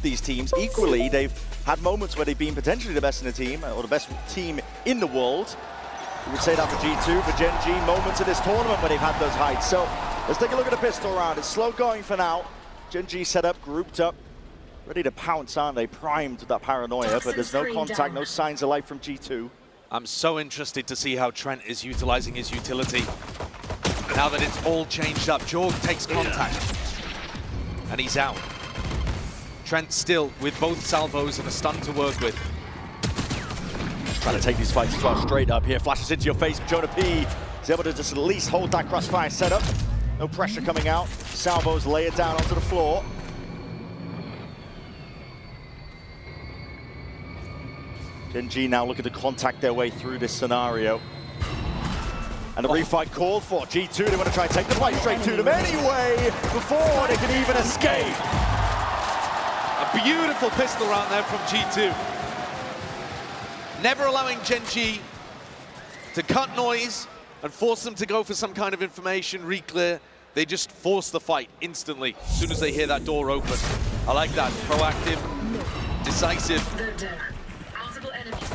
these teams. Equally, they've had moments where they've been potentially the best in the team, or the best team in the world. We would say that for G2, for Gen G, moments of this tournament where they've had those heights. So let's take a look at the pistol round. It's slow going for now. Gen G set up, grouped up, ready to pounce, aren't they? Primed with that paranoia, but there's no contact, no signs of life from G2. I'm so interested to see how Trent is utilizing his utility. Now that it's all changed up, Jorg takes contact, and he's out. Trent still with both salvos and a stun to work with. Trying to take these fights as well, straight up here. Flashes into your face. Jonah P is able to just at least hold that crossfire setup. No pressure coming out. Salvos lay it down onto the floor. Gen G now looking to contact their way through this scenario. And the refight called for. G2, they want to try and take the fight straight to them anyway, before they can even escape. A beautiful pistol round there from G2. Never allowing Gen G to cut noise and force them to go for some kind of information, re-clear. They just force the fight instantly as soon as they hear that door open. I like that. Proactive, decisive. Multiple enemies.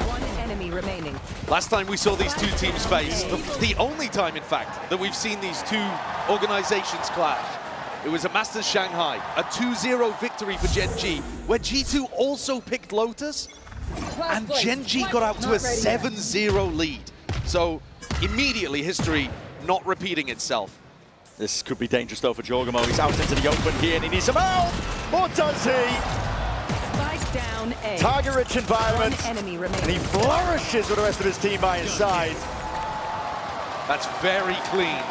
One enemy remaining. Last time we saw these two teams face, the only time, in fact, that we've seen these two organizations clash, it was at Masters Shanghai, a 2-0 victory for Gen G, where G2 also picked Lotus, and Gen G got out to a 7-0 lead. So immediately history not repeating itself. This could be dangerous though for Jorgamo. He's out into the open here and he needs some help! Or does he? Spike down A. Target-rich environment, One enemy remaining. and he flourishes with the rest of his team by his side. That's very clean.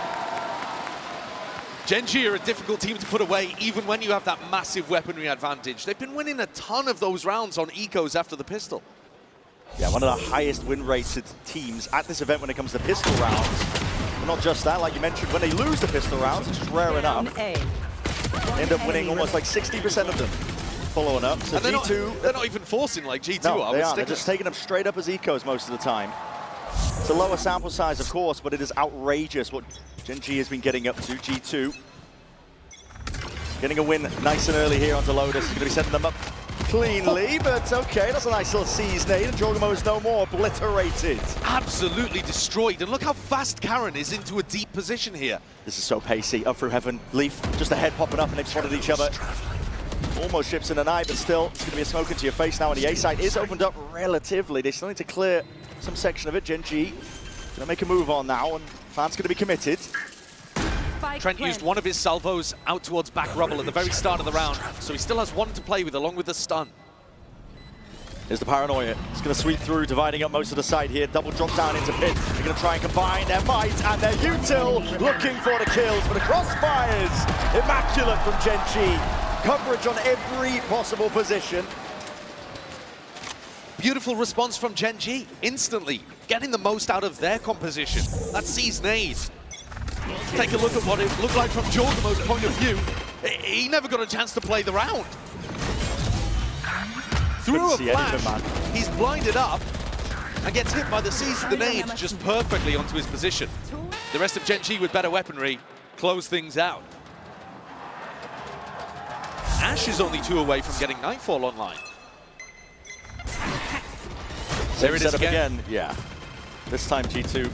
Gen G are a difficult team to put away even when you have that massive weaponry advantage. They've been winning a ton of those rounds on ecos after the pistol. Yeah, one of the highest win rated teams at this event when it comes to pistol rounds. But not just that, like you mentioned, when they lose the pistol rounds, which is rare enough, they end up winning almost like 60% of them. Following up, so and G2... they're not even forcing like G2 no, are. they aren't. They're just taking them straight up as ecos most of the time. It's a lower sample size, of course, but it is outrageous what Gen G has been getting up to. G2 getting a win nice and early here onto Lotus. He's going to be setting them up cleanly, but okay, that's a nice little seize nade, and Jorgamo is no more obliterated. Absolutely destroyed, and look how fast Karen is into a deep position here. This is so pacey. Up through heaven. Leaf just a head popping up, and they've spotted each other. Almost ships in the night, but still, it's going to be a smoke into your face now, and the A site is opened up relatively. They still need to clear some section of it. Gen G going to make a move on now, and Fant's going to be committed. Trent used one of his salvos out towards back rubble at the very start of the round, so he still has one to play with along with the stun. Here's the paranoia. It's going to sweep through, dividing up most of the side here. Double drop down into pit. They're going to try and combine their might and their util, looking for the kills, but the crossfires immaculate from Gen G. Coverage on every possible position. Beautiful response from Gen G, instantly getting the most out of their composition. That sees nade. Take a look at what it looked like from Jorgamo's point of view. He never got a chance to play the round. Through a flash, he's blinded up and gets hit by the seas of the nade just perfectly onto his position. The rest of Gen G with better weaponry close things out. Ash is only 2 away from getting Nightfall online. There it is again. Yeah. This time G2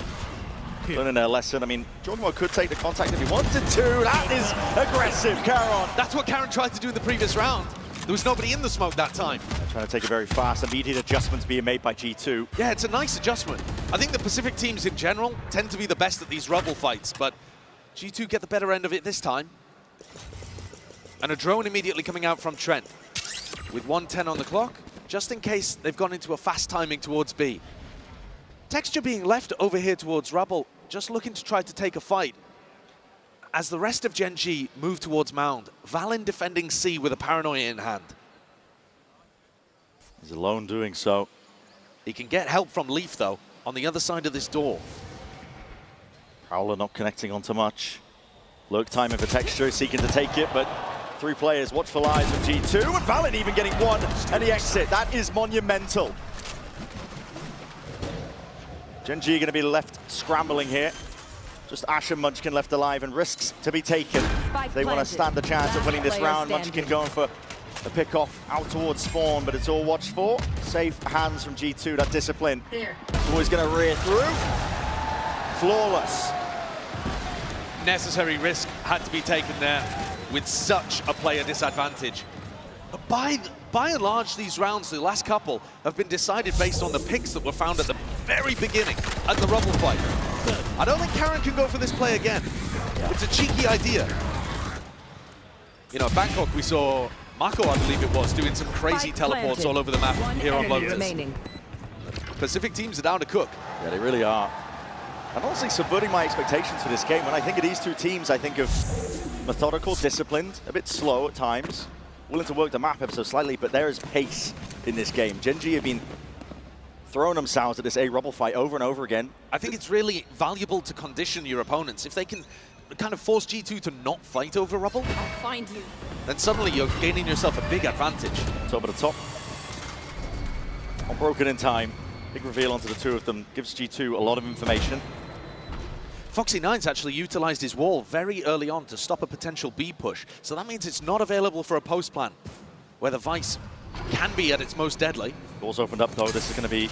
learning their lesson. I mean, Jorgamo could take the contact if he wanted to. That is aggressive, Karen. That's what Karen tried to do in the previous round. There was nobody in the smoke that time. They're trying to take it very fast. Immediate adjustments being made by G2. Yeah, it's a nice adjustment. I think the Pacific teams in general tend to be the best at these rubble fights, but G2 get the better end of it this time. And a drone immediately coming out from Trent with 1:10 on the clock, just in case they've gone into a fast timing towards B. Texture being left over here towards rubble, just looking to try to take a fight. As the rest of Gen G move towards Mound, Valen defending C with a paranoia in hand. He's alone doing so. He can get help from Leaf, though, on the other side of this door. Prowler not connecting onto much. Lurk timing for Texture, seeking to take it, but 3 players, watchful eyes from G2, and Valen even getting one, and the exit. That is monumental. Gen G going to be left scrambling here. Just Ash and Munchkin left alive and risks to be taken. Spike They want to planted. stand a chance at winning this Last round. player Munchkin standing. going for the pick off out towards spawn, but it's all watched for. Safe hands from G2, that discipline. It's always going to rear through. Flawless. Necessary risk had to be taken there with such a player disadvantage. But by and large, these rounds, the last couple, have been decided based on the picks that were found at the very beginning at the Rubble fight. I don't think Karen can go for this play again. It's a cheeky idea. You know, at Bangkok, we saw Mako, I believe it was, doing some crazy Spike teleports planted. all over the map One here on enemy Lotus. remaining. Pacific teams are down to cook. Yeah, they really are. And honestly, subverting my expectations for this game. When I think of these two teams, I think of methodical, disciplined, a bit slow at times, willing to work the map ever so slightly, but there is pace in this game. Gen G have been throwing themselves at this A Rubble fight over and over again. I think it's really valuable to condition your opponents. If they can kind of force G2 to not fight over Rubble, I'll find you. then suddenly you're gaining yourself a big advantage. Top of the top. Unbroken in time. Big reveal onto the two of them. Gives G2 a lot of information. Foxy9's actually utilized his wall very early on to stop a potential B push. So that means it's not available for a post plan, where the Vice can be at its most deadly. Doors opened up though. This is going to be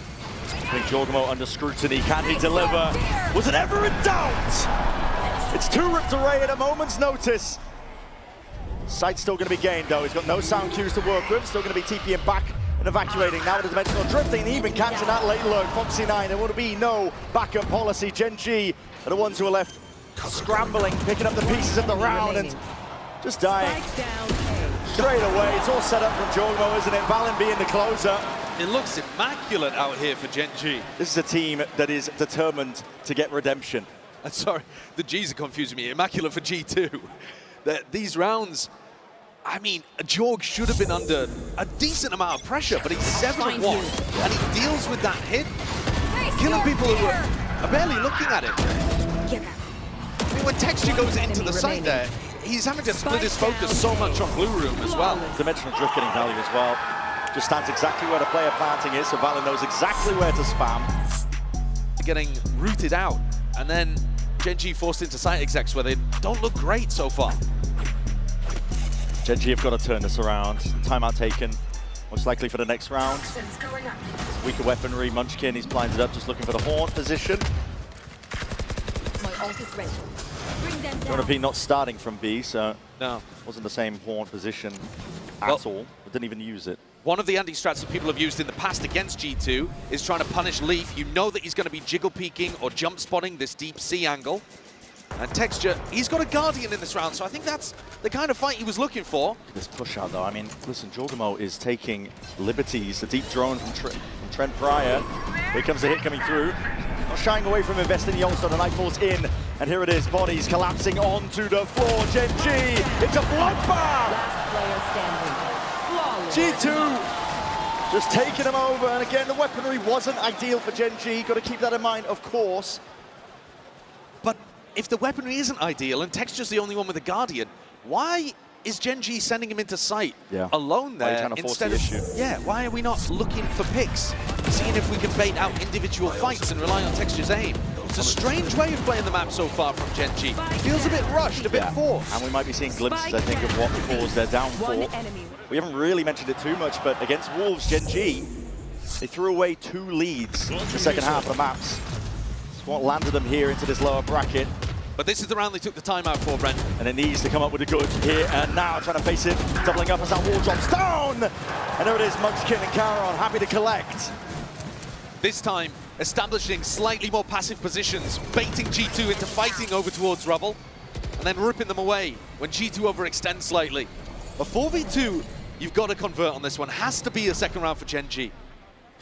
putting Jorgamo under scrutiny. Can he deliver? Was it ever in doubt? It's two ripped away at a moment's notice. Sight's still going to be gained though. He's got no sound cues to work with. Still going to be TPing back and evacuating. Now with the dimensional drifting and even catching that late lurk. Foxy9, there would be no backup policy. Gen G are the ones who are left scrambling, picking up the pieces of the round and just dying. Spike down A. Straight away, it's all set up from Jorgamo, isn't it? Valen being the closer. It looks immaculate out here for Gen G. This is a team that is determined to get redemption. Sorry, the G's are confusing me. Immaculate for G2. These rounds, I mean, Jorg should have been under a decent amount of pressure, but he's 7-1, and he deals with that hit, killing people who are barely looking at him. I mean, when Texture goes into the site there, he's having to split his focus so much on Blue Room as well. Dimensional drift getting value as well. Just stands exactly where the player planting is, so Valen knows exactly where to spam. Getting rooted out, and then Gen G forced into site execs where they don't look great so far. Gen G have got to turn this around. Timeout taken, most likely for the next round. Weaker weaponry, Munchkin, he's blinded up, just looking for the horn position. My ult is ready. Bring them down. Jonah P not starting from B, so No. wasn't the same horn position at Well, all, but didn't even use it. One of the anti-strats that people have used in the past against G2 is trying to punish Leaf. You know that he's going to be jiggle peeking or jump spotting this deep C angle. And Texture, he's got a Guardian in this round, so I think that's the kind of fight he was looking for. This push out though, I mean, listen, Jorgamo is taking liberties. The deep drone from Trent Pryor. Here comes the hit coming through. Not shying away from investing the ult, so the Nightfall's in. And here it is, bodies collapsing onto the floor. Gen G, it's a bloodbath! Last player standing. Flawless. G2 just taking them over. And again, the weaponry wasn't ideal for Gen G. Got to keep that in mind, of course. But if the weaponry isn't ideal and Texture's the only one with a Guardian, why is Gen G sending him into sight alone Why are you there trying to force instead the of issue? Yeah, why are we not looking for picks, seeing if we can bait out individual fights and rely on Texture's aim? It's a strange way of playing the map so far from Gen G. Feels a bit rushed, a bit forced. And we might be seeing glimpses, I think, of what caused their downfall. One enemy. We haven't really mentioned it too much, but against Wolves, Gen G, they threw away 2 leads in the second half of the maps. It's what landed them here into this lower bracket. But this is the round they took the timeout for, Brent. And it needs to come up with the goods here and now, trying to face it, doubling up as that wall drops down. And there it is, Munchkin and Caron happy to collect. This time, establishing slightly more passive positions, baiting G2 into fighting over towards Rubble, and then ripping them away when G2 overextends slightly. A 4v2, you've got to convert on this one. Has to be a second round for Gen G.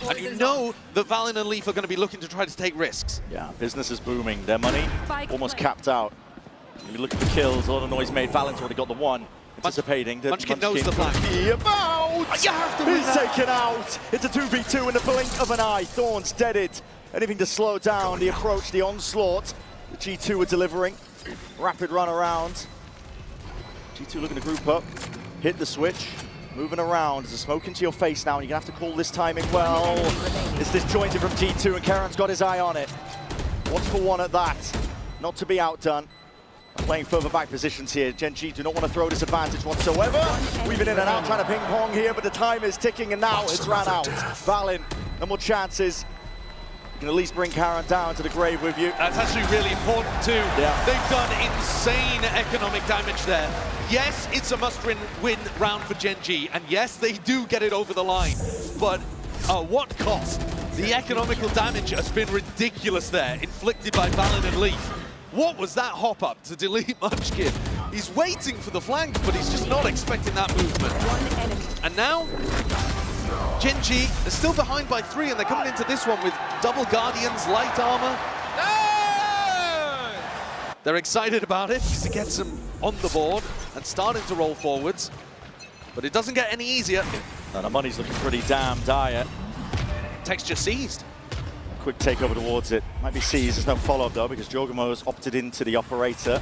And you know that Valen and Leaf are going to be looking to try to take risks. Yeah, business is booming. Their money almost Spike capped out. You look at the kills, a lot of noise made. Valen's already got the one. Anticipating that Munchkin knows the plan. could be about. You have to win He's that. taken out. It's a 2v2 in the blink of an eye. Thorns deaded. Anything to slow down the approach, the onslaught. The G2 are delivering. Rapid run around. G2 looking to group up. Hit the switch. Moving around. There's a smoke into your face now, and you're going to have to call this timing well. It's disjointed from G2, and Karen's got his eye on it. Watch for one at that. not to be outdone. Playing further back positions here. Gen G do not want to throw this advantage whatsoever. Weaving in and out, trying to ping pong here, but the time is ticking, and now it's ran out. Valin, no more chances. You can at least bring Karen down to the grave with you. That's actually really important too. Yeah. They've done insane economic damage there. Yes, it's a must-win round for Gen G, and yes, they do get it over the line, but at what cost? The economical damage has been ridiculous there, inflicted by Valin and Leaf. What was that hop-up to delete Munchkin? He's waiting for the flank, but he's just not expecting that movement. One enemy. And now, Gen G is still behind by 3, and they're coming into this one with double Guardians, light armor. They're excited about it because it gets them on the board and starting to roll forwards. But it doesn't get any easier. No, the money's looking pretty damn dire. Texture seized. Quick takeover towards it. Might be seized. There's no follow-up though because Jorgamo's opted into the operator.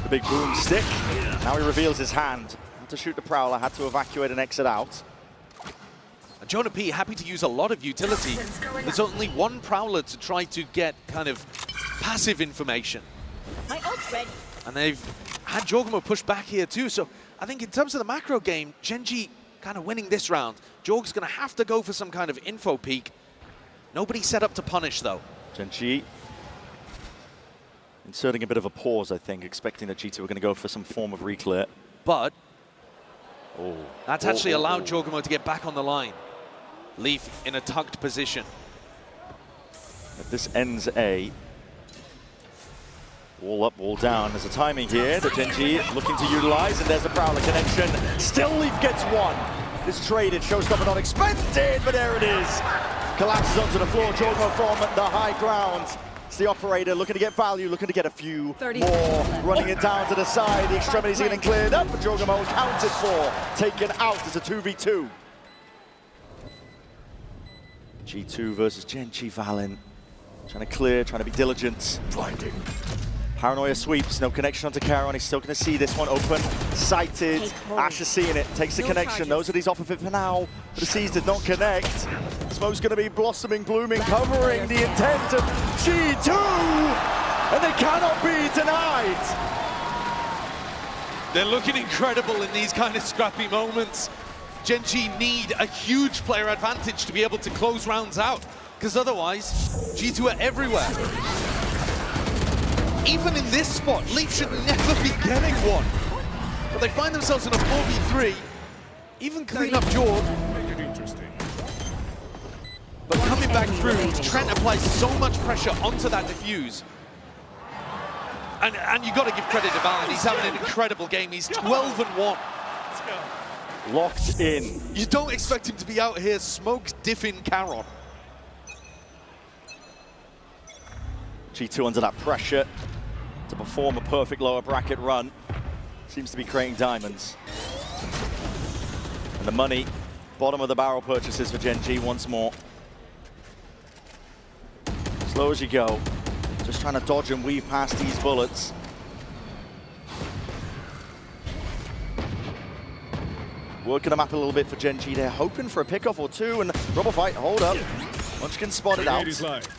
The big boomstick. Now he reveals his hand. Had to shoot the Prowler, had to evacuate and exit out. And Jonah P happy to use a lot of utility. There's only one Prowler to try to get kind of passive information. My ult's ready. And they've had Jorgamo push back here too. So I think in terms of the macro game, Gen G kind of winning this round. Jorg's going to have to go for some kind of info peak. Nobody set up to punish, though. Gen G inserting a bit of a pause, I think, expecting that G2 were going to go for some form of reclear. But that's actually allowed Jorgamo to get back on the line. Leaf in a tucked position. If this ends A, wall up, wall down. There's a timing here that Gen G looking to utilize, and there's a Prowler connection. Still Leaf gets one. This traded, showstopper not expected, but there it is. Collapses onto the floor, Jorgamo from the high ground. It's the operator looking to get value, looking to get a few more. Running it down to the side, the extremities are getting cleared up, but Jorgamo accounted for, taken out as a 2v2. G2 versus Gen G Valin. Trying to clear, trying to be diligent. Blinding. Paranoia sweeps, no connection onto Caron. He's still going to see this one open, sighted. Ash is seeing it, takes the connection. Knows that he's off of it for now, but the C's did not connect. Smoke's going to be blossoming, blooming, covering the intent of G2, and they cannot be denied. They're looking incredible in these kind of scrappy moments. Gen G need a huge player advantage to be able to close rounds out, because otherwise, G2 are everywhere. Even in this spot, Leaf should never be getting one. But they find themselves in a 4v3. Even clean up Jorg. But coming back through, Trent applies so much pressure onto that defuse. And you got to give credit to Valin. He's having an incredible game. He's 12-1. Locked in. You don't expect him to be out here smoke diffing Caron. G2 under that pressure to perform a perfect lower bracket run. Seems to be creating diamonds. And the money, bottom of the barrel purchases for Gen G once more. Slow as you go. Just trying to dodge and weave past these bullets. Working the map a little bit for Gen G. They're hoping for a pickoff or two, and rubber fight, hold up. Munchkin spotted out.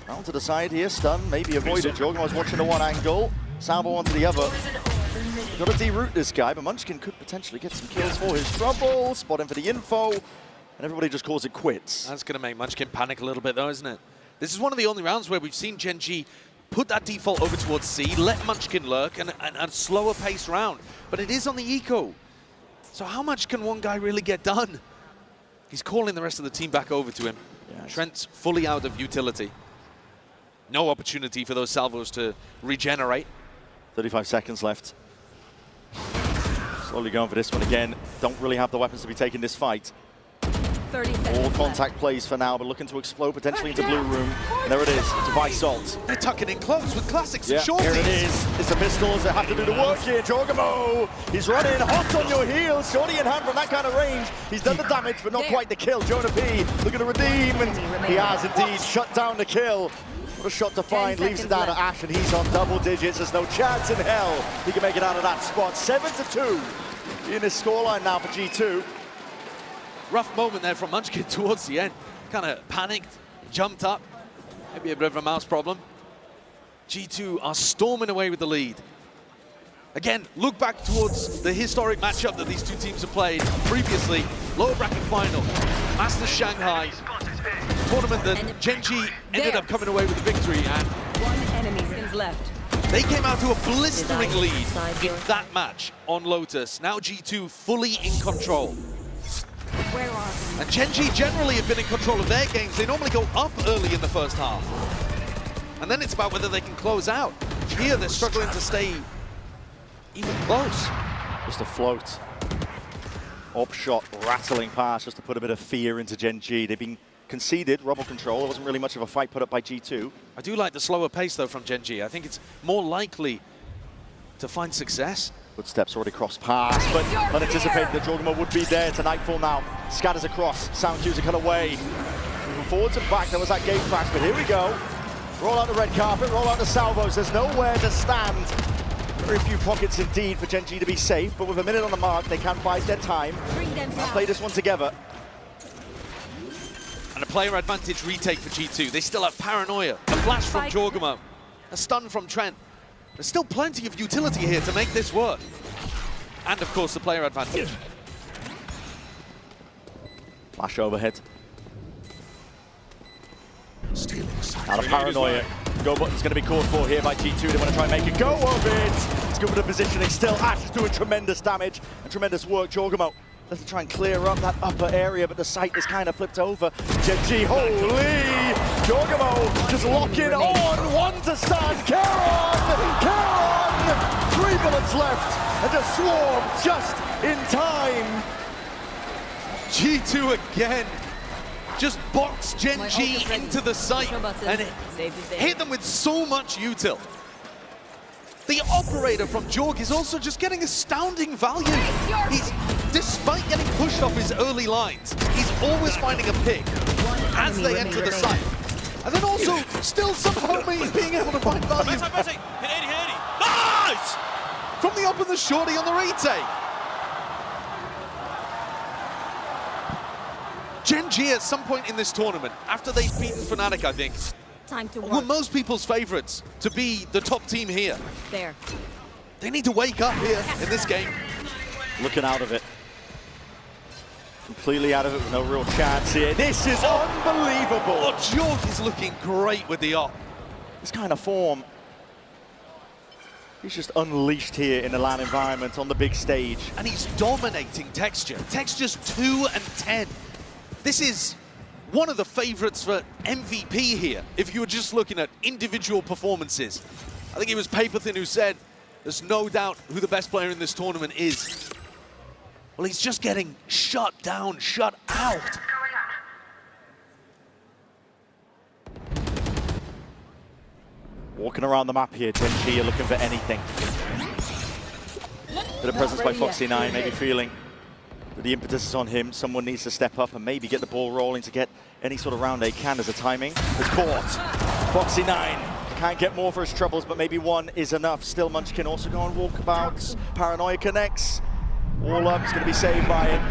Down to the side here, stun, maybe avoided. Jorgamo was watching the one angle. Salvo onto the other. Got to deroot this guy, but Munchkin could potentially get some kills for his trouble. Spot him for the info, and everybody just calls it quits. That's going to make Munchkin panic a little bit though, isn't it? This is one of the only rounds where we've seen Gen G put that default over towards C, let Munchkin lurk, and slower pace round. But it is on the eco. So how much can one guy really get done? He's calling the rest of the team back over to him. Yeah, Trent's fully out of utility. No opportunity for those salvos to regenerate. 35 seconds left. Slowly going for this one again. Don't really have the weapons to be taking this fight. 30 seconds All contact plays for now, but looking to explode potentially into blue room. And there it is, it's a Visalt. They're tucking in close with classics and shorties. Here it is. It's the pistols that have to do the work here. Jorgamo, he's running hot on your heels. Shorty in hand from that kind of range. He's done the damage, but not quite the kill. Jonah P looking to redeem, and he has indeed shut down the kill. What a shot to find, leaves it down to Ash, and he's on double digits. There's no chance in hell he can make it out of that spot. 7-2 in his scoreline now for G2. Rough moment there from Munchkin towards the end. Kind of panicked, jumped up. Maybe a bit of a mouse problem. G2 are storming away with the lead. Again, look back towards the historic matchup that these two teams have played previously. Lower bracket final, Masters Shanghai, tournament that Gen G ended up coming away with the victory, and One enemy since left. they came out to a blistering lead in that match on Lotus. Now G2 fully in control. Where are we? And Gen G generally have been in control of their games. They normally go up early in the first half. And then it's about whether they can close out. Here they're struggling to stay even close. Just a float. Up shot, rattling pass just to put a bit of fear into Gen G. They've been conceded, rubble control. There wasn't really much of a fight put up by G2. I do like the slower pace though from Gen G. I think it's more likely to find success. Footsteps already crossed past, but unanticipated that Jorgamo would be there to Nightfall now. Scatters across, sound cues are cut away. Moving forwards and back, there was that gate crash, but here we go. Roll out the red carpet, roll out the salvos. There's nowhere to stand. Very few pockets indeed for Gen G to be safe, but with a minute on the mark, they can bide their time. Bring them down. Play this one together. And a player advantage retake for G2. They still have Paranoia, a flash from Jorgamo, a stun from Trent. There's still plenty of utility here to make this work. And of course the player advantage. Flash overhead. Stealing. Out of Paranoia. Go button's going to be called for here by G2. They want to try and make a go of it. It's good with the positioning still. Ash is doing tremendous damage and tremendous work. Jorgamo let's try and clear up that upper area, but the site is kind of flipped over. Gen G, holy! Jorgamo just locking on. One to stand. Karon! 3 bullets left. And just swarm just in time. G2 again. Just box Gen G into the site and hit them with so much util. The operator from Jorg is also just getting astounding value. Despite getting pushed off his early lines, he's always finding a pick as they enter the site. And then also still somehow being able to find value. Nice! From the up and the shorty on the retake. Gen G at some point in this tournament, after they've beaten Fnatic, I think, Time to were most people's favorites to be the top team here. There. They need to wake up here in this game. Looking out of it. Completely out of it with no real chance here. This is unbelievable. Oh, Jorg is looking great with the op. This kind of form. He's just unleashed here in the LAN environment on the big stage. And he's dominating Texture. Texture's 2 and 10. This is one of the favorites for MVP here, if you were just looking at individual performances. I think it was Paperthin who said, there's no doubt who the best player in this tournament is. Well, he's just getting shut down, shut out. Walking around the map here, Gen G are looking for anything. Bit of presence by Foxy9, maybe feeling that the impetus is on him. Someone needs to step up and maybe get the ball rolling to get any sort of round they can as a timing. It's caught. Foxy9 can't get more for his troubles, but maybe one is enough. Still, Munchkin also going walkabouts. Paranoia connects. All up, it's going to be saved by him.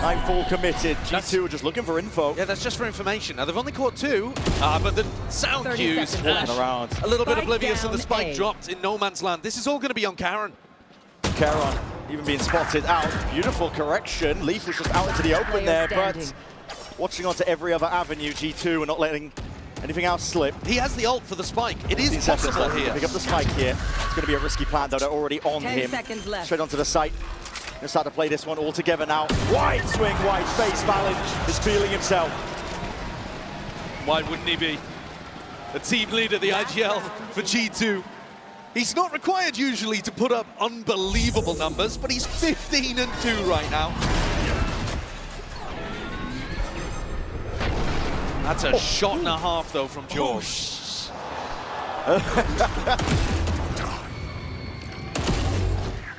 Nightfall committed. G2 are just looking for info. Yeah, that's just for information. Now, they've only caught 2, but the sound cues, walking around. A little bit oblivious, down and the spike A. dropped in no man's land. This is all going to be on Karon. Karon even being spotted out. Beautiful correction. Leaf was just out into the open there, but watching onto every other avenue, G2 are not letting anything else slip. He has the ult for the spike. It is possible here. Pick up the spike here. It's going to be a risky plan, though. They're already on 10 him. seconds left. Straight onto the site. Gonna start to play this one all together now. Wide swing, wide face. Valen is feeling himself. Why wouldn't he be? The team leader, the IGL for G2. He's not required usually to put up unbelievable numbers, but he's 15 and 2 right now. That's a shot and a half, though, from George.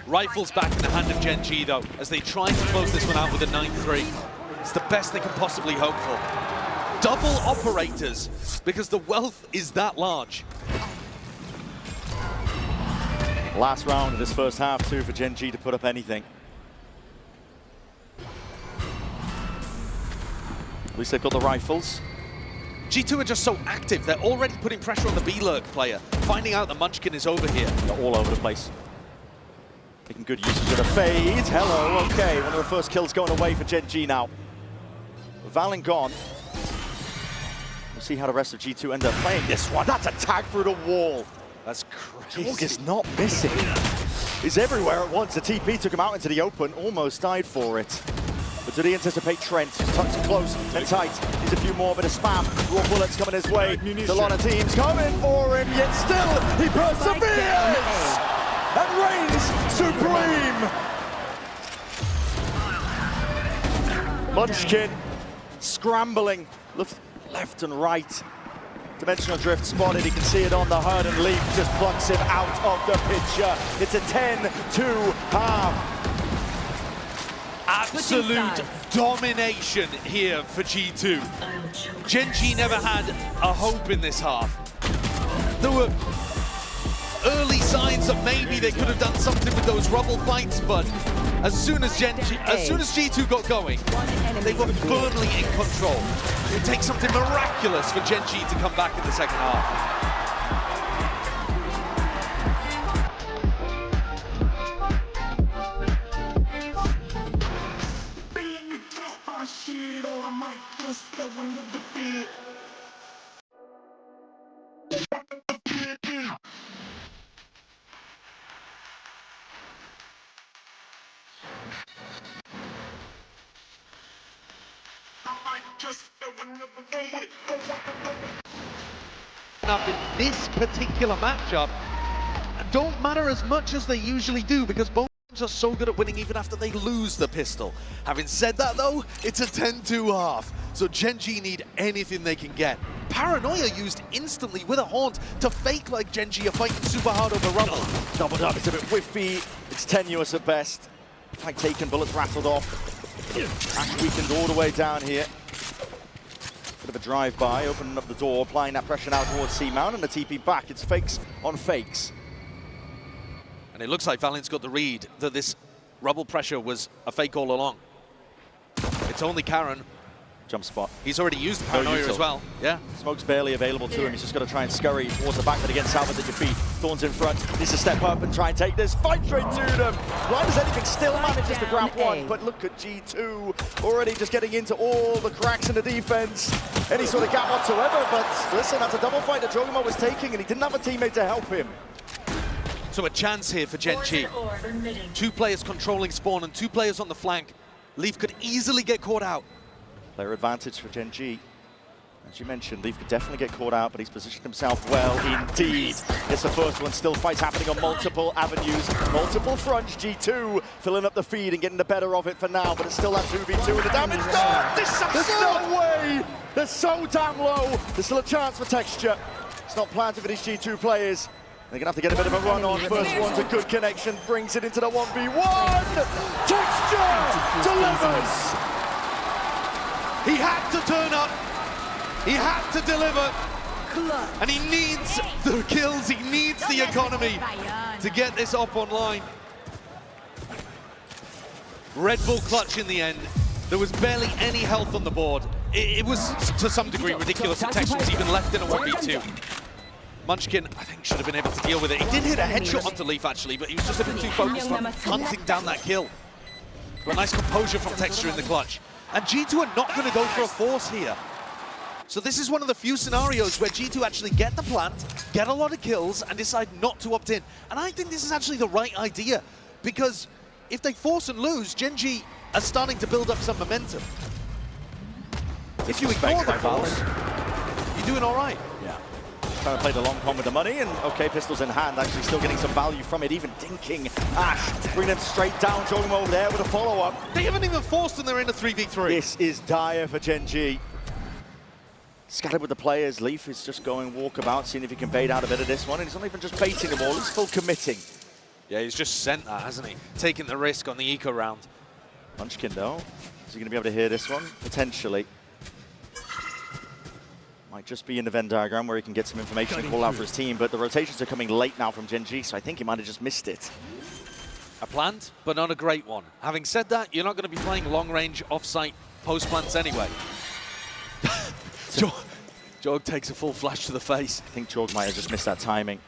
Rifles back in the hand of Gen G, though, as they try to close this one out with a 9-3. It's the best they can possibly hope for. Double operators, because the wealth is that large. Last round of this first half, too, for Gen G to put up anything. At least they've got the rifles. G2 are just so active, they're already putting pressure on the B-Lurk player. finding out that Munchkin is over here. They're all over the place. Making good usage of the fade. Hello, okay. One of the first kills going away for Gen G now. Valen gone. We'll see how the rest of G2 end up playing this one. That's a tag through the wall. That's crazy. Jorg is not missing. He's everywhere at once. The TP took him out into the open, almost died for it. But did he anticipate Trent? He's tucked close and tight. Needs a few more, bit of spam. Raw bullets coming his way. There's a lot of teams coming for him, yet still he perseveres and reigns supreme. Munchkin scrambling left and right. Dimensional drift spotted, he can see it on the HUD, and Leaf just plucks him out of the picture. It's a 10-2 half. Absolute domination here for G2. Gen G never had a hope in this half. There were early signs that maybe they could have done something with those rubble fights, but as soon as G2 got going, they were firmly in control. It would take something miraculous for Gen G to come back in the second half. Up in this particular matchup don't matter as much as they usually do, because both teams are so good at winning even after they lose the pistol. Having said that though, it's a 10-2 half, so Gen G need anything they can get. Paranoia used instantly with a haunt to fake like Gen G are fighting super hard over rubble. Doubled up, it's a bit whiffy, it's tenuous at best. Fight taken, bullets rattled off. Ash weakened all the way down here. Bit of a drive-by, opening up the door, applying that pressure now towards C-Mount, and the TP back. It's fakes on fakes. And it looks like Valent's got the read that this rubble pressure was a fake all along. It's only Karen. Jump spot. He's already used the Paranoia as well. Yeah. Smoke's barely available to him. He's just got to try and scurry towards the back, but again, Salvador at your feet. Thorns in front. Needs to step up and try and take this. Fight straight to them. Blind as anything, still manages to grab one. But look at G2 already just getting into all the cracks in the defense. Any sort of gap whatsoever. But listen, that's a double fight that Jogamo was taking, and he didn't have a teammate to help him. So a chance here for Gen G. 2 players controlling spawn and 2 players on the flank. Leaf could easily get caught out. Player advantage for Gen G. As you mentioned, Leaf could definitely get caught out, but he's positioned himself well indeed. It's the first one, still fights happening on multiple avenues, multiple fronts. G2 filling up the feed and getting the better of it for now, but it's still that 2v2 and the damage done! There's no way! They're so damn low! There's still a chance for texture. It's not planted for these G2 players. They're gonna have to get a bit of a run on. First one's a good connection, brings it into the 1v1! Texture delivers! He had to turn up, he had to deliver, and he needs the kills, he needs the economy to get this up online. Red Bull clutch in the end. There was barely any health on the board. It was, to some degree, ridiculous that Texture was even left in a 1v2. Munchkin, I think, should have been able to deal with it. He did hit a headshot onto Leaf, actually, but he was just a bit too focused on hunting down that kill. But a nice composure from Texture in the clutch. And G2 are not going to go for a force here. So this is one of the few scenarios where G2 actually get the plant, get a lot of kills, and decide not to opt in. And I think this is actually the right idea, because if they force and lose, Gen G are starting to build up some momentum. If you ignore the force, you're doing all right. Yeah. Trying to play the long con with the money, and okay, pistols in hand, actually still getting some value from it, even dinking Ash, bringing them straight down, Jogamo over there with a follow-up. They haven't even forced and they're in a 3v3. This is dire for Gen G. Scattered with the players, Leaf is just going walkabout, seeing if he can bait out a bit of this one, and he's not even just baiting them all, he's full committing. Yeah, he's just sent that, hasn't he? Taking the risk on the eco round. Munchkin though, is he going to be able to hear this one? Potentially. Might just be in the Venn diagram where he can get some information and call out for his team, but the rotations are coming late now from Gen G, so I think he might have just missed it. A plant, but not a great one. Having said that, you're not going to be playing long-range off-site post-plants anyway. Jorg takes a full flash to the face. I think Jorg might have just missed that timing.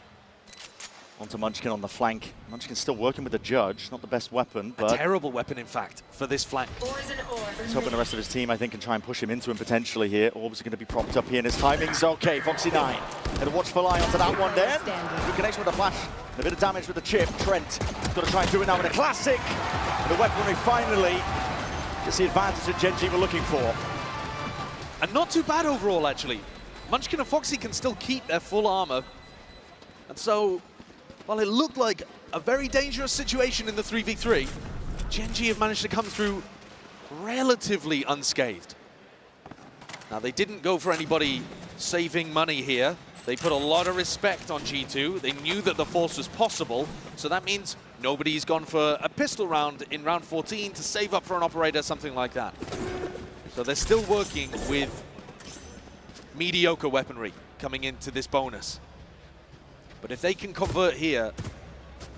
Onto Munchkin on the flank. Munchkin's still working with the Judge. Not the best weapon, but... A terrible weapon, in fact, for this flank. He's hoping the rest of his team, I think, can try and push him into him potentially here. Orbs are going to be propped up here, and his timing's okay. Foxy9. And a watchful eye onto that one there. Good connection with the flash. And a bit of damage with the chip. Trent has got to try and do it now with a classic. And the weaponry finally gets the advantage that Gen G were looking for. And not too bad overall, actually. Munchkin and Foxy can still keep their full armor. And so, while it looked like a very dangerous situation in the 3v3, Gen G have managed to come through relatively unscathed. Now, they didn't go for anybody saving money here. They put a lot of respect on G2. They knew that the force was possible, so that means nobody's gone for a pistol round in round 14 to save up for an operator, something like that. So they're still working with mediocre weaponry coming into this bonus. But if they can convert here,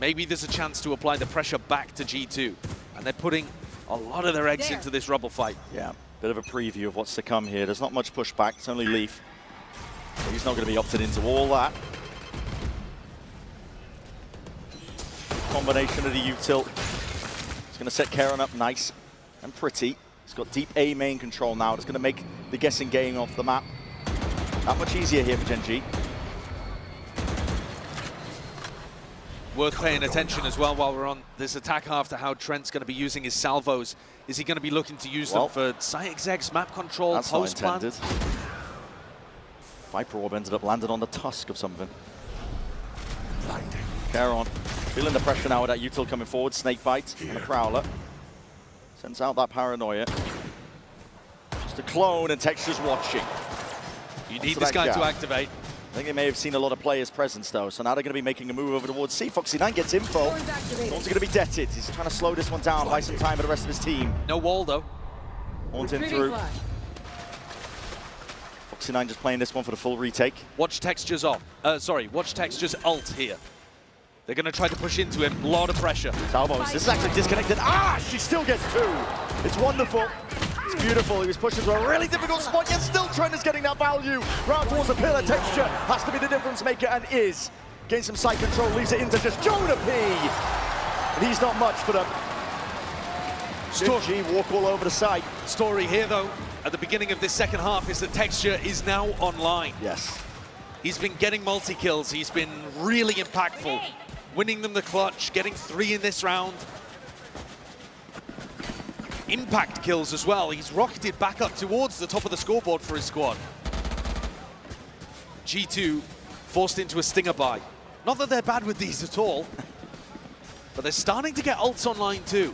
maybe there's a chance to apply the pressure back to G2. And they're putting a lot of their eggs into this Rebel fight. Yeah, bit of a preview of what's to come here. There's not much pushback, it's only Leaf. So he's not going to be opted into all that. Combination of the util. He's going to set Karen up nice and pretty. He's got deep A main control now. It's going to make the guessing game off the map that much easier here for Gen G. Worth paying attention as well while we're on this attack half to how Trent's going to be using his salvos. Is he going to be looking to use them for site execs, map control, that's post not plan? intended. Viper Orb ended up landing on the tusk of something. Caron feeling the pressure now with that util coming forward. Snake bite and a Prowler. Sends out that paranoia. Just a clone and Texture's watching. You need this guy to activate. I think they may have seen a lot of players' presence though, so now they're going to be making a move over towards C. Foxy9 gets info. Horn's going to be deaded. He's trying to slow this one down, buy some time for the rest of his team. No wall though. Horn's in through. Foxy9 just playing this one for the full retake. Watch Texture's off. Watch Texture's ult here. They're going to try to push into him. A lot of pressure. Salvos, this is actually disconnected. Ah, she still gets two. It's wonderful. It's beautiful. He was pushed into a really difficult spot, yet still Trent is getting that value. Round towards the pillar. Texture has to be the difference maker and is. Gains some side control, leaves it into just Jonah P. And he's not much for them. G walk all over the site. Story here though, at the beginning of this second half, is that Texture is now online. Yes. He's been getting multi-kills. He's been really impactful. Winning them the clutch, getting 3 in this round. Impact kills as well. He's rocketed back up towards the top of the scoreboard for his squad. G2 forced into a stinger buy. Not that they're bad with these at all, but they're starting to get ults online too.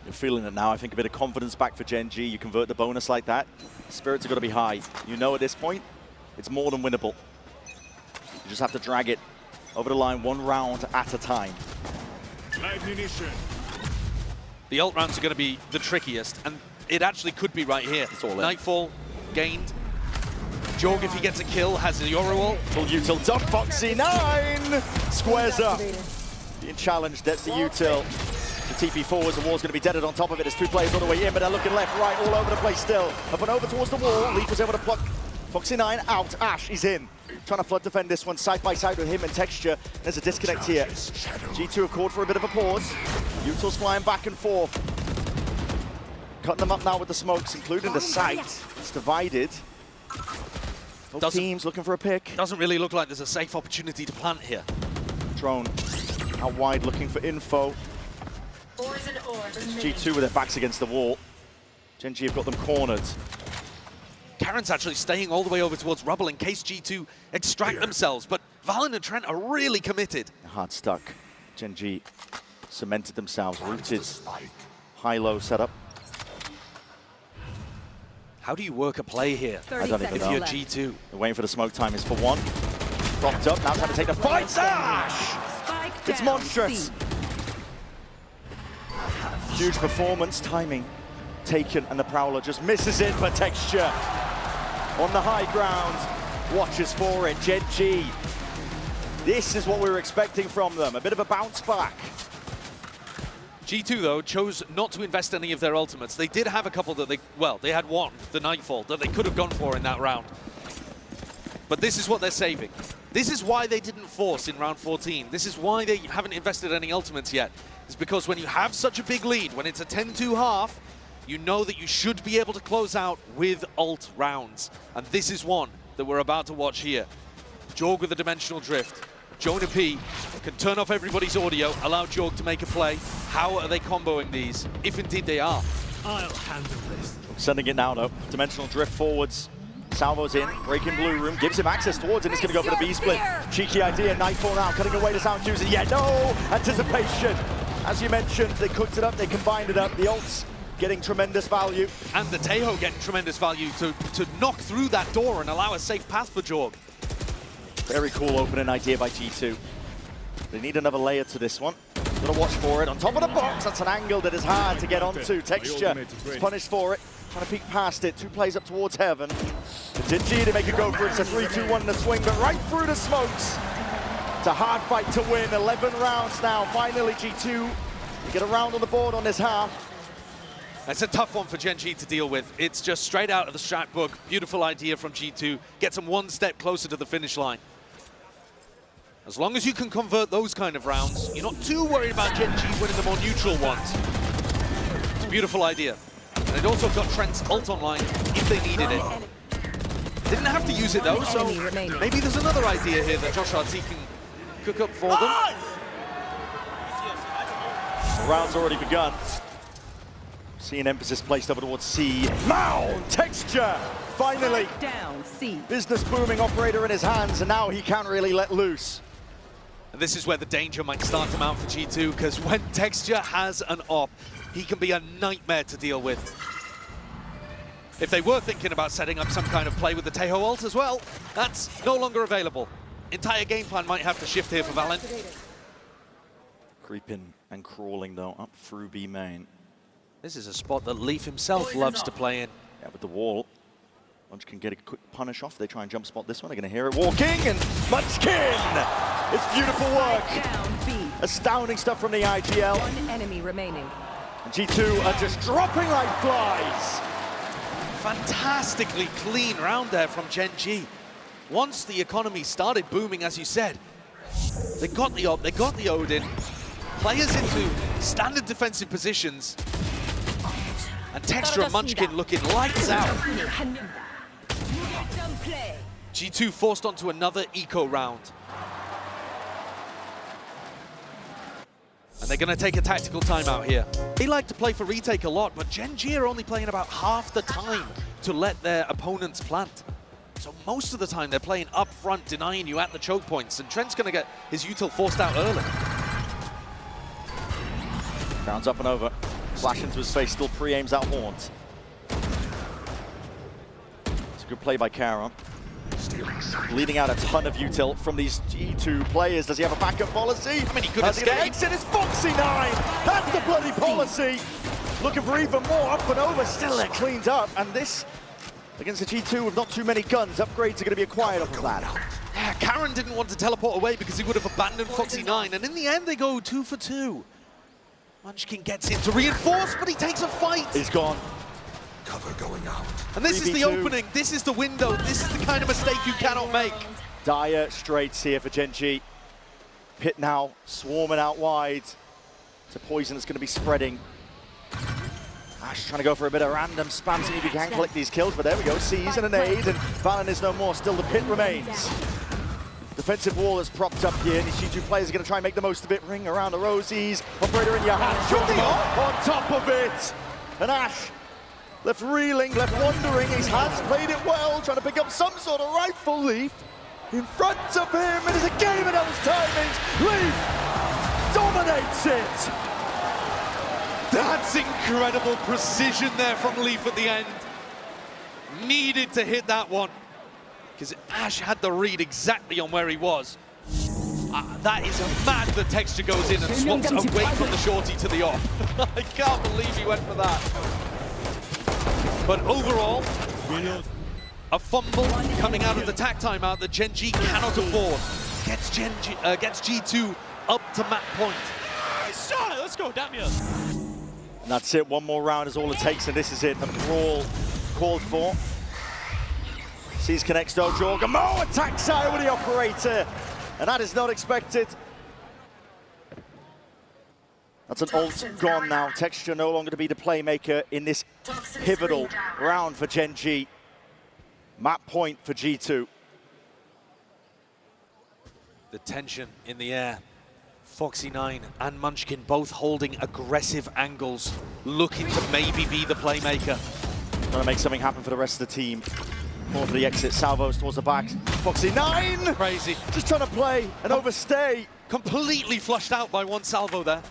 You're feeling it now. I think a bit of confidence back for Gen G. You convert the bonus like that, spirits are going to be high. You know at this point, it's more than winnable. You just have to drag it over the line one round at a time. The ult rounds are going to be the trickiest, and it actually could be right here. It's all in. Nightfall gained. Jorg, if he gets a kill, has the Yoru ult. Full util dump. Foxy9 squares up. Being challenged, that's the util. The TP forwards, the wall's going to be deaded on top of it. There's 2 players all the way in, but they're looking left, right, all over the place still. Up and over towards the wall. Leaf was able to pluck Foxy9 out. Ash is in. Trying to flood defend this one side by side with him and Texture. There's a disconnect here. G2 have called for a bit of a pause. Util's flying back and forth. Cutting them up now with the smokes, including the site. It's divided. Both teams looking for a pick. Doesn't really look like there's a safe opportunity to plant here. Drone out wide looking for info. G2 with their backs against the wall. Gen G have got them cornered. Karen's actually staying all the way over towards Rubble in case G2 extract themselves, but Valorant and Trent are really committed. Hard stuck. Gen G cemented themselves, rooted. High-low setup. How do you work a play here? I don't even if know. you're G2. They're waiting for the smoke time is for one. Propped up, now time to take the fight. Ash! It's monstrous. Huge performance, timing taken, and the Prowler just misses it, but Texture on the high ground, watches for it. Gen G, this is what we were expecting from them, a bit of a bounce back. G2, though, chose not to invest any of their ultimates. They did have a couple that they had one, the Nightfall, that they could have gone for in that round. But this is what they're saving. This is why they didn't force in round 14. This is why they haven't invested any ultimates yet. It's because when you have such a big lead, when it's a 10-2 half, you know that you should be able to close out with ult rounds. And this is one that we're about to watch here. Jorg with the dimensional drift. Jonah P can turn off everybody's audio, allow Jorg to make a play. How are they comboing these, if indeed they are? I'll handle this. Sending it now, though. Dimensional drift forwards. Salvo's in, breaking blue room, gives him access towards it. He's going to go for the B-split. Cheeky idea, Nightfall now, cutting away the sound user. Yeah, no! Anticipation. As you mentioned, they cooked it up, they combined it up. The ults getting tremendous value. And the Tejo getting tremendous value to knock through that door and allow a safe path for Jorg. Very cool opening idea by G2. They need another layer to this one. Gotta watch for it. On top of the box, that's an angle that is hard to get onto. Texture is punished for it. Trying to peek past it. 2 plays up towards heaven. Genji to make a go for it. It's a 3-2-1 in the swing, but right through the smokes. It's a hard fight to win. 11 rounds now. Finally, G2. You get a round on the board on this half. It's a tough one for Genji to deal with. It's just straight out of the strat book. Beautiful idea from G2. Gets them one step closer to the finish line. As long as you can convert those kind of rounds, you're not too worried about Genji winning the more neutral ones. It's a beautiful idea. And it also got Trent's ult online if they needed it. Didn't have to use it though, so maybe there's another idea here that Josh RT can cook up for them. The round's already begun. Seeing emphasis placed over towards C. Mound! Texture! Finally! Down, C. Business booming operator in his hands, and now he can't really let loose. And this is where the danger might start to mount for G2, because when Texture has an op, he can be a nightmare to deal with. If they were thinking about setting up some kind of play with the Tejo ult as well, that's no longer available. Entire game plan might have to shift here for Valorant. Creeping and crawling, though, up through B main. This is a spot that Leaf himself loves to play in. Yeah, with the wall. Munchkin get a quick punish off. They try and jump spot this one. They're going to hear it walking, and Munchkin! It's beautiful work. Down, B. Astounding stuff from the IGL. 1 enemy remaining. And G2 are just dropping like flies. Fantastically clean round there from Genji. Once the economy started booming, as you said, they got the op, they got the Odin, players into standard defensive positions, and Texture and Munchkin looking lights out. G2 forced onto another eco round. And they're going to take a tactical timeout here. They like to play for retake a lot, but Genji are only playing about half the time to let their opponents plant. So most of the time they're playing up front, denying you at the choke points, and Trent's going to get his util forced out early. Rounds up and over. Flash into his face, still pre-aims out Haunt. It's a good play by Kara. Leading out a ton of util from these G2 players. Does he have a backup policy? I mean, he could Has he got escape. exit? It's Foxy 9! That's the bloody policy! Looking for even more up and over. Still it cleans up. And this, against the G2 with not too many guns, upgrades are going to be acquired off of that. Yeah, Karen didn't want to teleport away because he would have abandoned Foxy 9, and in the end they go 2 for 2. Munchkin gets in to reinforce, but he takes a fight. He's gone. Cover going out. And this is the 3v2. opening, this is the window, this is the kind of mistake you cannot make. Dire straights here for Genji. Pit now swarming out wide. It's a poison that's going to be spreading. Ash trying to go for a bit of random spam, see if he can collect these kills, but there we go, C's and a nade, and Valen is no more, still the pit remains. Defensive wall is propped up here, and these G2 players are going to try and make the most of it. Ring around the rosies, operator in your hand, on top of it! And Ash, left reeling, left wondering, he has played it well, trying to pick up some sort of rifle. Leaf in front of him, it is a game of those timings. Leaf dominates it! That's incredible precision there from Leaf at the end. Needed to hit that one, because Ash had the read exactly on where he was. That is mad that Texture goes in and swaps away from the shorty to the off. I can't believe he went for that. But overall, a fumble coming out of the tack timeout that Genji cannot afford. Gets G2 up to map point. Shot! Let's go, Damien. And that's it, one more round is all it takes, and this is it, the brawl called for. Sees connects though, Jorgamo attacks out with the operator. And that is not expected. That's an ult gone now. Texture no longer to be the playmaker in this pivotal round for Gen G. Map point for G2. The tension in the air. Foxy9 and Munchkin both holding aggressive angles, looking to maybe be the playmaker. Trying to make something happen for the rest of the team. More for the exit, salvos towards the back. Foxy9! Crazy. Just trying to play and overstay. Completely flushed out by one salvo there.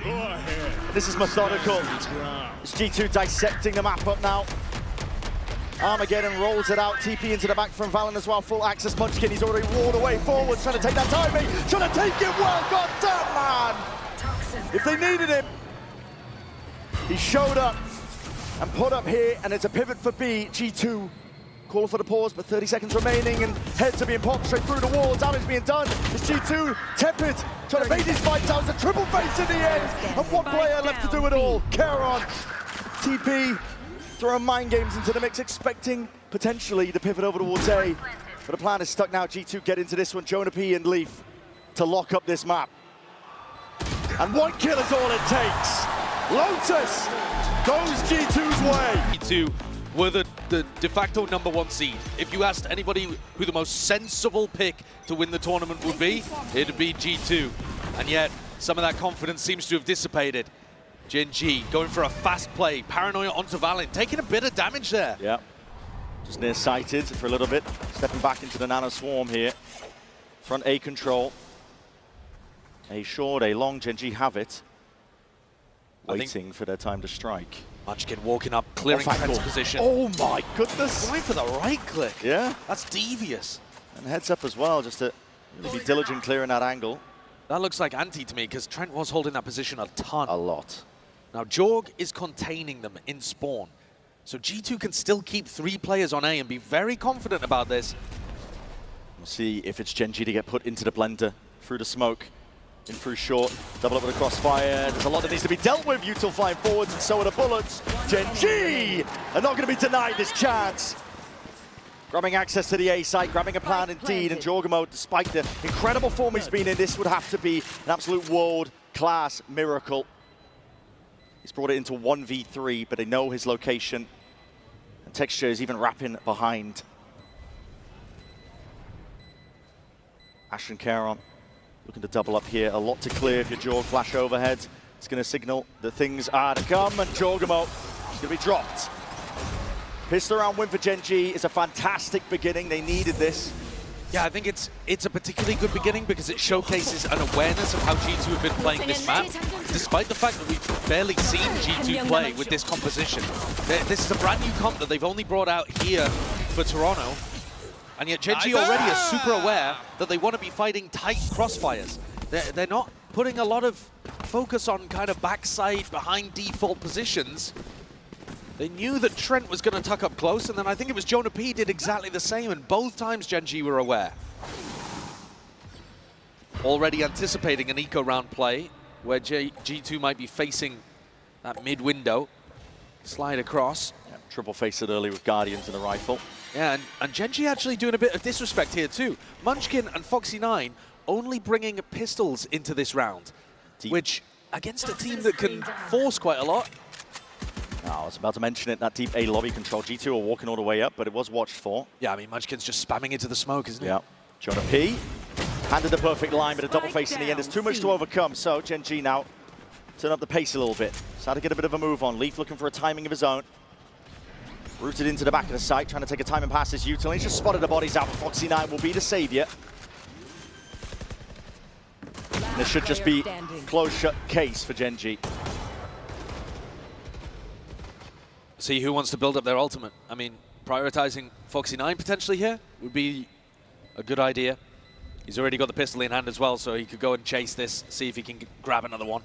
Go ahead. This is methodical. It's G2 dissecting the map up now. Armageddon rolls it out, TP into the back from Valorant as well, full access. Munchkin, he's already roared away forward, trying to take that timing, trying to take it well, god damn man! If they needed him, he showed up and put up here, and it's a pivot for B. G2 call for the pause, but 30 seconds remaining, and heads are being popped straight through the wall, damage being done. It's G2, tepid, trying to bait his fights out, it's a triple face in the end, and one player left to do it all. Charon, TP, throwing mind games into the mix, expecting potentially the pivot over towards A. But the plan is stuck now. G2 get into this one. Jonah P and Leaf to lock up this map. And one kill is all it takes. Lotus goes G2's way. G2 were the de facto #1 seed. If you asked anybody who the most sensible pick to win the tournament would be, it'd be G2. And yet, some of that confidence seems to have dissipated. Gen G going for a fast play, paranoia onto Valin, taking a bit of damage there. Yeah, just near-sighted for a little bit. Stepping back into the Nano Swarm here. Front A control. A short, A long, Gen G have it. Waiting for their time to strike. Munchkin walking up, clearing Trent's position. Oh my goodness! Going for the right click. Yeah. That's devious. And heads up as well, just to really be diligent clearing that angle. That looks like anti to me, because Trent was holding that position a ton. A lot. Now, Jorg is containing them in spawn. So G2 can still keep 3 players on A and be very confident about this. We'll see if it's Gen G to get put into the blender through the smoke. In through short, double up with a crossfire. There's a lot that needs to be dealt with. Util flying forwards, and so are the bullets. Gen G are not going to be denied this chance. Grabbing access to the A site, grabbing a plan indeed, and Jorgamo, despite the incredible form he's been in, this would have to be an absolute world-class miracle. He's brought it into 1v3, but they know his location. And Texture is even wrapping behind. Ash and Charon looking to double up here. A lot to clear if you're Jorg. Flash overhead. It's going to signal that things are to come, and Jorgamo is going to be dropped. Pistol round win for Gen G is a fantastic beginning. They needed this. Yeah, I think it's a particularly good beginning because it showcases an awareness of how G2 have been playing this map, despite the fact that we've barely seen G2 play with this composition. This is a brand new comp that they've only brought out here for Toronto, and yet Gen G already is super aware that they want to be fighting tight crossfires. They're not putting a lot of focus on kind of backside behind default positions. They knew that Trent was going to tuck up close, and then I think it was Jonah P did exactly the same, and both times Gen G were aware. Already anticipating an eco round play where G2 might be facing that mid window. Slide across. Yeah, triple face it early with Guardians and a rifle. Yeah, and Gen G actually doing a bit of disrespect here too. Munchkin and Foxy9 only bringing pistols into this round, which against a team that can force quite a lot. I was about to mention it, that deep A lobby control. G2 are walking all the way up, but it was watched for. Yeah, I mean, Munchkin's just spamming into the smoke, isn't he? Yeah. Jonah P handed the perfect line, but a double face in the end. There's too much to overcome, so Gen G now turn up the pace a little bit. Started to get a bit of a move on. Leaf looking for a timing of his own. Rooted into the back of the site, trying to take a timing pass his Util. He's just spotted the bodies out, but Foxy9 will be the savior. And this should just be closed shut case for Gen G. See who wants to build up their ultimate. I mean, prioritizing Foxy9 potentially here would be a good idea. He's already got the pistol in hand as well, so he could go and chase this, see if he can grab another one.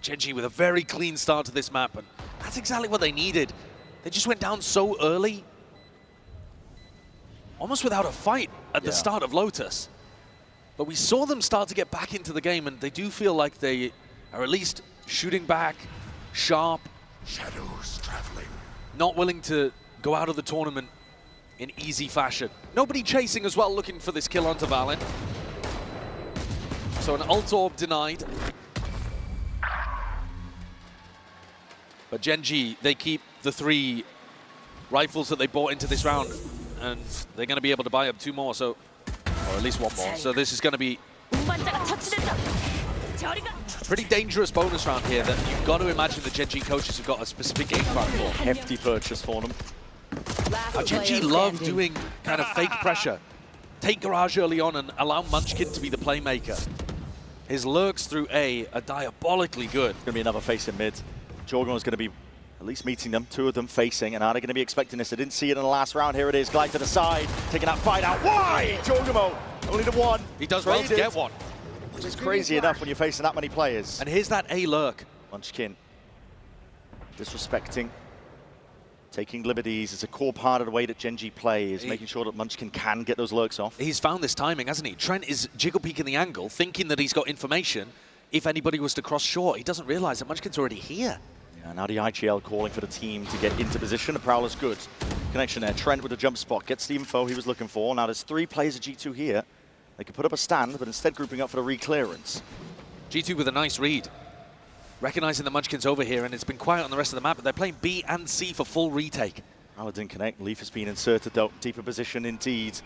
Gen G with a very clean start to this map, and that's exactly what they needed. They just went down so early, almost without a fight at the start of Lotus. But we saw them start to get back into the game, and they do feel like they are at least shooting back, sharp, Shadows traveling. not willing to go out of the tournament in easy fashion. Nobody chasing as well, looking for this kill onto Valin. So an ult orb denied. But Gen G, they keep the 3 rifles that they bought into this round, and they're going to be able to buy up 2 more, so, or at least 1 more. So this is going to be a pretty dangerous bonus round here that you've got to imagine the Gen G coaches have got a specific game plan for. Hefty purchase for them. Gen G love doing kind of fake pressure. Take Garage early on and allow Munchkin to be the playmaker. His lurks through A are diabolically good. Going to be another face in mid. Jorgen is going to be at least meeting them, 2 of them facing, and are they going to be expecting this? They didn't see it in the last round. Here it is, glide to the side, taking that fight out. Why? Jorgemo, only the 1. He does well to get 1. Which is crazy enough when you're facing that many players. And here's that A lurk. Munchkin disrespecting, taking liberties. It's a core part of the way that Gen G play, is making sure that Munchkin can get those lurks off. He's found this timing, hasn't he? Trent is jiggle peeking the angle, thinking that he's got information. If anybody was to cross short, he doesn't realize that Munchkin's already here. And now the IGL calling for the team to get into position. The Prowler's good. Connection there. Trent with the jump spot gets the info he was looking for. Now there's 3 players of G2 here. They could put up a stand, but instead grouping up for the re-clearance. G2 with a nice read. Recognizing the Munchkin's over here, and it's been quiet on the rest of the map, but they're playing B and C for full retake. Paladin connect. Leaf has been inserted though. Deeper position indeed.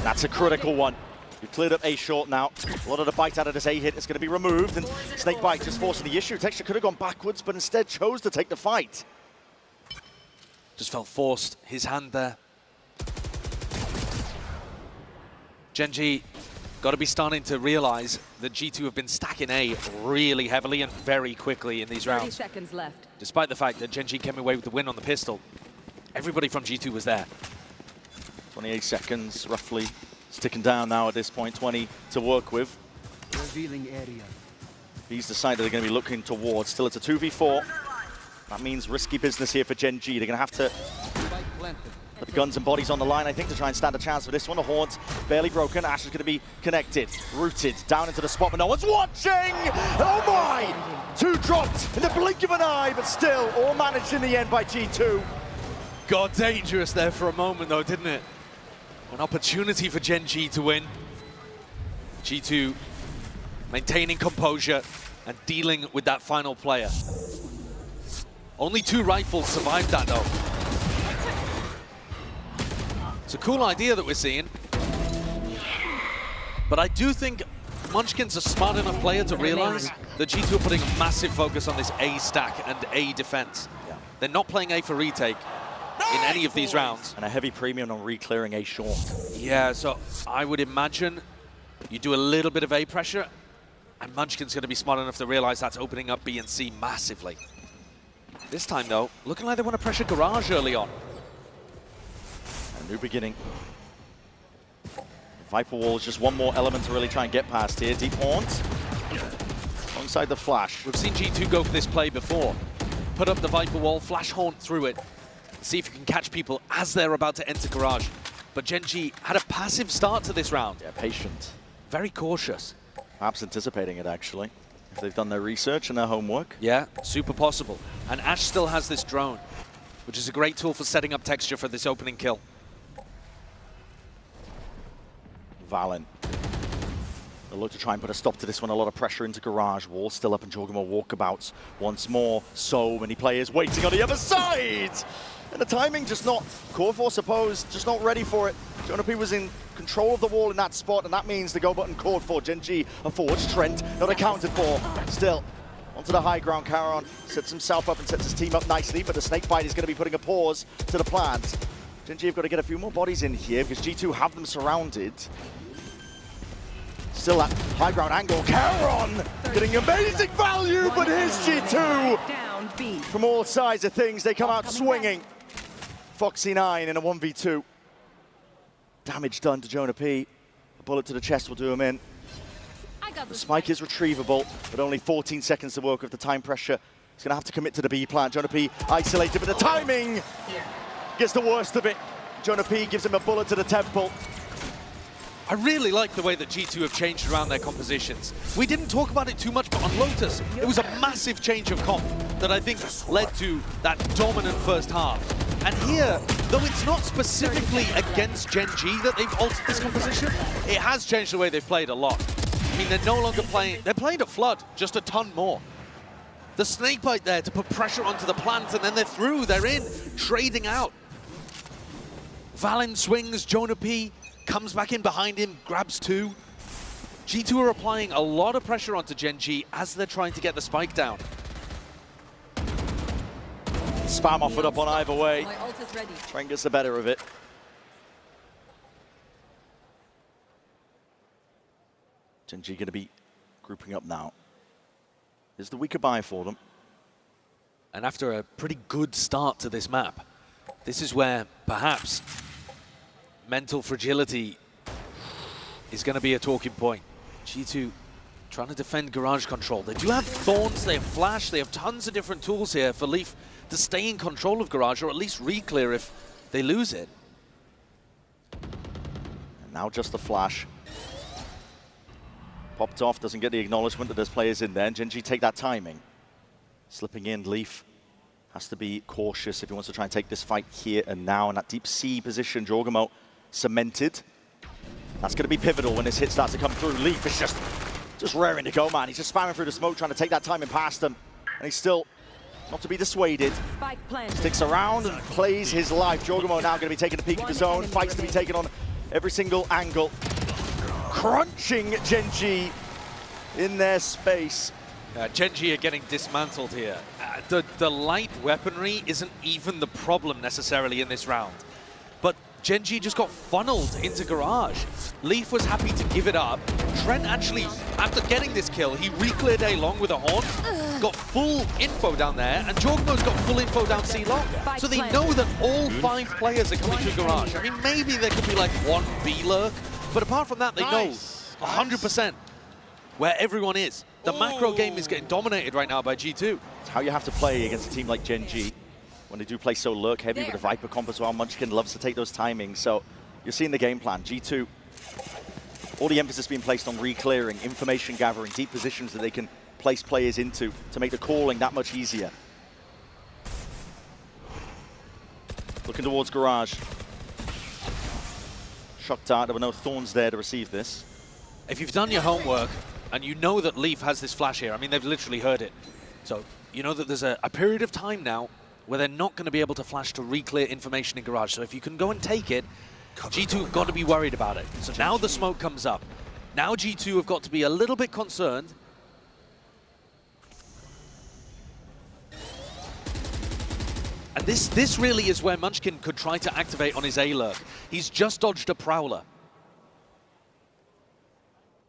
That's a critical one. We've cleared up A short now. A lot of the bite out of this A hit is going to be removed, and Snakebite just forcing the issue. Texture could have gone backwards, but instead chose to take the fight. Just felt forced. His hand there. Gen G got to be starting to realize that G2 have been stacking A really heavily and very quickly in these 30 rounds. seconds left. Despite the fact that Gen G came away with the win on the pistol, everybody from G2 was there. 28 seconds roughly. It's ticking down now at this point, 20 to work with. Revealing area. He's the side that they're going to be looking towards. Still, it's a 2v4. That means risky business here for Gen G. They're going to have to put the guns and bodies on the line, I think, to try and stand a chance for this one. The Horn's barely broken. Ash is going to be connected, rooted down into the spot, but no one's watching! Oh my! 2 dropped in the blink of an eye, but still all managed in the end by G2. Got dangerous there for a moment though, didn't it? An opportunity for Gen G to win. G2 maintaining composure and dealing with that final player. Only 2 rifles survived that though. It's a cool idea that we're seeing. But I do think Munchkin's a smart enough player to realize that G2 are putting a massive focus on this A stack and A defense. Yeah. They're not playing A for retake in any of these rounds. And a heavy premium on re-clearing A short. Yeah, so I would imagine you do a little bit of A pressure, and Munchkin's going to be smart enough to realize that's opening up B and C massively. This time, though, looking like they want to pressure Garage early on. A new beginning. Viper Wall is just one more element to really try and get past here. Deep Haunt alongside the Flash. We've seen G2 go for this play before. Put up the Viper Wall, Flash Haunt through it. See if you can catch people as they're about to enter Garage. But Gen G had a passive start to this round. Yeah, patient. Very cautious. Perhaps anticipating it, actually. If they've done their research and their homework. Yeah, super possible. And Ash still has this drone, which is a great tool for setting up texture for this opening kill. Valin. They'll look to try and put a stop to this one. A lot of pressure into Garage. Wall still up and Jorgemo walkabouts once more. So many players waiting on the other side! And the timing just not, Core Force opposed, just not ready for it. Jonah was in control of the wall in that spot, and that means the go button called for. Gen G are forwards. Trent not accounted for. Still, onto the high ground. Caron sets himself up and sets his team up nicely, but the Snakebite is going to be putting a pause to the plans. Gen G have got to get a few more bodies in here because G2 have them surrounded. Still that high ground angle. Caron getting amazing value, but here's G2. Down B. From all sides of things, they come out swinging. Foxy9 in a 1v2. Damage done to Jonah P. A bullet to the chest will do him in. The spike is retrievable, but only 14 seconds to work with the time pressure. He's going to have to commit to the B plant. Jonah P isolated, but the timing gets the worst of it. Jonah P gives him a bullet to the temple. I really like the way that G2 have changed around their compositions. We didn't talk about it too much, but on Lotus, it was a massive change of comp that I think led to that dominant first half. And here, though it's not specifically against Gen G that they've altered this composition, it has changed the way they've played a lot. I mean, they're no longer playing, they're playing at Flood, just a ton more. The snakebite there to put pressure onto the plant, and then they're through, they're in, trading out. Valen swings, Jonah P comes back in behind him, grabs 2. G2 are applying a lot of pressure onto Gen G as they're trying to get the spike down. Spam offered up on either way. My ult is ready. Trent gets the better of it. Gen G going to be grouping up now. This is the weaker buy for them. And after a pretty good start to this map, this is where perhaps mental fragility is going to be a talking point. G2 trying to defend garage control. They do have Thorns, they have Flash, they have tons of different tools here for Leaf to stay in control of garage, or at least re-clear if they lose it. And now just the Flash. Popped off, doesn't get the acknowledgement that there's players in there. Gen G take that timing. Slipping in, Leaf has to be cautious if he wants to try and take this fight here and now. In that deep C position, Jorgamo cemented. That's going to be pivotal when this hit starts to come through. Leaf is just raring to go, man. He's just spamming through the smoke, trying to take that timing past him. And he's still not to be dissuaded. Spike planted. Sticks around and plays his life. Jorgamo now going to be taking a peek of his own. Fights to be taken on every single angle. Crunching Gen G in their space. Gen G are getting dismantled here. The light weaponry isn't even the problem necessarily in this round. But Gen G just got funneled into garage. Leaf was happy to give it up. Trent actually, after getting this kill, he re-cleared A long with a horn, got full info down there, and Jorgmo's got full info down C long. So they know that all 5 players are coming through garage. I mean, maybe there could be like 1 B lurk, but apart from that, they know 100% where everyone is. The macro game is getting dominated right now by G2. It's how you have to play against a team like Gen G when they do play so lurk heavy with a Viper comp as well. Munchkin loves to take those timings, so you're seeing the game plan. G2, all the emphasis being placed on re-clearing, information gathering, deep positions that they can place players into to make the calling that much easier. Looking towards garage. Shock dart, there were no Thorns there to receive this. If you've done your homework and you know that Leaf has this flash here, I mean, they've literally heard it. So you know that there's a period of time now where they're not going to be able to flash to re-clear information in garage. So if you can go and take it, G2 have got to be worried about it. So now the smoke comes up. Now G2 have got to be a little bit concerned. And this really is where Munchkin could try to activate on his A-lurk. He's just dodged a Prowler.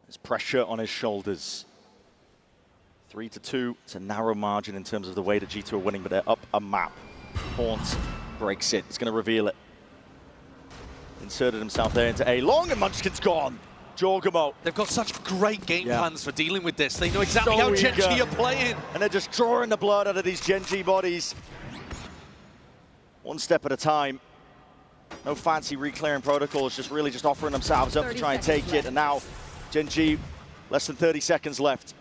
There's pressure on his shoulders. 3-2. It's a narrow margin in terms of the way that G2 are winning, but they're up a map. Haunt breaks it. He's going to reveal it. Inserted himself there into A long, and Munchkin's gone. Jorgamo. They've got such great game plans for dealing with this. They know exactly how Gen G are playing. And they're just drawing the blood out of these Gen G bodies. One step at a time. No fancy re-clearing protocols, just really just offering themselves up to try and take it. And now Gen G, less than 30 seconds left.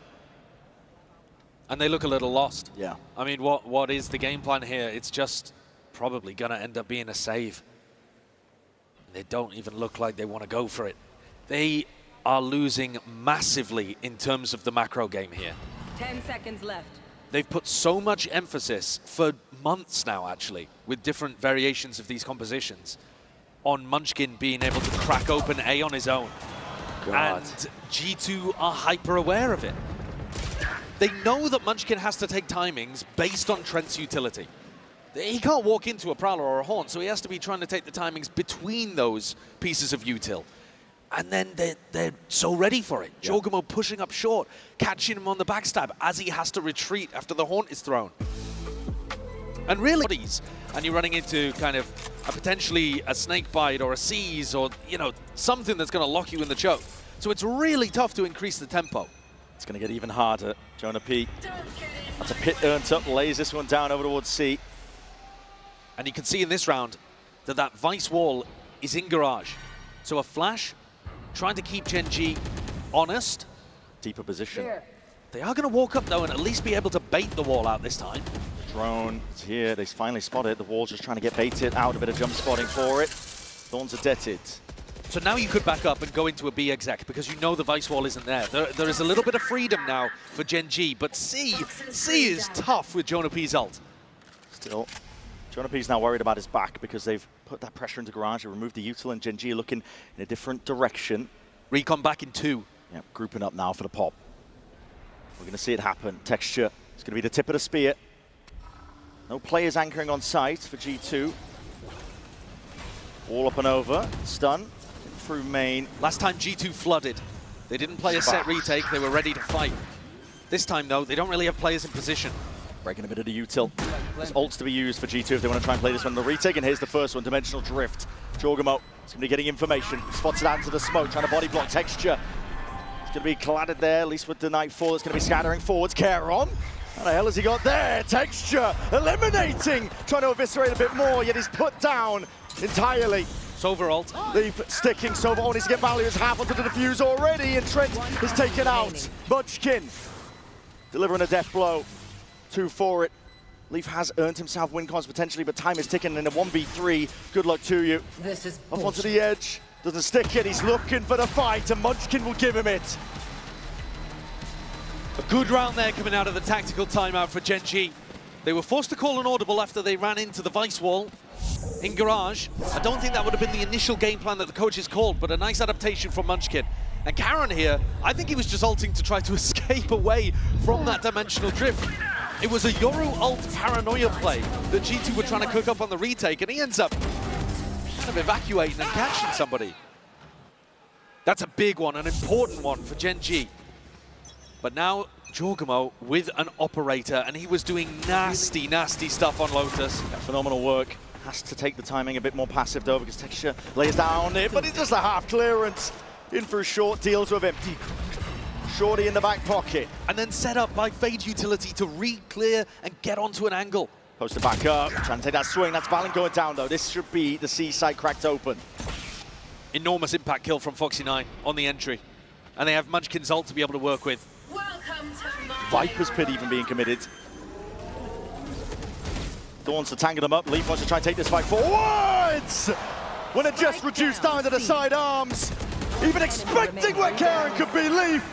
And they look a little lost. Yeah. I mean, what is the game plan here? It's just probably going to end up being a save. They don't even look like they want to go for it. They are losing massively in terms of the macro game here. 10 seconds left. They've put so much emphasis for months now, actually, with different variations of these compositions, on Munchkin being able to crack open A on his own. God. And G2 are hyper aware of it. They know that Munchkin has to take timings based on Trent's utility. He can't walk into a Prowler or a Horn, so he has to be trying to take the timings between those pieces of util. And then they're so ready for it. Yeah. Jorgamo pushing up short, catching him on the backstab as he has to retreat after the Haunt is thrown. And really, and you're running into kind of a potentially a snake bite or a seize or, you know, something that's going to lock you in the choke. So it's really tough to increase the tempo. It's going to get even harder. Jonah P. That's a pit earned up, lays this one down over towards C. And you can see in this round that that Vice wall is in garage. So a flash, trying to keep Gen G honest. Deeper position. They are going to walk up, though, and at least be able to bait the wall out this time. Drone is here. They finally spot it. The wall's just trying to get baited out. A bit of jump spotting for it. Thorns are deaded. So now you could back up and go into a B exec because you know the Vice wall isn't there. There is a little bit of freedom now for Gen G, but C is tough with Jonah P's ult. Still, Jonah P's now worried about his back because they've put that pressure into Garage. They removed the util, and Gen G looking in a different direction. Recon back in 2. Yeah, grouping up now for the pop. We're going to see it happen. Texture is going to be the tip of the spear. No players anchoring on site for G2. All up and over. Stun through main. Last time G2 flooded. They didn't play a set retake. They were ready to fight. This time, though, they don't really have players in position. Breaking a bit of the util. There's ults to be used for G2 if they want to try and play this one. The retake, and here's the first one, Dimensional Drift. Jorgamo is going to be getting information. Spots it out into the smoke, trying to body block Texture. It's going to be cladded there, at least with the Nightfall. It's going to be scattering forwards. Caron. How the hell has he got there? Texture eliminating, trying to eviscerate a bit more, yet he's put down entirely. Sova ult. Leaf sticking, Sova only to get values half onto the defuse already, and Trent is taken out. Munchkin delivering a death blow. 2 for it. Leaf has earned himself win cons potentially, but time is ticking in a 1v3. Good luck to you. This is Up onto the edge. Doesn't stick it. He's looking for the fight, and Munchkin will give him it. A good round there coming out of the tactical timeout for Gen G. They were forced to call an audible after they ran into the Vice wall in Garage. I don't think that would have been the initial game plan that the coaches called, but a nice adaptation from Munchkin. And Caron here, I think he was just ulting to try to escape away from that dimensional drift. It was a Yoru ult paranoia play that G2 were trying to cook up on the retake, and he ends up kind of evacuating and catching somebody. That's a big one, an important one for Gen G. But now Jorgamo with an operator, and he was doing nasty, nasty stuff on Lotus. Yeah, phenomenal work. Has to take the timing a bit more passive though, because Texture lays down it, but it's just a half clearance. In for a short, deals with him. Shorty in the back pocket. And then set up by Fade Utility to re-clear and get onto an angle. Posted back up, trying to take that swing. That's Valen going down though. This should be the C side cracked open. Enormous impact kill from Foxy9 on the entry. And they have Munchkin's ult to be able to work with. Viper's Pit even being committed. Thorns to tangle them up. Leaf wants to try and take this fight forwards! When it just reduced down to the side arms. Even expecting where Caron could be, Leaf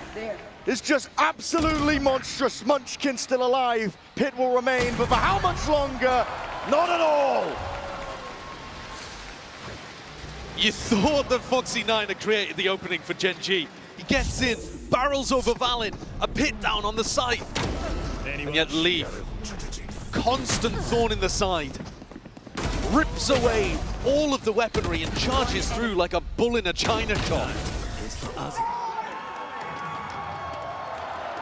is just absolutely monstrous. Munchkin still alive. Pit will remain, but for how much longer? Not at all! You thought that Foxy9 had created the opening for Gen G. He gets in, barrels over Valen, a pit down on the side. And yet Leaf, constant thorn in the side, rips away all of the weaponry and charges through like a bull in a china shop.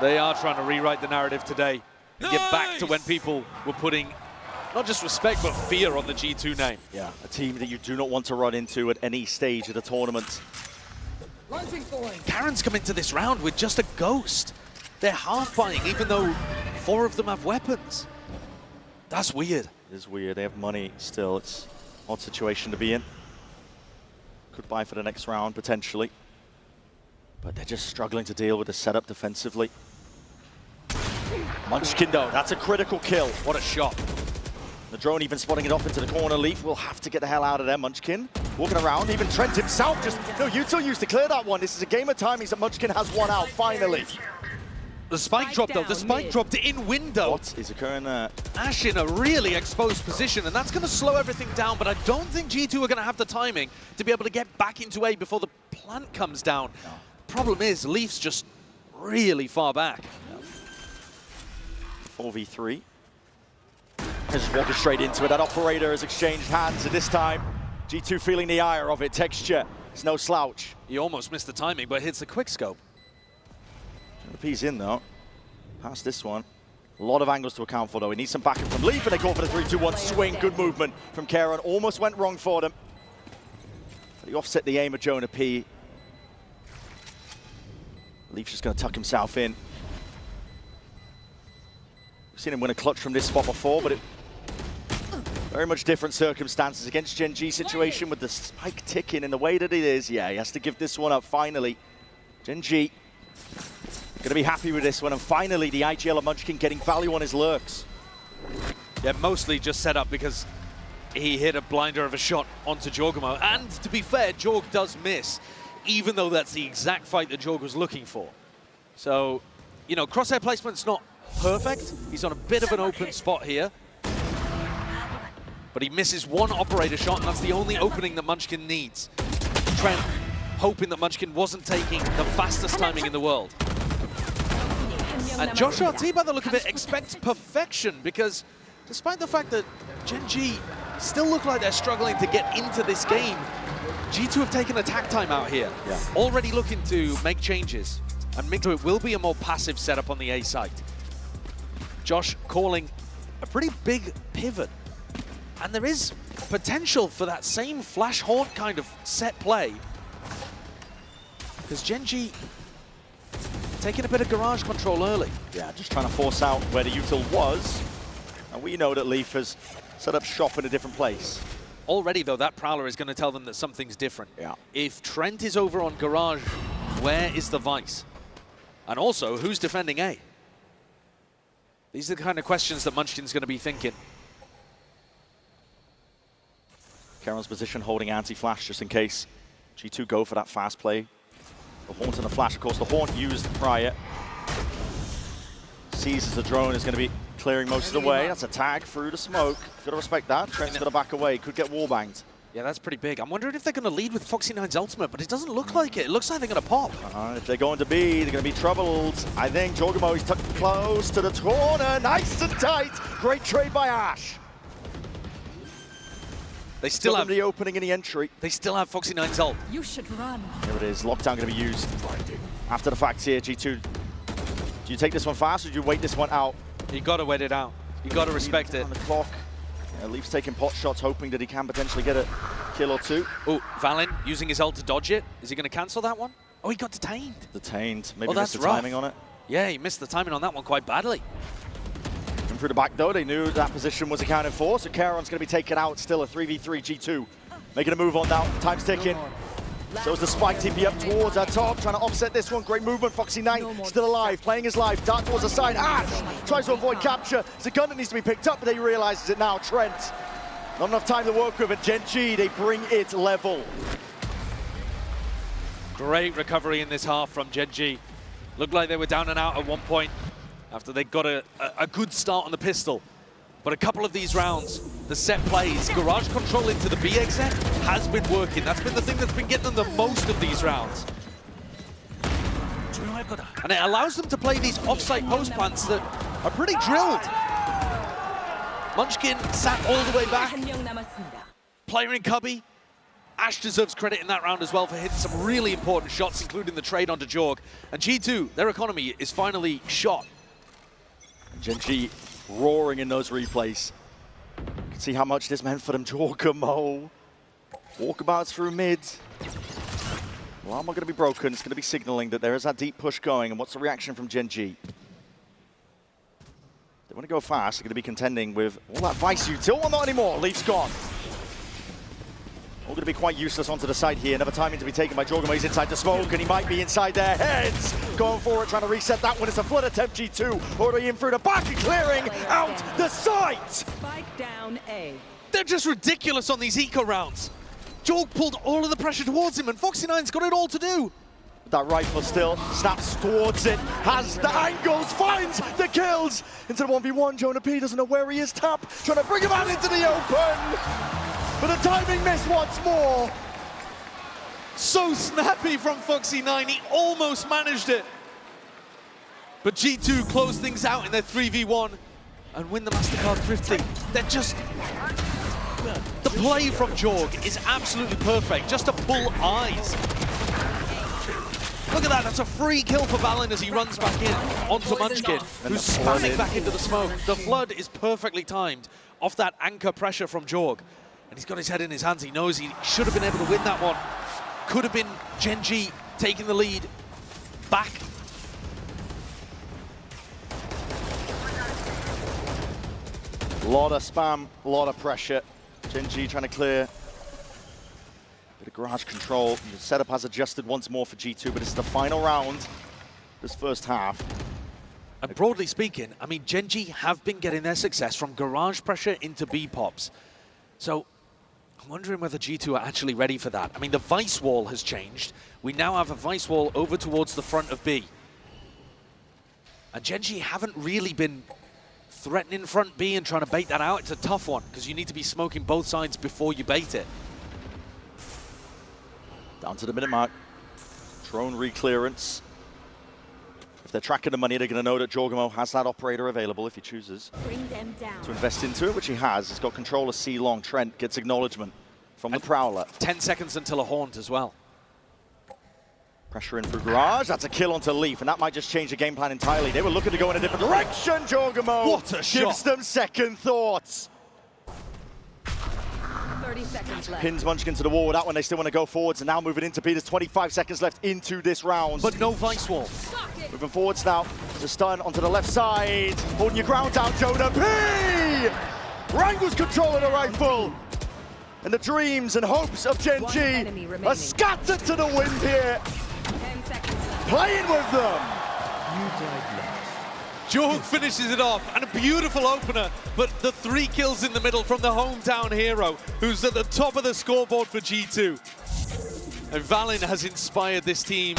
They are trying to rewrite the narrative today and get back to when people were putting not just respect but fear on the G2 name. Yeah, a team that you do not want to run into at any stage of the tournament. Caron's come into this round with just a ghost. They're half buying even though 4 of them have weapons. That's weird. It is weird. They have money still. It's an odd situation to be in. Could buy for the next round, potentially. But they're just struggling to deal with the setup defensively. Munchkin, though, that's a critical kill. What a shot. The drone even spotting it off into the corner. Leaf will have to get the hell out of there. Munchkin walking around. Even Trent himself just... No, util used to clear that one. This is a game of timings that Munchkin has one out, finally. The spike drop, though. The spike dropped in window. What is occurring there? Ash in a really exposed position, and that's going to slow everything down, but I don't think G2 are going to have the timing to be able to get back into A before the plant comes down. No. Problem is, Leaf's just really far back. 4v3. Just walking straight into it. That operator has exchanged hands, and this time, G2 feeling the ire of it. Texture, it's no slouch. He almost missed the timing, but hits the quick scope. The P's in though. Past this one. A lot of angles to account for though. He needs some backing from Leaf, and they go for the 3-2-1 swing. Good movement from Caron. Almost went wrong for them. But he offset the aim of Jonah P. Leaf's just going to tuck himself in. We've seen him win a clutch from this spot before, but it very much different circumstances against Gen G situation with the spike ticking in the way that it is. Yeah, he has to give this one up finally. Gen G Gonna be happy with this one, and finally the IGL of Munchkin getting value on his lurks. Yeah, mostly just set up because he hit a blinder of a shot onto Jorgamo. And to be fair, Jorg does miss, even though that's the exact fight that Jorg was looking for. So, you know, crosshair placement's not perfect. He's on a bit of an open spot here. But he misses one operator shot, and that's the only opening that Munchkin needs. Trent hoping that Munchkin wasn't taking the fastest timing in the world. And Josh RT, by the look of it, expects perfection, because despite the fact that Gen G still look like they're struggling to get into this game, G2 have taken attack time out here. Yeah. Already looking to make changes. And it will be a more passive setup on the A site. Josh calling a pretty big pivot. And there is potential for that same Flash Haunt kind of set play. Because Gen G taking a bit of garage control early. Yeah, just trying to force out where the util was. And we know that Leaf has set up shop in a different place. Already, though, that Prowler is going to tell them that something's different. Yeah. If Trent is over on garage, where is the Vice? And also, who's defending A? These are the kind of questions that Munchkin's going to be thinking. Karon's position holding anti-flash just in case G2 go for that fast play. The Haunt and the Flash, of course, the Haunt used prior. Sees as the drone is going to be clearing most of the way. That's a tag through the smoke. Got to respect that. Trent's got to back away. Could get wallbanged. Yeah, that's pretty big. I'm wondering if they're going to lead with Foxy9's ultimate, but it doesn't look like it. It looks like they're going to pop. If they're going to be, they're going to be troubled. I think Jorgamo is tucked close to the corner. Nice and tight. Great trade by Ash. They still have the opening in the entry. They still have Foxy9's ult. You should run. Here it is. Lockdown going to be used. After the fact here, G2. Do you take this one fast or do you wait this one out? You got to wait it out. You got to respect it. On the clock. Yeah, Leaf's taking pot shots, hoping that he can potentially get a kill or two. Oh, Valen using his ult to dodge it. Is he going to cancel that one? Oh, he got detained. Detained. Maybe that's missed the timing on it. Yeah, he missed the timing on that one quite badly. And through the back though, they knew that position was accounted for, so Karon's going to be taken out. Still a 3v3 G2. Making a move on now. Time's ticking. So is the Spike TP up towards our top, trying to offset this one. Great movement. Foxy9 still alive, playing his life. Dart towards the side. Ash tries to avoid capture. It's a gun that needs to be picked up, but he realizes it now. Trent. Not enough time to work with it. Gen G, they bring it level. Great recovery in this half from Gen G. Looked like they were down and out at one point after they got a good start on the pistol. But a couple of these rounds, the set plays, garage control into the B exit has been working. That's been the thing that's been getting them the most of these rounds. And it allows them to play these off-site post plants that are pretty drilled. Munchkin sat all the way back. Player in Cubby. Ash deserves credit in that round as well for hitting some really important shots, including the trade onto Jorg. And G2, their economy is finally shot. Gen G roaring in those replays. You can see how much this meant for them. Jorgamo. Walkabouts through mid. Alarm not going to be broken. It's going to be signaling that there is that deep push going. And what's the reaction from Gen G? They want to go fast. They're going to be contending with all that Vice util. Well, not anymore. Leaf's gone. All going to be quite useless onto the side here. Another timing to be taken by Jorgamo. He's inside the smoke, and he might be inside their heads. Going forward, trying to reset that one. It's a flood attempt, G2. Already in through the back and clearing out the site. Spike down A. They're just ridiculous on these eco rounds. Jorg pulled all of the pressure towards him, and Foxy9's got it all to do. That rifle still snaps towards it, has the angles, finds the kills. Into the 1v1, Jonah P doesn't know where he is. Tap, trying to bring him out into the open. But the timing miss once more. So snappy from Foxy9, he almost managed it. But G2 close things out in their 3v1 and win the MasterCard Thrifty. They're just... The play from Jorg is absolutely perfect, just to pull eyes. Look at that, that's a free kill for Valen as he runs back in onto Munchkin, who's spamming back into the smoke. The flood is perfectly timed off that anchor pressure from Jorg. And he's got his head in his hands. He knows he should have been able to win that one. Could have been Gen G taking the lead back. A lot of spam, a lot of pressure. Gen G trying to clear. Bit of garage control. The setup has adjusted once more for G2, but it's the final round. this first half. And broadly speaking, I mean, Gen G have been getting their success from garage pressure into B-pops. So I'm wondering whether G2 are actually ready for that. I mean, the vice wall has changed. We now have a vice wall over towards the front of B. And Gen G haven't really been threatening front B and trying to bait that out. It's a tough one, because you need to be smoking both sides before you bait it. Down to the minute mark. Drone re-clearance. If they're tracking the money, they're going to know that Jorgamo has that operator available if he chooses Bring them down. to invest into it, which he has. He's got control of C long. Trent gets acknowledgement from the Prowler. 10 seconds until a haunt as well. Pressure in through garage. That's a kill onto Leaf, and that might just change the game plan entirely. They were looking to go in a different direction. Jorgamo What a shot. gives them second thoughts. 30 seconds left. Pins Munchkin to the wall with that one. They still want to go forwards, and now moving into B. There's 25 seconds left into this round. But no vice wall. Moving forwards now. The stun onto the left side. Holding your ground down, Jonah P! Wrangles controlling the rifle. And the dreams and hopes of Gen One G enemy are remaining. scattered to the wind here. 10 seconds left. Playing with them. Jorg finishes it off, and a beautiful opener, but the 3 kills in the middle from the hometown hero, who's at the top of the scoreboard for G2. And Valin has inspired this team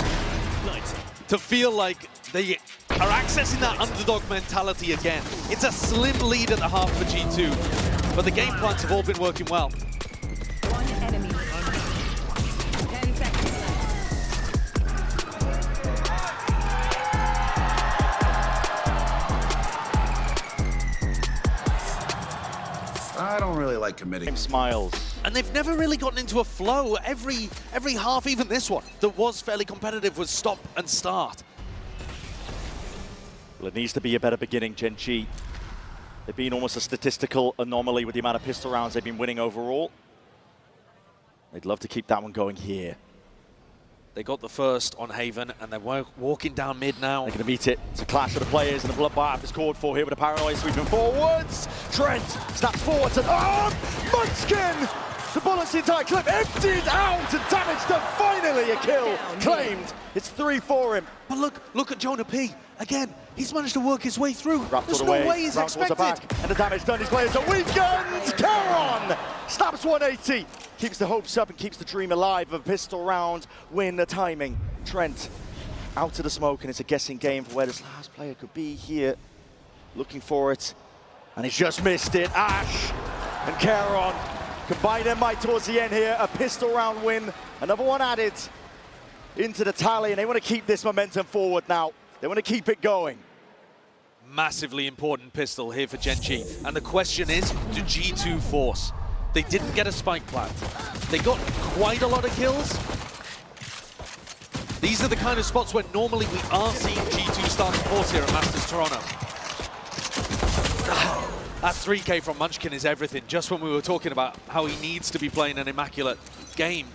to feel like they are accessing that underdog mentality again. It's a slim lead at the half for G2, but the game plans have all been working well. One enemy. 10 seconds left. I don't really like committing. Smiles. And they've never really gotten into a flow. Every half, even this one, that was fairly competitive, was stop and start. Well, it needs to be a better beginning, Gen G. They've been almost a statistical anomaly with the amount of pistol rounds they've been winning overall. They'd love to keep that one going here. They got the first on Haven, and they're walking down mid now. They're going to meet it. It's a clash of the players, and the bloodbath is called for here with a paranoia sweeping forwards. Trent snaps forwards and Munchkin! The bullets the entire clip emptied out and damage done. Finally a kill claimed. It's 3 for him. But look at Jonah P. Again, he's managed to work his way through. There's no way he's round towards the expected. back, and the damage done. His players are weakened. Caron snaps 180. Keeps the hopes up and keeps the dream alive of a pistol round win. The timing. Trent out to the smoke, and it's a guessing game for where this last player could be here. Looking for it, and he's just missed it. Ash and Caron combine their might towards the end here. A pistol round win. Another one added into the tally, and they want to keep this momentum forward now. They want to keep it going. Massively important pistol here for Gen G. And the question is, do G2 force? They didn't get a spike plant. They got quite a lot of kills. These are the kind of spots where normally we are seeing G2 start to force here at Masters Toronto. That 3K from Munchkin is everything, just when we were talking about how he needs to be playing an immaculate game.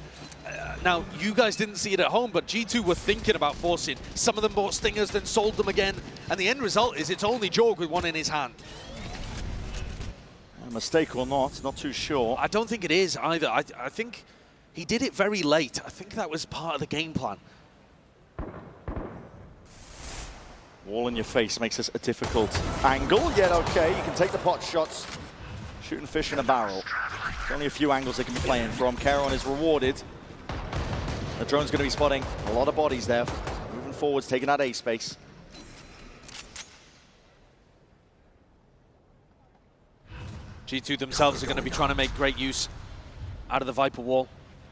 Now, you guys didn't see it at home, but G2 were thinking about forcing. Some of them bought Stingers, then sold them again. And the end result is it's only Jorg with one in his hand. A mistake or not too sure. I don't think it is either. I think he did it very late. I think that was part of the game plan. Wall in your face makes this a difficult angle, yet okay, you can take the pot shots. Shooting fish in a barrel. There's only a few angles they can be playing from. Caron is rewarded. The drone's going to be spotting a lot of bodies there. Moving forwards, taking that A space. G2 themselves are going to be trying to make great use out of the Viper wall,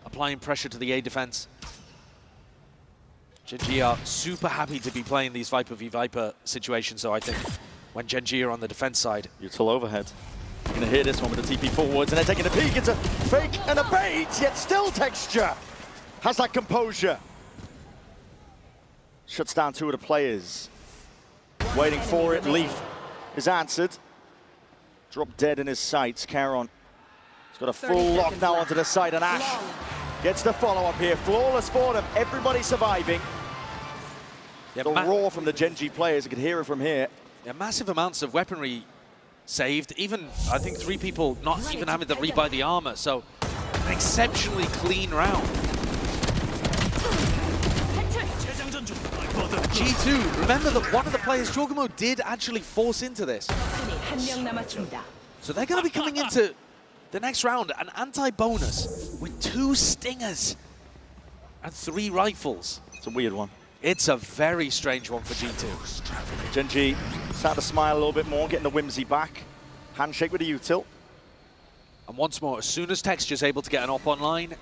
applying pressure to the A defense. Gen G are super happy to be playing these Viper v Viper situations, so I think when Gen G are on the defense side. Util overhead. You're going to hear this one with the TP forwards, and they're taking a peek. It's a fake and a bait, yet still Texture has that composure. Shuts down 2 of the players. Waiting for it. Leaf is answered. Dropped dead in his sights. Caron has got a full lock now onto the side, and Ash gets the follow-up here. Flawless for them. Everybody surviving. Yeah, the roar from the Gen G players. You can hear it from here. Yeah, massive amounts of weaponry saved. Even, I think, 3 people not even having to rebuy the armor. So, an exceptionally clean round. dungeon. I got them. G2, remember that one of the players, Jorgamo, did actually force into this. 한 명 남았습니다. So they're going to be coming into the next round, an anti-bonus with 2 stingers and 3 rifles. It's a weird one. It's a very strange one for G2. Gen G starting to smile a little bit more, getting the whimsy back. Handshake with a util. And once more, as soon as Texture's able to get an op online,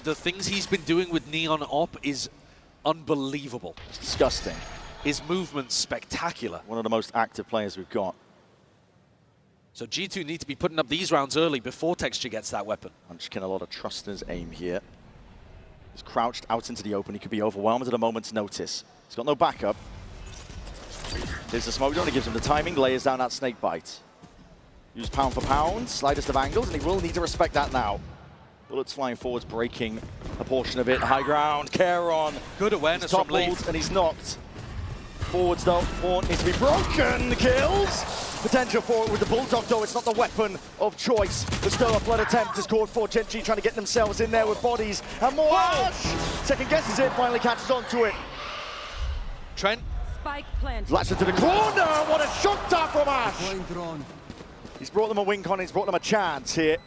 the things he's been doing with Neon op is unbelievable. It's disgusting. His movement's spectacular. One of the most active players we've got. So G2 need to be putting up these rounds early before Texture gets that weapon. I'm just getting a lot of trust in his aim here. He's crouched out into the open. He could be overwhelmed at a moment's notice. He's got no backup. There's the smoke zone. He gives him the timing, layers down that snake bite. Use pound for pound, slightest of angles, and he will need to respect that now. Bullets flying forwards, breaking a portion of it. High ground, Caron. Good awareness He's from Leaf. and he's knocked. Forwards though, Horn needs to be broken. Kills. Potential for it with the Bulldog though, it's not the weapon of choice. The still a blood attempt is called for. Gen G trying to get themselves in there with bodies. And more Ash! Second guesses it, finally catches onto it. Trent. Spike planted. Latches to the corner, what a shot tap from Ash! Deploying drone. He's brought them a win con, he's brought them a chance here.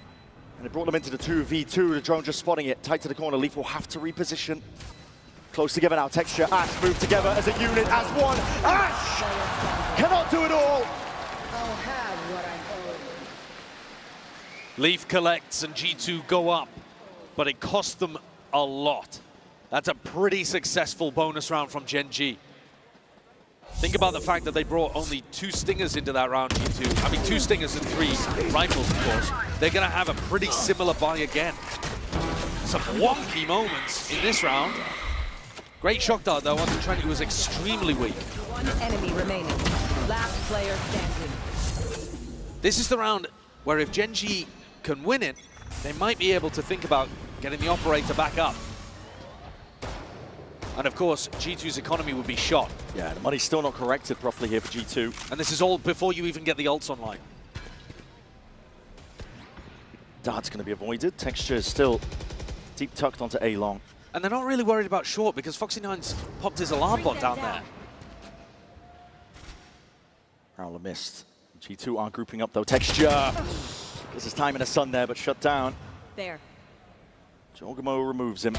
And it brought them into the 2v2, the drone just spotting it. Tight to the corner, Leaf will have to reposition. Close together now, Texture, Ash move together as a unit, as one. Ash cannot do it all. I'll have what I owe. Leaf collects and G2 go up, but it cost them a lot. That's a pretty successful bonus round from Gen G. Think about the fact that they brought only 2 stingers into that round, G2. I mean, 2 stingers and 3 rifles, of course. They're going to have a pretty similar buy again. Some wonky moments in this round. Great shock dart, though, onto Trent, who was extremely weak. One enemy remaining. Last player standing. This is the round where if Gen G can win it, they might be able to think about getting the operator back up. And of course, G2's economy would be shot. Yeah, the money's still not corrected properly here for G2. And this is all before you even get the ults online. Dart's going to be avoided. Texture is still deep tucked onto A long. And they're not really worried about short because Foxy9's popped his alarm bot down there. Prowler missed. G2 are grouping up though. Texture. This is time in the sun there, but shut down. There. Jorgamo removes him.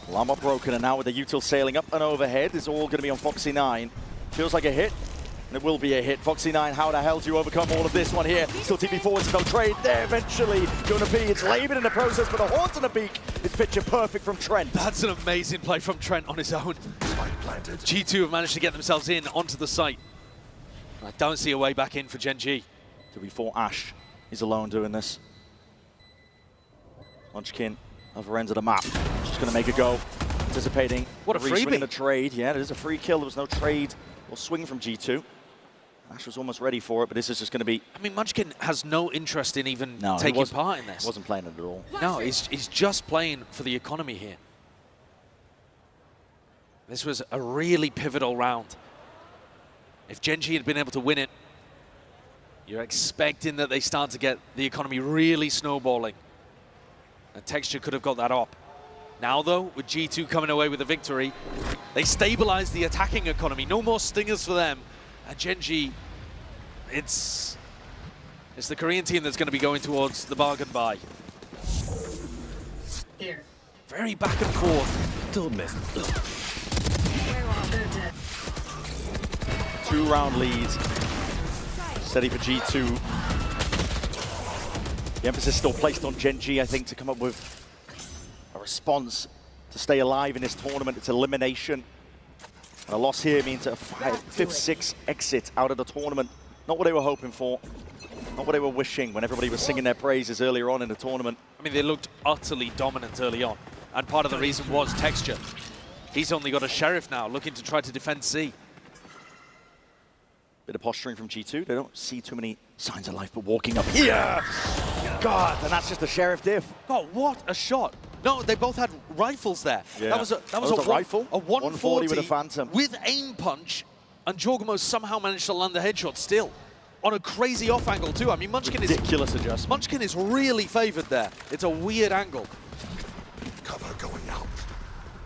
Llama broken, and now with the util sailing up and overhead, it's all going to be on Foxy9. Feels like a hit, and it will be a hit. Foxy9, how the hell do you overcome all of this one here? Still TP forwards, no trade there eventually. Going to be, it's labored in the process, but the horns on the beak is picture perfect from Trent. That's an amazing play from Trent on his own. G2 have managed to get themselves in onto the site. I don't see a way back in for Gen G. 2v4 Ash, he's alone doing this. Munchkin, other end of the map. Just going to make a go. Anticipating. What a freebie. In the trade. Yeah, it is a free kill. There was no trade or swing from G2. Ash was almost ready for it, but this is just going to be... I mean, Munchkin has no interest in even taking part in this. He wasn't playing it at all. No, he's just playing for the economy here. This was a really pivotal round. If Gen G had been able to win it, you're expecting that they start to get the economy really snowballing. And Texture could have got that up. Now, though, with G2 coming away with a victory, they stabilize the attacking economy. No more stingers for them. And Gen G, it's the Korean team that's going to be going towards the bargain buy. Here. Very back and forth. Don't miss. 2-round lead. Steady for G2. The emphasis still placed on Gen G, I think, to come up with a response to stay alive in this tournament. It's elimination. And a loss here means a 5th-6th exit out of the tournament. Not what they were hoping for. Not what they were wishing when everybody was singing their praises earlier on in the tournament. I mean, they looked utterly dominant early on. And part of the reason was Texture. He's only got a Sheriff now, looking to try to defend C. Bit of posturing from G2. They don't see too many signs of life, but walking up here. God, and that's just a Sheriff diff. God, what a shot. No, they both had rifles there. Yeah. That was a rifle. A 140 with a Phantom. With aim punch, and Jorgamo somehow managed to land the headshot still. On a crazy off angle too. I mean, Ridiculous adjustment. Munchkin is really favored there. It's a weird angle. Cover going out.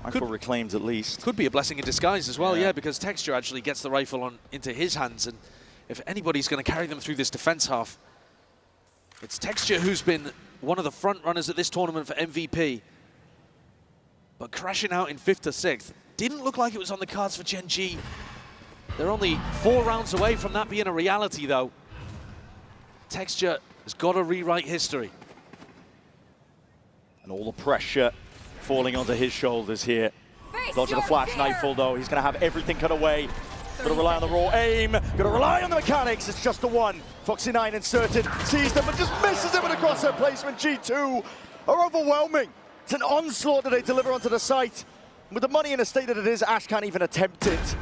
Rifle reclaimed at least. Could be a blessing in disguise as well, yeah, because Texture actually gets the rifle on into his hands, and if anybody's going to carry them through this defense half, it's Texture, who's been one of the front runners at this tournament for MVP. But crashing out in 5th or 6th didn't look like it was on the cards for Gen G. They're only 4 rounds away from that being a reality, though. Texture has got to rewrite history. And all the pressure falling onto his shoulders here. Dodging the flash Nightfall, though. He's going to have everything cut away. Got to rely on the raw aim. Got to rely on the mechanics. It's just the one. Foxy9 inserted, sees them, but just misses them with a crosshair placement. G2 are overwhelming. It's an onslaught that they deliver onto the site. With the money in the state that it is, Ash can't even attempt it.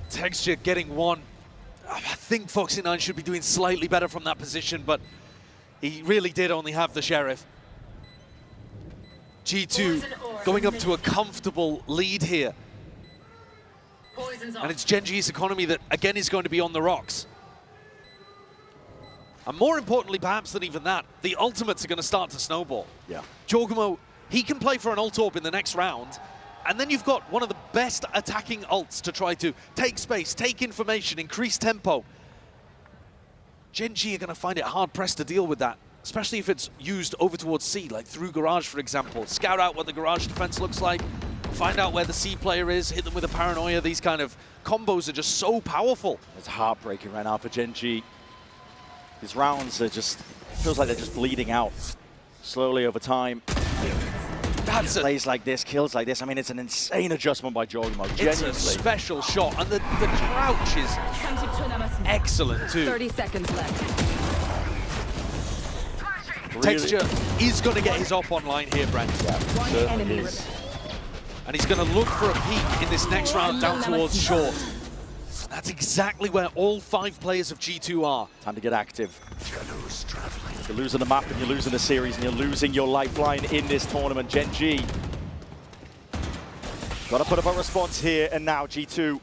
Texture getting one. I think Foxy9 should be doing slightly better from that position, but he really did only have the Sheriff. G2 going up to a comfortable lead here. And it's Gen G's economy that, again, is going to be on the rocks. And more importantly, perhaps than even that, the ultimates are going to start to snowball. Yeah. Jorgamo, he can play for an ult orb in the next round, and then you've got one of the best attacking ults to try to take space, take information, increase tempo. Gen G are going to find it hard-pressed to deal with that, especially if it's used over towards C, like through Garage, for example. Scout out what the Garage defense looks like, find out where the C player is, hit them with a paranoia. These kind of combos are just so powerful. It's heartbreaking right now for Gen G. These rounds are just, feels like they're just bleeding out slowly over time. That's plays like this, kills like this. I mean, it's an insane adjustment by Jorgamo. It's a special shot, and the crouch is excellent too. 30 seconds left. Texture is going to get his op online here, Brent. One enemy remaining. And he's going to look for a peek in this next round down towards short. That's exactly where all 5 players of G2 are. Time to get active. You're losing the map and you're losing the series and you're losing your lifeline in this tournament. Gen G. Got to put up a response here and now. G2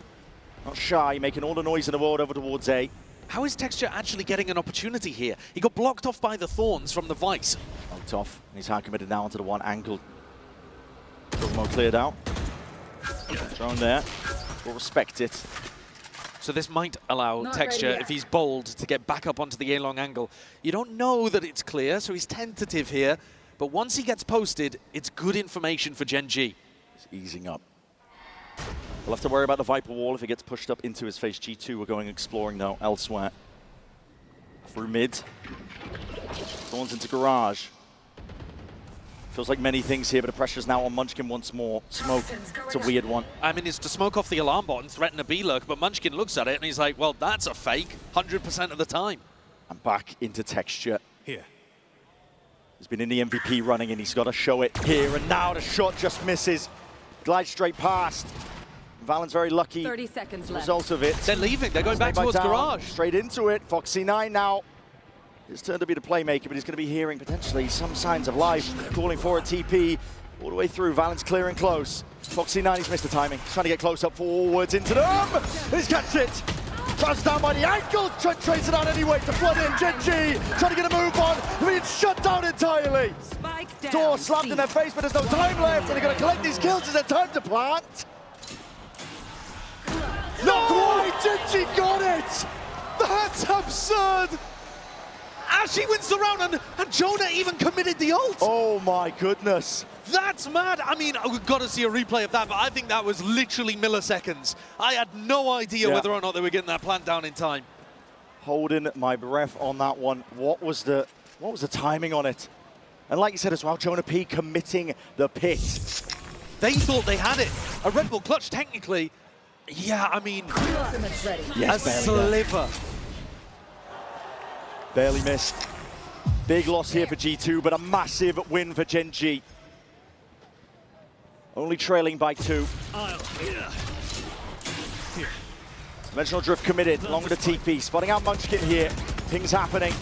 not shy, making all the noise in the world over towards A. How is Texture actually getting an opportunity here? He got blocked off by the Thorns from the Vice. Knocked off. He's hard committed now onto the one angle. Jorgamo cleared out. Thrown there. We'll respect it. So this might allow Texture, if he's bold, to get back up onto the A-long angle. You don't know that it's clear, so he's tentative here. But once he gets posted, it's good information for Gen G. He's easing up. We'll have to worry about the Viper wall if it gets pushed up into his face. G2 we're going exploring now elsewhere. Through mid. Thorns into Garage. Feels like many things here, but the pressure's now on Munchkin once more. Smoke, it's a weird one. I mean, it's to smoke off the alarm bot and threaten a B-lurk, but Munchkin looks at it and he's like, well, that's a fake, 100% of the time. And back into Texture. Here. He's been in the MVP running and he's got to show it here. And now the shot just misses. Glides straight past. Valen's very lucky. 30 seconds left. Result of it. They're leaving, they're going back towards Garage. Straight into it. Foxy9 now. His turn to be the playmaker, but he's going to be hearing potentially some signs of life. Calling for a TP all the way through. Valen's clearing close. Foxy9, he's missed the timing. He's trying to get close up forwards into them. He's catched it. Tries down by the ankle. Traces it out anyway to flood in. Gen G trying to get a move on. Being shut down entirely. Spike down. Door slapped in their face, but there's no time left. And they're going to collect these kills. Is there time to plant? Not quite. Gen G got it. That's absurd. Ashy wins the round, and Jonah even committed the ult. Oh my goodness. That's mad. I mean, we've got to see a replay of that, but I think that was literally milliseconds. I had no idea whether or not they were getting that plant down in time. Holding my breath on that one. What was the timing on it? And like you said as well, Jonah P committing the pit. They thought they had it. A Red Bull clutch, technically. Yeah, I mean, yes, a sliver. Barely missed. Big loss here for G2, but a massive win for Gen G. Only trailing by 2. Dimensional Drift committed, along with the TP. Spotting out Munchkin here. Ping's happening.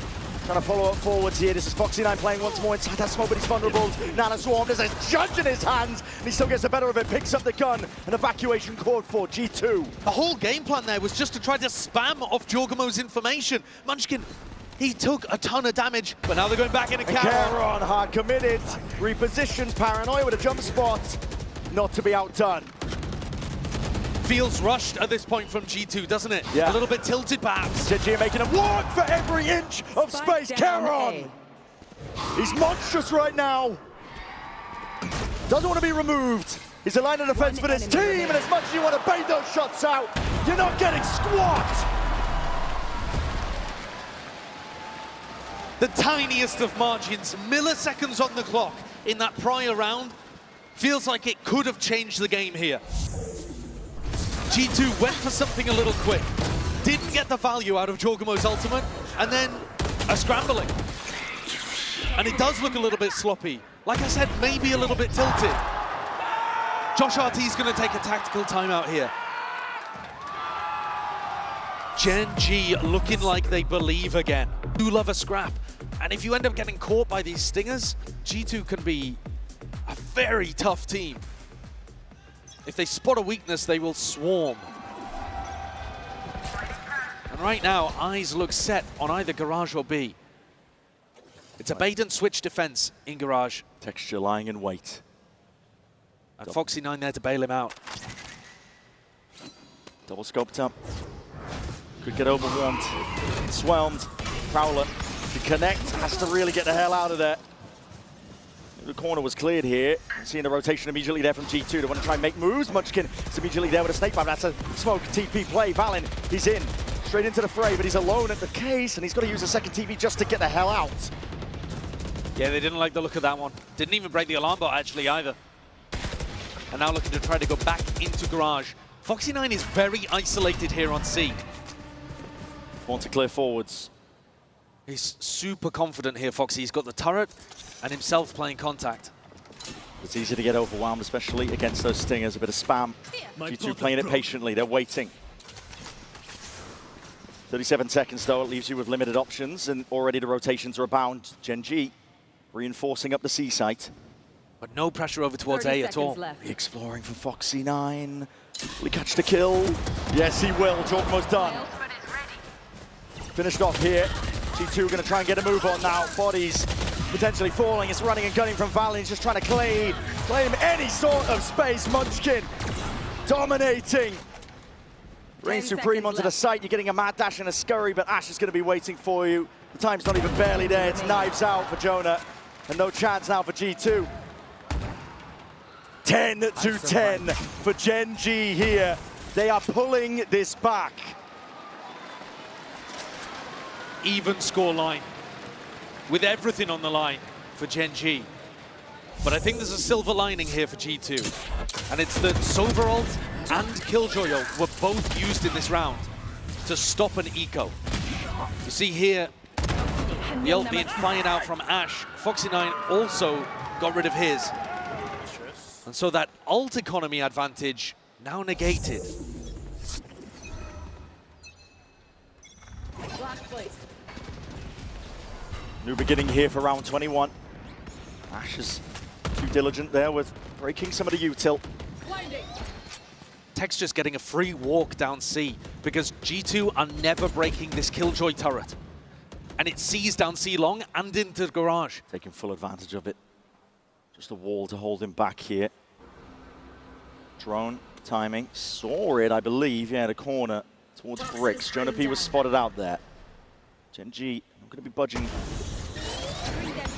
Trying to follow up forwards here. This is Foxy9 playing once more inside that smoke, but he's vulnerable. Nana Swarm, there's a judge in his hands, and he still gets the better of it. Picks up the gun, and evacuation called for G2. The whole game plan there was just to try to spam off Jorgamo's information. Munchkin He took a ton of damage, but now they're going back into Caron. Caron hard committed, repositioned, paranoid with a jump spot, not to be outdone. Feels rushed at this point from G2, doesn't it? Yeah. A little bit tilted, perhaps. Genji making him work for every inch of Spike space. down Caron! A. He's monstrous right now. Doesn't want to be removed. He's a line of defense for this team, and as much as you want to bait those shots out, you're not getting squat. The tiniest of margins, milliseconds on the clock in that prior round, feels like it could have changed the game here. G2 went for something a little quick, didn't get the value out of Jorgamo's ultimate, and then a scrambling. And it does look a little bit sloppy. Like I said, maybe a little bit tilted. Josh RT's gonna take a tactical timeout here. Gen G looking like they believe again. Do love a scrap. And if you end up getting caught by these stingers, G2 can be a very tough team. If they spot a weakness, they will swarm. And right now, eyes look set on either Garage or B. It's a bait and switch defense in Garage. Texture lying in wait. And Foxy9 there to bail him out. Double scoped up. Could get overwhelmed. Swarmed. Prowler to connect. Has to really get the hell out of there. The corner was cleared here. Seeing the rotation immediately there from G2. They want to try and make moves. Munchkin is immediately there with a snake bomb. That's a smoke TP play. Valen, he's in. Straight into the fray, but he's alone at the case, and he's got to use a second TP just to get the hell out. Yeah, they didn't like the look of that one. Didn't even break the alarm bot actually either. And now looking to try to go back into Garage. Foxy9 is very isolated here on C. Want to clear forwards. He's super confident here, Foxy. He's got the turret and himself playing contact. It's easy to get overwhelmed, especially against those stingers. A bit of spam. G2 playing it patiently. They're waiting. 37 seconds, though. It leaves you with limited options, and already the rotations are abound. Gen G reinforcing up the C site. But no pressure over towards A at all. Left. Exploring for Foxy9. Will he catch the kill? Yes, he will. Jorgamo's done. Finished off here. G2 going to try and get a move on now. Bodies potentially falling. It's running and gunning from Valen. He's just trying to claim any sort of space. Munchkin dominating. Reign supreme onto the site. You're getting a mad dash and a scurry, but Ash is going to be waiting for you. The time's not even barely there. It's knives out for Jonah, and no chance now for G2. 10-10 for Gen G here. They are pulling this back. Even score line with everything on the line for Gen G. But I think there's a silver lining here for G2. And it's that Soveralt and Killjoy ult were both used in this round to stop an eco. You see here, the ult being fired out from Ash. Foxy9 also got rid of his. And so that ult economy advantage now negated. New beginning here for round 21. Ash is too diligent there with breaking some of the util. Tech's just getting a free walk down C because G2 are never breaking this Killjoy turret. And it sees down C long and into the Garage. Taking full advantage of it. Just a wall to hold him back here. Drone timing. Saw it, I believe. Yeah, the corner towards bricks. Jonah P was spotted out there. Gen G not going to be budging.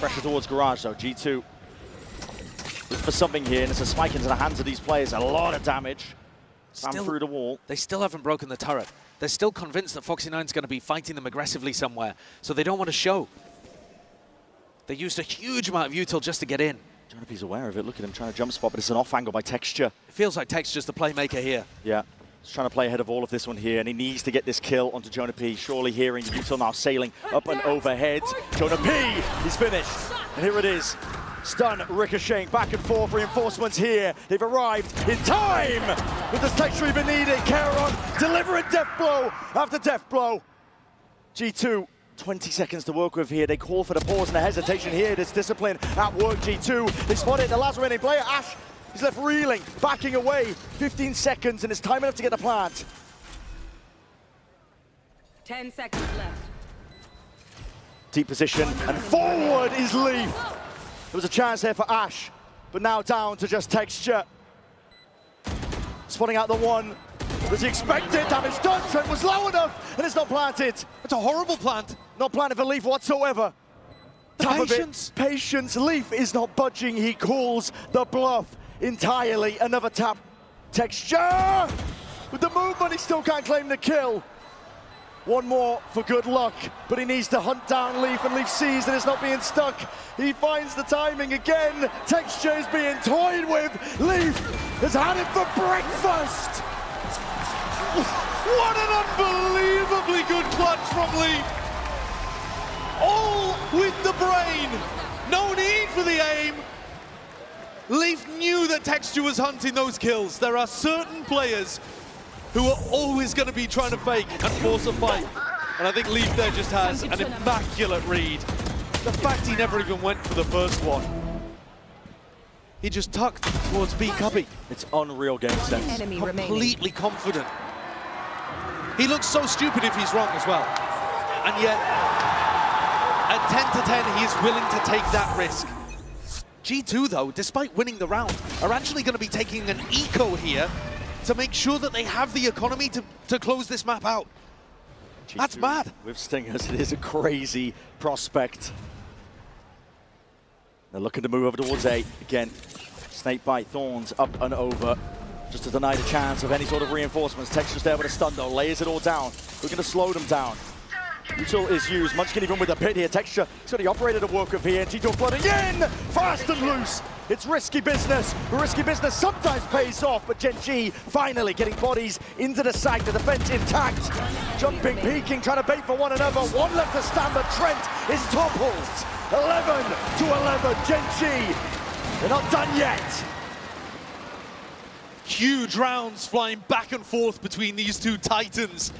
Pressure towards Garage though. G2 looking for something here, and it's a spike into the hands of these players. A lot of damage. Slam through the wall. They still haven't broken the turret. They're still convinced that Foxy9's going to be fighting them aggressively somewhere, so they don't want to show. They used a huge amount of util just to get in. Jonah P's aware of it. Look at him trying to jump spot, but it's an off angle by Texture. It feels like Texture's the playmaker here. Yeah, he's trying to play ahead of all of this one here, and he needs to get this kill onto Jonah P. Surely hearing the util now sailing up and overhead. Jonah P, he's finished. And here it is. Stun ricocheting back and forth. Reinforcements here. They've arrived in time with this Texture even needed. Caron delivering death blow after death blow. G2. 20 seconds to work with here. They call for the pause and the hesitation here. This discipline at work, G2. They spotted the last remaining player. Ash is left reeling, backing away. 15 seconds, and it's time enough to get the plant. 10 seconds left. Deep position, and forward is Leaf. There was a chance there for Ash, but now down to just Texture. Spotting out the one. Was he expected? Damage done. Trent was low enough, and it's not planted. It's a horrible plant. Not planted for Leaf whatsoever. Tap of it. Patience. Patience. Leaf is not budging. He calls the bluff entirely. Another tap. Texture! With the movement, he still can't claim the kill. One more for good luck, but he needs to hunt down Leaf, and Leaf sees that it's not being stuck. He finds the timing again. Texture is being toyed with. Leaf has had it for breakfast. What an unbelievably good clutch from Leaf. All with the brain. No need for the aim. Leaf knew that Texture was hunting those kills. There are certain players who are always going to be trying to fake and force a fight. And I think Leaf there just has an immaculate read. The fact he never even went for the first one. He just tucked towards B Cubby. It's unreal game sense. Enemy Completely confident. He looks so stupid if he's wrong as well. And yet, at 10 to 10, he is willing to take that risk. G2, though, despite winning the round, are actually going to be taking an eco here to make sure that they have the economy to close this map out. G2 That's mad. With Stingers, it is a crazy prospect. They're looking to move over towards A. Again, Snake Bite, Thorns up and over. Just to deny the chance of any sort of reinforcements. Texture's there with a stun though, layers it all down. We're going to slow them down. Neutral is used. Munchkin even with a pit here. Texture, he's got the operator to work with here. And Tito flooding in! Fast and loose! It's risky business. Risky business sometimes pays off, but Gen G finally getting bodies into the site. The defense intact. Jumping, peeking, trying to bait for one another. One left to stand, but Trent is toppled. 11 to 11. Gen G, they're not done yet. Huge rounds flying back and forth between these two titans.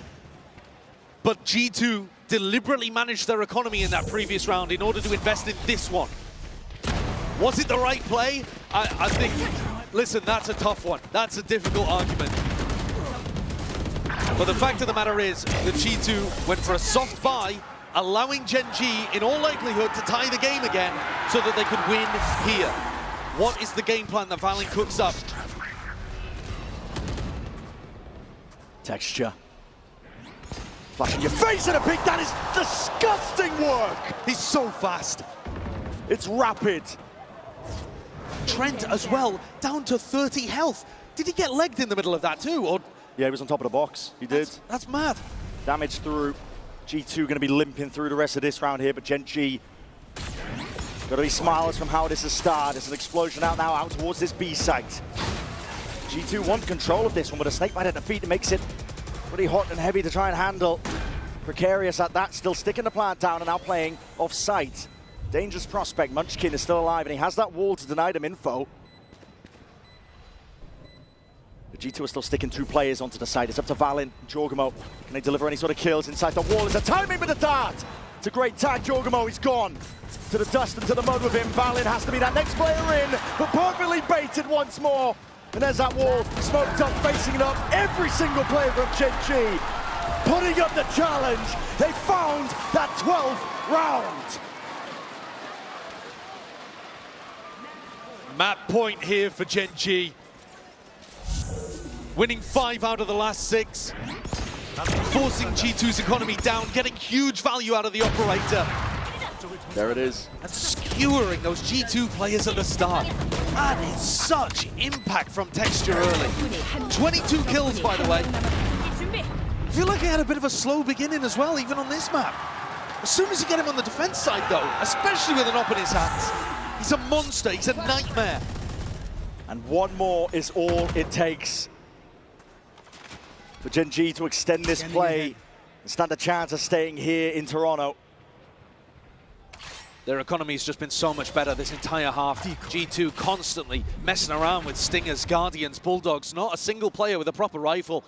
But G2 deliberately managed their economy in that previous round in order to invest in this one. Was it the right play? I think, listen, that's a tough one. That's a difficult argument. But the fact of the matter is that G2 went for a soft buy, allowing Gen G, in all likelihood, to tie the game again so that they could win here. What is the game plan that Valorant cooks up? Texture. Flash in your face and a peek. That is disgusting work. He's so fast. It's rapid. Trent as well, down to 30 health. Did he get legged in the middle of that too? Or Yeah, he was on top of the box. He did. That's mad. Damage through. G2 going to be limping through the rest of this round here, but Gen G got to be smilers from how this has started. There's an explosion out now, out towards this B site. G2 want control of this one, but a Snake Bite at the feet that makes it pretty hot and heavy to try and handle. Precarious at that, still sticking the plant down and now playing off site. Dangerous prospect. Munchkin is still alive and he has that wall to deny them info. The G2 are still sticking two players onto the side. It's up to Valin and Jorgamo. Can they deliver any sort of kills inside the wall? It's a timing with the dart. It's a great tag. Jorgamo is gone to the dust and to the mud with him. Valin has to be that next player in, but perfectly baited once more. And there's that wall, smoked up, facing it up. Every single player from Gen G putting up the challenge. They found that 12th round. Map point here for Gen G. Winning 5 out of the last 6. Forcing G2's economy down, getting huge value out of the operator. There it is. And skewering those G2 players at the start. That is such impact from Texture early. 22 kills, by the way. I feel like he had a bit of a slow beginning as well, even on this map. As soon as you get him on the defense side, though, especially with an op in his hands, he's a monster, he's a nightmare. And one more is all it takes for Gen G to extend this play and stand a chance of staying here in Toronto. Their economy's just been so much better this entire half. G2 constantly messing around with Stingers, Guardians, Bulldogs, not a single player with a proper rifle.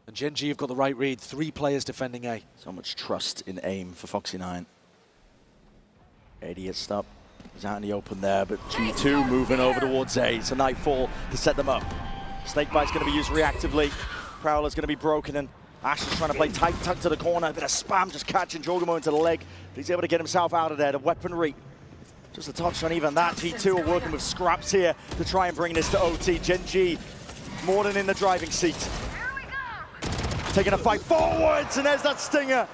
And Gen G have got the right read, 3 players defending A. So much trust in aim for Foxy9. 80 gets stopped. He's out in the open there, but G2 moving over towards A. It's a Nightfall to set them up. Snakebite's going to be used reactively. Prowler's going to be broken and Ash is trying to play tight, tuck to the corner, a bit of spam, just catching Jorgamo into the leg. He's able to get himself out of there. The weaponry, just a touch on even that. G2 are working with scraps here to try and bring this to OT. Gen G, more than in the driving seat. Taking a fight forwards, and there's that stinger.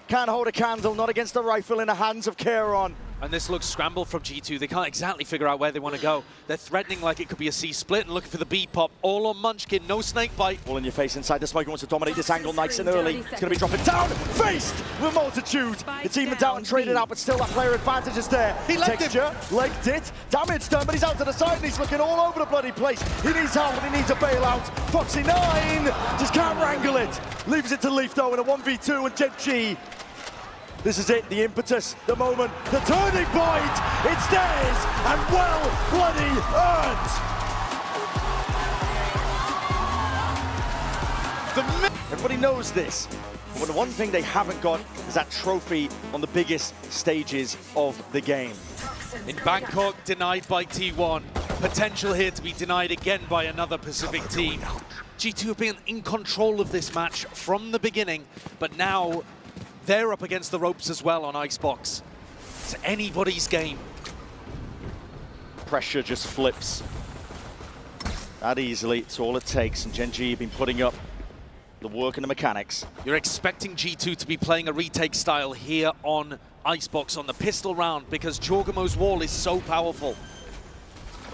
Can't hold a candle, not against the rifle in the hands of Kieron. And this looks scrambled from G2. They can't exactly figure out where they want to go. They're threatening like it could be a C split and looking for the B pop. All on Munchkin, no snake bite. All in your face inside the smoke. He wants to dominate this angle nice and early. It's going to be dropping down, faced with multitude. It's evened out and traded out, but still that player advantage is there. He legged Texture, legged it, damage done, but he's out to the side and he's looking all over the bloody place. He needs help and he needs a bailout. Foxy9 just can't wrangle it. Leaves it to Leaf though in a 1v2 and Gen G. This is it, the impetus, the moment, the turning point. It's theirs and well bloody earned. Everybody knows this. But the one thing they haven't got is that trophy on the biggest stages of the game. In Bangkok, denied by T1. Potential here to be denied again by another Pacific team. G2 have been in control of this match from the beginning, but now they're up against the ropes as well on Icebox. It's anybody's game. Pressure just flips that easily. It's all it takes, and Gen G have been putting up the work and the mechanics. You're expecting G2 to be playing a retake style here on Icebox on the pistol round because Jorgamo's wall is so powerful.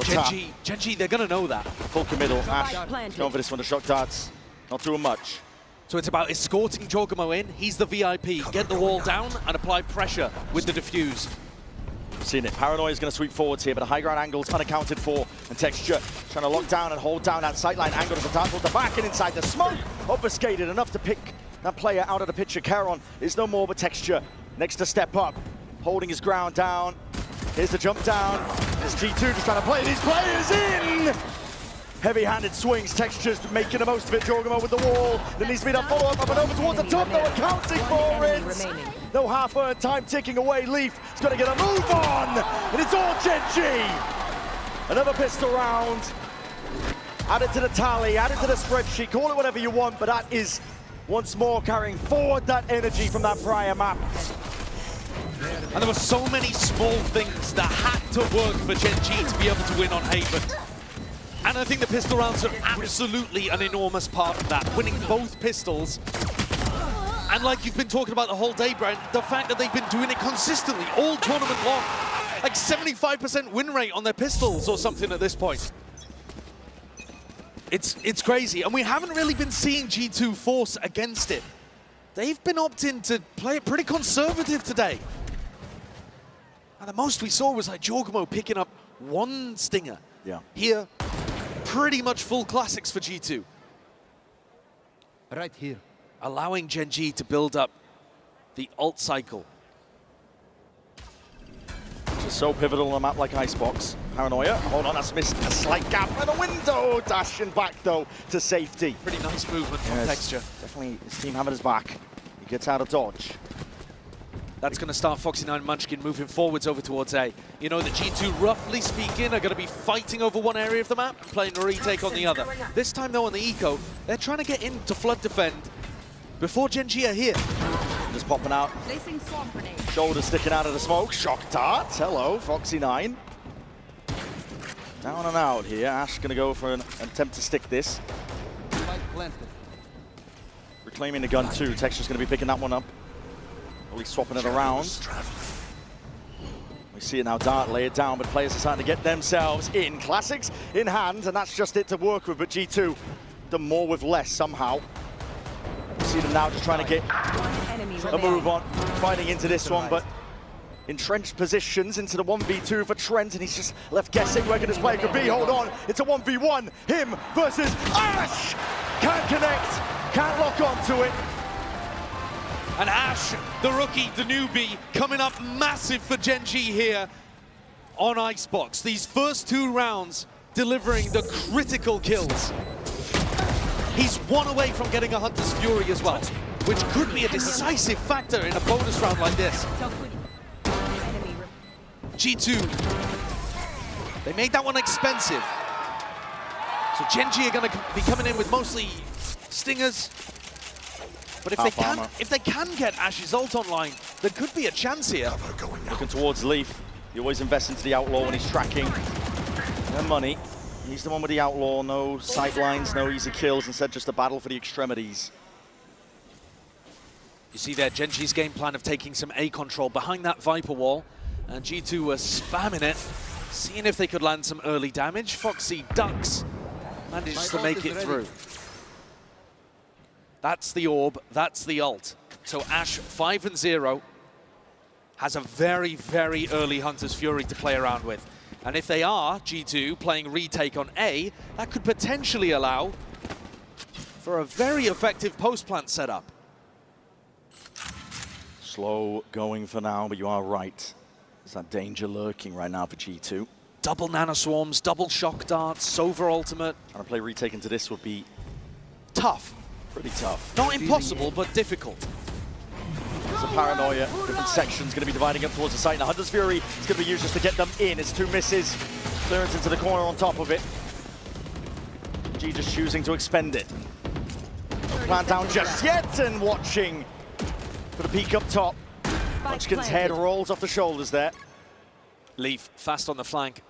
Gen G, they're gonna know that. Full committal. Ash going for this one, the shock darts. Not doing much. So it's about escorting Jorgamo in. He's the VIP. Get the wall down and apply pressure with the defuse. We've seen it. Paranoia is going to sweep forwards here, but the high ground angle is unaccounted for. And Texture trying to lock down and hold down that sightline angle to the dart towards the back and inside the smoke. Obfuscated enough to pick that player out of the picture. Kieron is no more, but Texture next to step up, holding his ground down. Here's the jump down. There's G2 just trying to play these players in. Heavy-handed swings, Textures making the most of it. Jorgamo with the wall. There needs to be that follow-up up and over towards the top. No accounting for it. No half-earned time ticking away. Leaf has got to get a move on. And it's all Gen G. Another pistol round. Add it to the tally, add it to the spreadsheet. Call it whatever you want, but that is once more carrying forward that energy from that prior map. And there were so many small things that had to work for Gen G to be able to win on Haven. And I think the pistol rounds are absolutely an enormous part of that. Winning both pistols. And like you've been talking about the whole day, Brent, the fact that they've been doing it consistently all tournament long. Like 75% win rate on their pistols or something at this point. It's crazy. And we haven't really been seeing G2 force against it. They've been opting to play it pretty conservative today. And the most we saw was like Jorgamo picking up one stinger. Yeah. Here, pretty much full classics for G2. Right here. Allowing Gen G to build up the ult cycle. Just so pivotal on a map like Icebox. Paranoia, hold on, that's missed a slight gap in the window. Dashing back though to safety. Pretty nice movement from Texture. Definitely his team having his back. He gets out of dodge. That's going to start Foxy9 and Munchkin moving forwards over towards A. You know that G2, roughly speaking, are going to be fighting over one area of the map, playing a retake on the other. This time, though, on the eco, they're trying to get into flood defend before Gen G are here. Just popping out. Shoulder sticking out of the smoke. Shock dart. Hello, Foxy9. Down and out here. Ash going to go for an attempt to stick this. Reclaiming the gun too. Texture's going to be picking that one up. Only swapping it around. We see it now, Dart lay it down, but players are starting to get themselves in. Classics in hand, and that's just it to work with, but G2 done more with less somehow. We see them now just trying to get a move on, fighting into this one, but entrenched positions into the 1v2 for Trent, and he's just left guessing where this player could be. Hold on, it's a 1v1, him versus Ash! Can't connect, can't lock onto it. And Ash, the rookie, the newbie, coming up massive for Gen G here on Icebox. These first two rounds delivering the critical kills. He's one away from getting a Hunter's Fury as well, which could be a decisive factor in a bonus round like this. G2, they made that one expensive. So Gen G are going to be coming in with mostly stingers. But Half if they can get Ash's ult online, there could be a chance here. Looking towards Leaf. He always invests into the Outlaw when he's tracking. No money. He's the one with the Outlaw. No sight lines, no easy kills. Instead, just a battle for the extremities. You see there, Genji's game plan of taking some A control behind that Viper wall. And G2 were spamming it, seeing if they could land some early damage. Foxy ducks, manages to make it through. That's the orb, that's the ult. So Ash, 5-0, has a very, very early Hunter's Fury to play around with. And if they are, G2, playing retake on A, that could potentially allow for a very effective post-plant setup. Slow going for now, but you are right. There's that danger lurking right now for G2. Double nanoswarms, double shock darts, Sova ultimate. Trying to play retake into this would be Tough. pretty tough. Not impossible, but difficult. There's a paranoia. Different sections going to be dividing up towards the site. Now Hunter's Fury is going to be used just to get them in. It's 2 misses. Clearance into the corner on top of it. G just choosing to expend it. Plant down just yet, and watching for the peak up top. Munchkin's head rolls off the shoulders there. Leaf fast on the flank.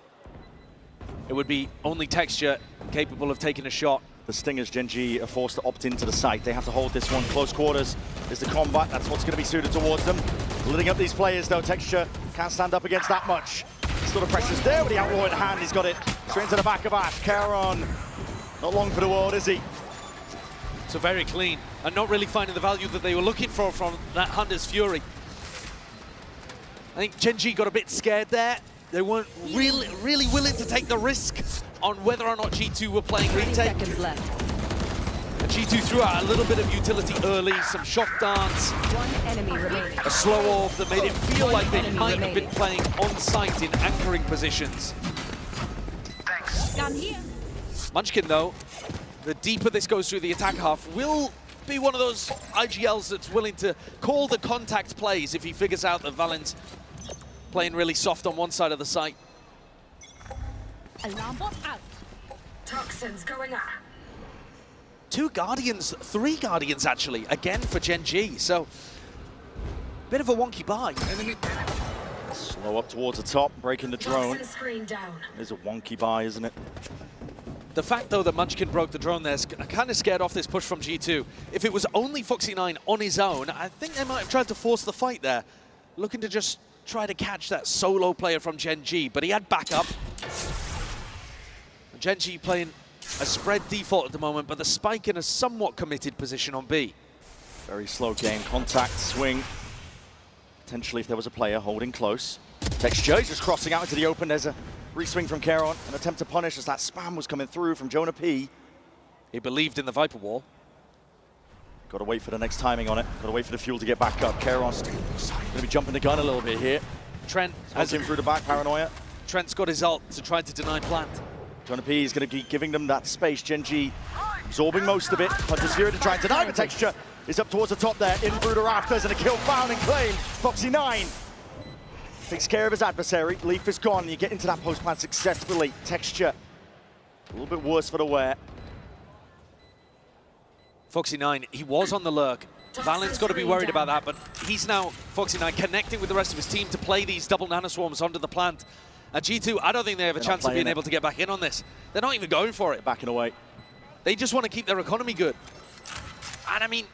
It would be only Texture capable of taking a shot. The Stingers, Gen.G are forced to opt into the site. They have to hold this one. Close quarters is the combat. That's what's going to be suited towards them. Lidding up these players, though. Texture can't stand up against that much. Still the pressure's there with the Outlaw in hand. He's got it straight into the back of Ash. Charon, not long for the world, is he? So very clean, and not really finding the value that they were looking for from that Hunter's Fury. I think Gen.G got a bit scared there. They weren't really willing to take the risk on whether or not G2 were playing 30 retake. seconds left. And G2 threw out a little bit of utility early, some shock dance, One enemy remaining. a slow orb that made it feel like they Enemy might have been remaining. playing on site in anchoring positions. Gun here. Munchkin, though, the deeper this goes through the attack half, will be one of those IGLs that's willing to call the contact plays if he figures out that Valen's playing really soft on one side of the site. Alarm bot out. Toxins going up. 2 Guardians, 3 Guardians actually, again for Gen.G. So, bit of a wonky buy. Slow up towards the top, breaking the drone. Toxin screen down. It's a wonky buy, isn't it? The fact, though, that Munchkin broke the drone there kind of scared off this push from G2. If it was only Foxy9 on his own, I think they might have tried to force the fight there, looking to just try to catch that solo player from Gen.G, but he had backup. Gen.G playing a spread default at the moment, but the Spike in a somewhat committed position on B. Very slow game. Contact, swing. Potentially, if there was a player holding close. Texture is just crossing out into the open. There's a re-swing from Charon. An attempt to punish as that spam was coming through from Jonah P. He believed in the Viper wall. Got to wait for the next timing on it. Got to wait for the fuel to get back up. Charon's going to be jumping the gun a little bit here. Trent Has him through the back, paranoia. Trent's got his ult to try to deny plant. Jonah P is going to be giving them that space. Gen.G absorbing most of it. Hunter's Fury to try and deny the Texture. Is up towards the top there. In through the rafters and a kill found and claimed. Foxy9 takes care of his adversary. Leaf is gone. You get into that post plant successfully. Texture a little bit worse for the wear. Foxy9, he was on the lurk. Valen's got to be worried about that, but he's now, Foxy9, connecting with the rest of his team to play these double nanoswarms onto the plant. And G2, I don't think they have a chance of being able to get back in on this. They're not even going for it. Backing away. They just want to keep their economy good. And I mean,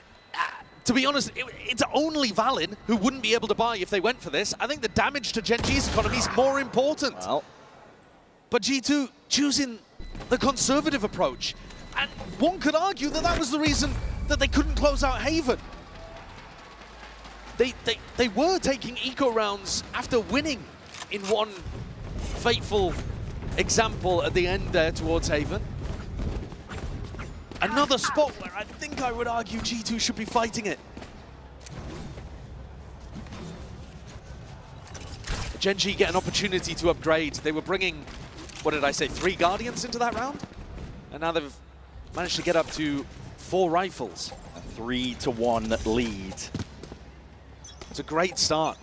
to be honest, it's only Valen who wouldn't be able to buy if they went for this. I think the damage to Gen.G's economy is more important. Well, But G2 choosing the conservative approach. And one could argue that that was the reason that they couldn't close out Haven. They were taking eco rounds after winning in one fateful example at the end there towards Haven. Another spot where I think I would argue G2 should be fighting it. Gen.G get an opportunity to upgrade. They were bringing, what did I say, 3 Guardians into that round? And now they've managed to get up to 4 rifles. a 3-1 lead. It's a great start.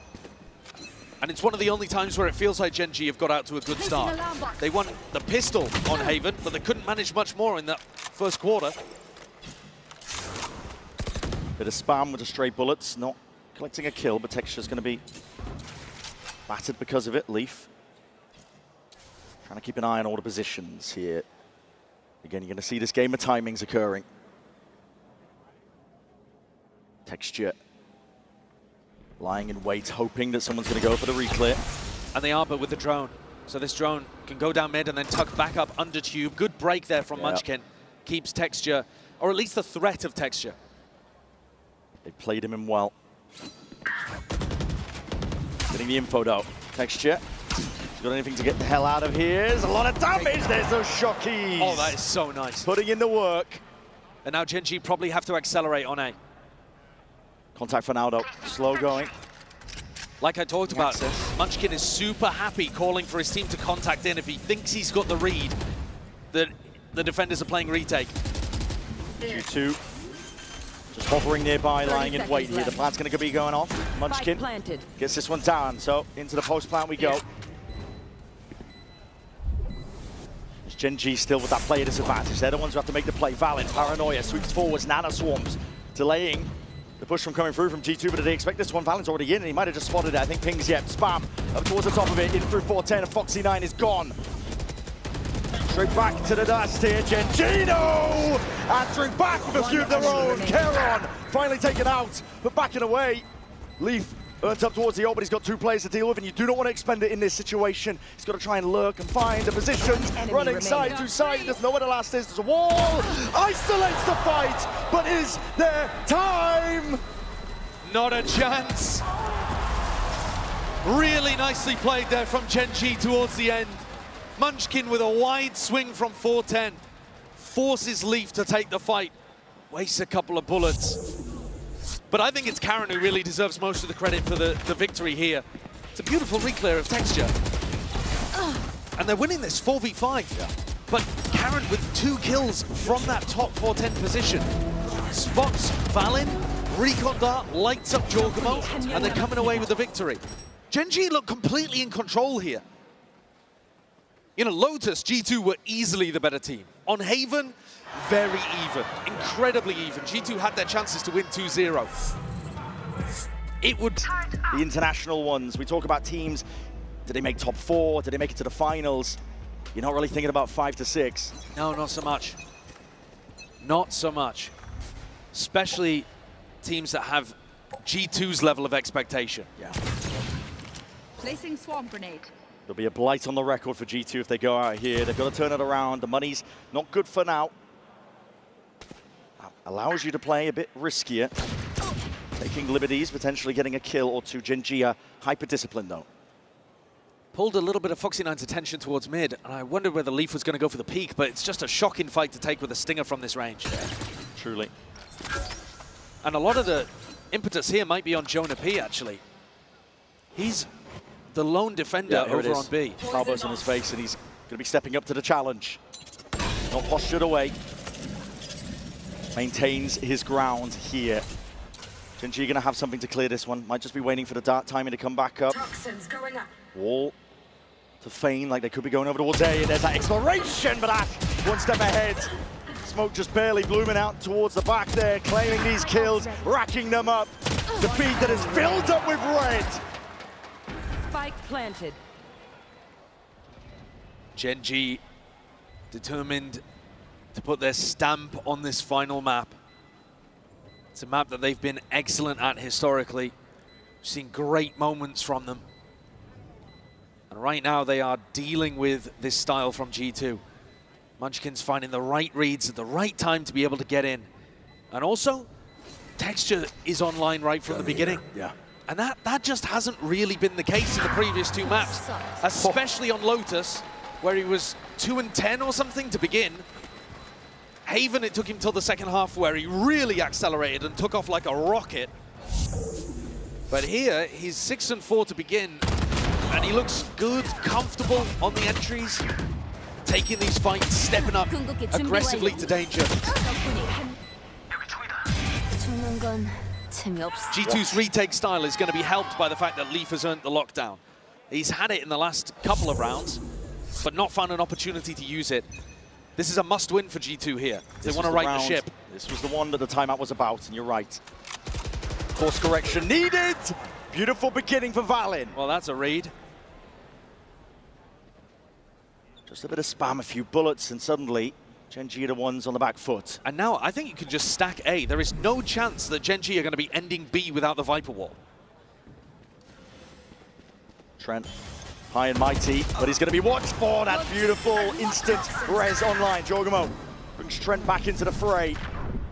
And it's one of the only times where it feels like Gen.G have got out to a good start. They won the pistol on Haven, but they couldn't manage much more in that first quarter. Bit of spam with the stray bullets, not collecting a kill, but Texture's going to be battered because of it. Leaf trying to keep an eye on all the positions here. Again, you're going to see this game of timings occurring. Texture lying in wait, hoping that someone's going to go for the reclear. And they are, but with the drone. So this drone can go down mid and then tuck back up under tube. Good break there from Munchkin. Keeps Texture, or at least the threat of Texture. They played him in well. Getting the info though. Texture. Got anything to get the hell out of here? There's a lot of damage. There's those shockies. Oh, that is so nice. Putting in the work. And now Gen G probably have to accelerate on A. Contact for now though. Slow going. Like I talked about, Munchkin is super happy calling for his team to contact in if he thinks he's got the read that the defenders are playing retake. G2 just hovering nearby, lying in wait here. The plant's going to be going off. Munchkin gets this one down, so into the post plant we go. There's Gen G still with that player disadvantage. They're the ones who have to make the play. Valin, Paranoia, sweeps forwards, Nana swarms, delaying the push from coming through from G2, but did they expect this one? Valen's already in, and he might have just spotted it. I think Ping's, spam up towards the top of it, in through 410, and Foxy9 is gone. Straight back to the dust here, Gengino! Answering back with a few of their own. Keron finally taken out, but backing away. Leaf earns up towards the ult, but he's got two players to deal with, and you do not want to expend it in this situation. He's got to try and lurk and find the positions, running side to side. He doesn't know where the last is. There's a wall, isolates the fight, but is there time? Not a chance. Really nicely played there from Gen G towards the end. Munchkin with a wide swing from 410. Forces Leaf to take the fight. Wastes a couple of bullets. But I think it's Karen who really deserves most of the credit for the victory here. It's a beautiful reclear of Texture. And they're winning this 4v5. Yeah. But Karen with 2 kills from that top 410 position. Spots Valin, Recon Dart, lights up Jorgamo, and they're coming away with the victory. Gen G look completely in control here. You know, Lotus, G2 were easily the better team. On Haven, very even, incredibly even. G2 had their chances to win 2-0. It would... The international ones, we talk about teams, did they make top 4? Did they make it to the finals? You're not really thinking about 5 to 6. No, not so much. Not so much. Especially teams that have G2's level of expectation. Yeah. Placing swarm grenade. There'll be a blight on the record for G2 if they go out here. They've got to turn it around. The money's not good for now. Allows you to play a bit riskier. Taking liberties, potentially getting a kill or two. Gen G are hyper-disciplined though. Pulled a little bit of Foxy9's attention towards mid, and I wondered whether Leaf was going to go for the peak, but it's just a shocking fight to take with a stinger from this range. Yeah, truly. And a lot of the impetus here might be on Jonah P, actually. He's the lone defender over on B. Starburst in his face, and he's going to be stepping up to the challenge. Not postured away. Maintains his ground here. Gen G going to have something to clear this one. Might just be waiting for the dart timing to come back up. Toxins going up. Wall to feign like they could be going over towards A, and there's that exploration, but Ash one step ahead. Smoke just barely blooming out towards the back there, claiming these kills, racking them up. The feed that is filled up with red. Spike planted. Gen G determined to put their stamp on this final map. It's a map that they've been excellent at historically. We've seen great moments from them. And right now they are dealing with this style from G2. Munchkin's finding the right reads at the right time to be able to get in. And also, Texture is online right from the beginning. Yeah. And that just hasn't really been the case in the previous 2 maps, especially on Lotus, where he was 2-10 or something to begin. Haven, it took him till the second half where he really accelerated and took off like a rocket. But here, he's 6-4 to begin, and he looks good, comfortable on the entries, taking these fights, stepping up aggressively to danger. G2's retake style is going to be helped by the fact that Leaf has earned the lockdown. He's had it in the last couple of rounds, but not found an opportunity to use it. This is a must-win for G2 here. They want to right the ship. This was the one that the timeout was about, and you're right. Course correction needed. Beautiful beginning for Valin. Well, that's a read. Just a bit of spam, a few bullets, and suddenly Gen.G are the ones on the back foot. And now I think you can just stack A. There is no chance that Gen.G are going to be ending B without the Viper Wall. Trent, high and mighty, but he's going to be watched for that beautiful instant res online. Jorgamo brings Trent back into the fray.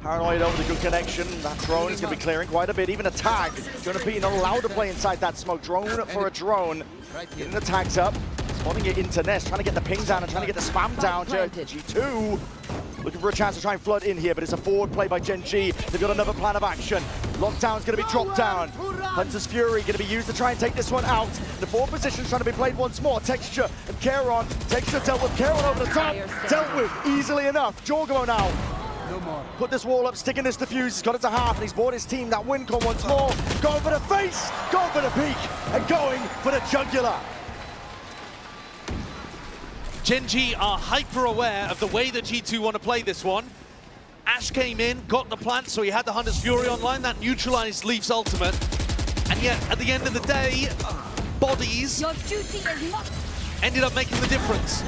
Paranoid over the good connection. That drone is going to be clearing quite a bit. Even a tag. Jonapi not allowed to play inside that smoke. Drone for a drone. Getting the tags up. Spotting it into Nest. Trying to get the ping down and trying to get the spam down. G2 looking for a chance to try and flood in here, but it's a forward play by Gen.G. They've got another plan of action. Lockdown's going to be dropped down. Hunter's Fury going to be used to try and take this one out. The forward position's trying to be played once more. Texture and Charon. Texture dealt with Charon over the top. Dealt with easily enough. Jorgamo now. Put this wall up, sticking this defuse. He's got it to half, and he's bought his team that win con once more. Going for the face, going for the peak, and going for the jugular. Gen.G are hyper aware of the way that G2 want to play this one. Ash came in, got the plant, so he had the Hunter's Fury online. That neutralized Leaf's ultimate. And yet, at the end of the day, bodies Your duty is not. ended up making the difference.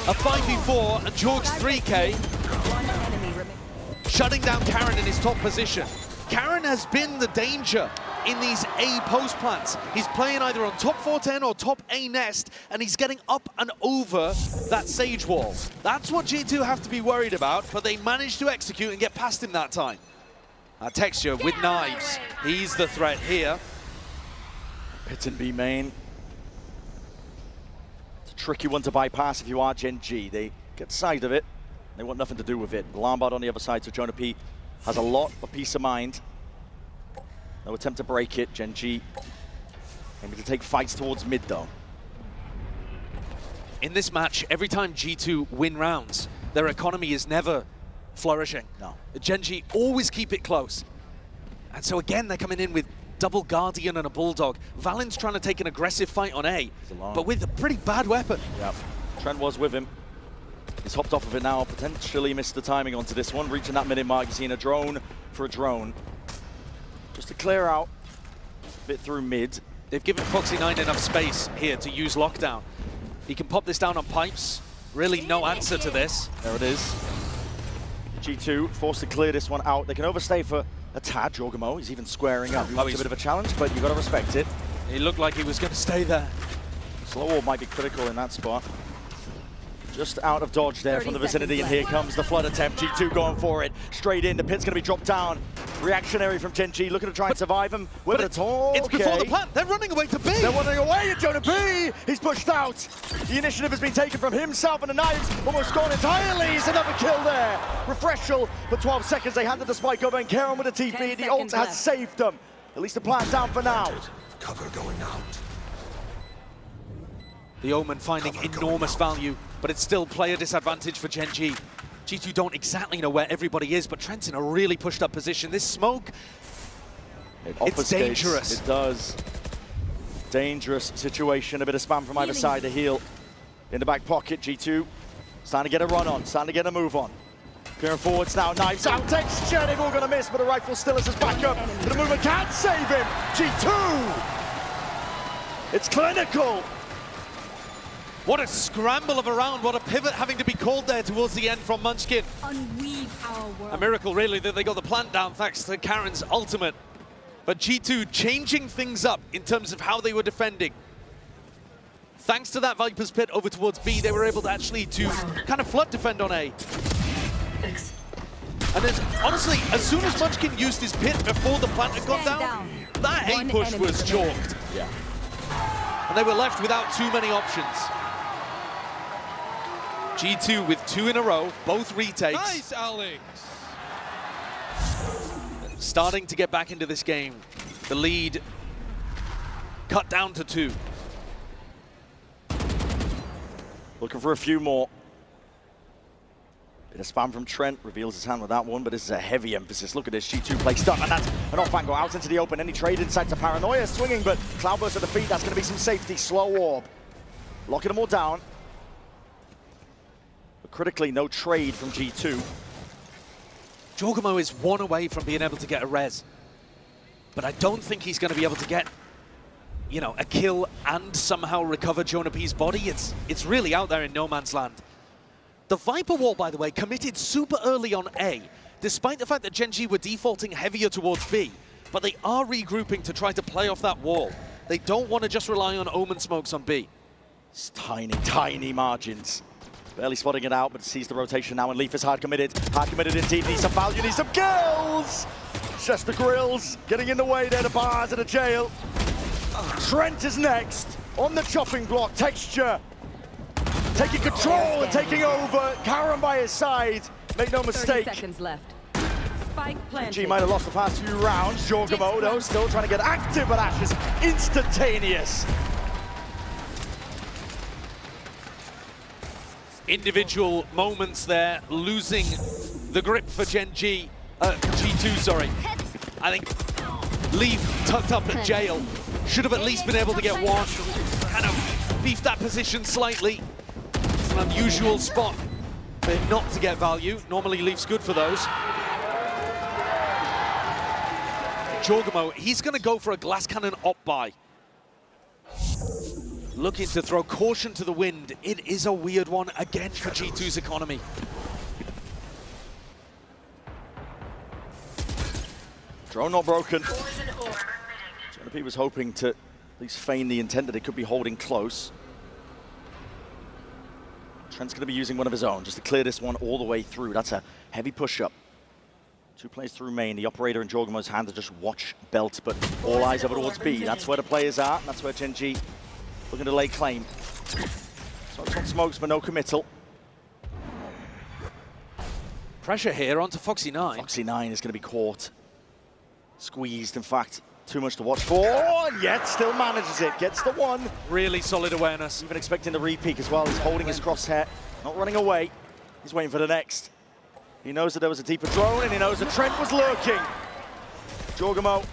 A 5v4 and Jorg's 3K. One enemy remaining. Shutting down Karen in his top position. Karen has been the danger in these A post plants. He's playing either on top 410 or top A nest, and he's getting up and over that Sage wall. That's what G2 have to be worried about, but they managed to execute and get past him that time. Texture with knives. He's the threat here. Pit and B main. It's a tricky one to bypass if you are Gen.G. They get sight of it. They want nothing to do with it. Lombard on the other side, so Jonapi has a lot of peace of mind. No attempt to break it. Gen.G aiming to take fights towards mid, though. In this match, every time G2 win rounds, their economy is never flourishing. No. Gen.G always keep it close. And so again, they're coming in with double Guardian and a Bulldog. Valen's trying to take an aggressive fight on A, but with a pretty bad weapon. Yeah, Trent was with him. He's hopped off of it now, potentially missed the timing onto this one, reaching that minute mark. You've seen a drone for a drone. Just to clear out a bit through mid. They've given Foxy9 enough space here to use lockdown. He can pop this down on pipes. Really no answer to this. There it is. G2 forced to clear this one out. They can overstay for a tad. Jorgamo, he's even squaring up. It's a bit of a challenge, but you've got to respect it. He looked like he was going to stay there. Slow wall might be critical in that spot. Just out of dodge there from the vicinity, and here comes the flood attempt. G2 going for it. Straight in, the pit's going to be dropped down. Reactionary from Gen.G, looking to try and survive him. With a talk. It's before the plant. They're running away to B. They're running away, and Jonapi, he's pushed out. The initiative has been taken from himself, and the knives almost gone entirely. He's another kill there. Refreshal for 12 seconds. They handed the spike over, and Karen with a TP. The ult has saved them. At least the plan's down for now. Cover going out. The Omen finding enormous value, but it's still player disadvantage for Gen.G. G2 don't exactly know where everybody is, but Trent's in a really pushed up position. This smoke, it's dangerous. It does. Dangerous situation. A bit of spam from either side to heal. In the back pocket, G2 starting to get a run on, starting to get a move on. Clearing forwards now, knives out, Texture, they've all going to miss, but the rifle still is his backup. The movement can't save him. G2! It's clinical. What a scramble of a round, what a pivot having to be called there towards the end from Munchkin. Unweave our world. A miracle, really, that they got the plant down thanks to Karen's ultimate. But G2 changing things up in terms of how they were defending. Thanks to that Viper's Pit over towards B, they were able to actually kind of flood defend on A. And honestly, as soon as Munchkin used his pit before the plant had gone down, that A push was chalked. Yeah. And they were left without too many options. G2 with 2 in a row, both retakes. Nice, Alex. Starting to get back into this game. The lead cut down to 2. Looking for a few more. Bit of spam from Trent, reveals his hand with that one, but this is a heavy emphasis. Look at this, G2 placed up, and that's an off-angle out into the open. Any trade inside to Paranoia, swinging, but Cloudburst at the feet, that's going to be some safety. Slow orb. Locking them all down. But critically, no trade from G2. Jorgamo is 1 away from being able to get a res. but I don't think he's going to be able to get, you know, a kill and somehow recover Jonah P's body. It's really out there in no man's land. The Viper wall, by the way, committed super early on A, despite the fact that Gen G were defaulting heavier towards B, but they are regrouping to try to play off that wall. They don't want to just rely on Omen smokes on B. It's tiny, tiny margins. Barely spotting it out, but sees the rotation now, and Leaf is hard committed. Hard committed indeed, needs some value, needs some kills! Just the grills, getting in the way there, the bars and the jail. Trent is next, on the chopping block, Texture. Taking control and taking over, Karen by his side. Make no 30 mistake. seconds left. Spike planted. G might have lost the past few rounds. Jorgamo, though, still trying to get active, but Ash is instantaneous. Individual moments there, losing the grip for G2, sorry. I think Leaf tucked up at jail. Should have at least been able to get one. Kind of beefed that position slightly. It's an unusual spot for him not to get value. Normally Leaf's good for those. Jorgamo, he's going to go for a glass cannon op buy. Looking to throw caution to the wind. It is a weird one again for G2's economy. Drone not broken. Jonah P was hoping to at least feign the intent that they could be holding close. Trent's going to be using one of his own just to clear this one all the way through. That's a heavy push-up. 2 plays through main. The operator in Jorgamo's hand to just watch belt, but all eyes over towards B. That's where the players are, and that's where Gen G looking to lay claim. Smokes on smokes, but no committal. Pressure here onto Foxy9. Foxy9 is going to be caught. Squeezed, in fact. Too much to watch for, and yet still manages it. Gets the one. Really solid awareness. Even expecting the repeat as well. He's holding his crosshair, not running away. He's waiting for the next. He knows that there was a deeper drone, and he knows that Trent was lurking. Jorgamo,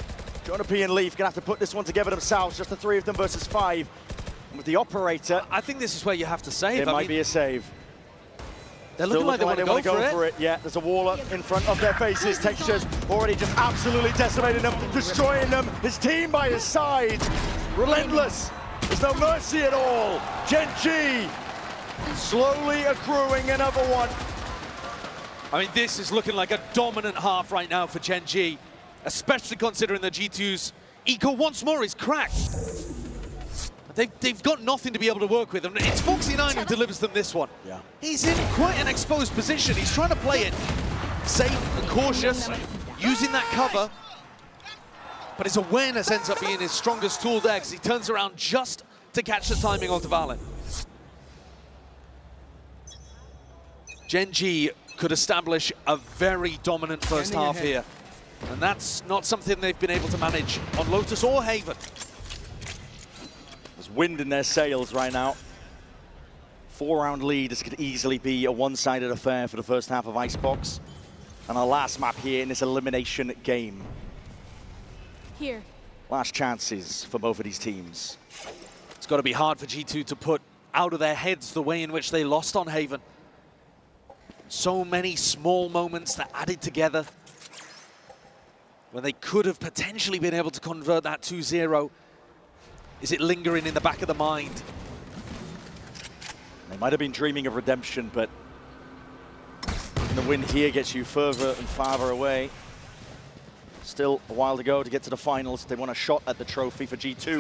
Jonah P and Leaf gonna have to put this one together themselves. Just the 3 of them versus 5. And with the operator, I think this is where you have to save. it might be a save. They're looking like they want to go for it. Yeah, there's a wall up in front of their faces. Textures already just absolutely decimating them, destroying them. His team by his side. Relentless. There's no mercy at all. Gen G slowly accruing another one. I mean, this is looking like a dominant half right now for Gen G, especially considering that G2's eco once more is cracked. They've got nothing to be able to work with, and it's Foxy9 who delivers them this one. Yeah. He's in quite an exposed position. He's trying to play it safe and cautious, using that cover, but his awareness ends up being his strongest tool there because he turns around just to catch the timing onto Valorant. Gen G could establish a very dominant first half here, and that's not something they've been able to manage on Lotus or Haven. There's wind in their sails right now. 4-round lead. This could easily be a one-sided affair for the first half of Icebox. And our last map here in this elimination game. Here. Last chances for both of these teams. It's got to be hard for G2 to put out of their heads the way in which they lost on Haven. So many small moments that added together when they could have potentially been able to convert that 2-0. Is it lingering in the back of the mind? They might have been dreaming of redemption, but the win here gets you further and farther away. Still a while to go to get to the finals. They want a shot at the trophy for G2.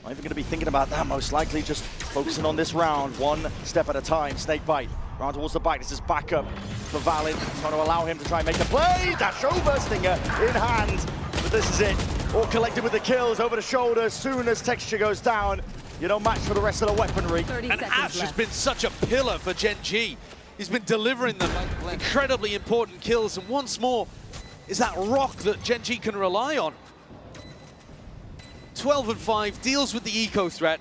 Not even going to be thinking about that, most likely just focusing on this round, one step at a time. Snakebite, round towards the back. This is backup for Valid, trying to allow him to try and make a play. Dash over, Stinger in hand, but this is it. All collected with the kills over the shoulder. As soon as Texture goes down, you don't match for the rest of the weaponry. And Ash has been such a pillar for Gen G. He's been delivering them incredibly important kills, and once more is that rock that Gen G can rely on. 12 and 5, deals with the eco threat,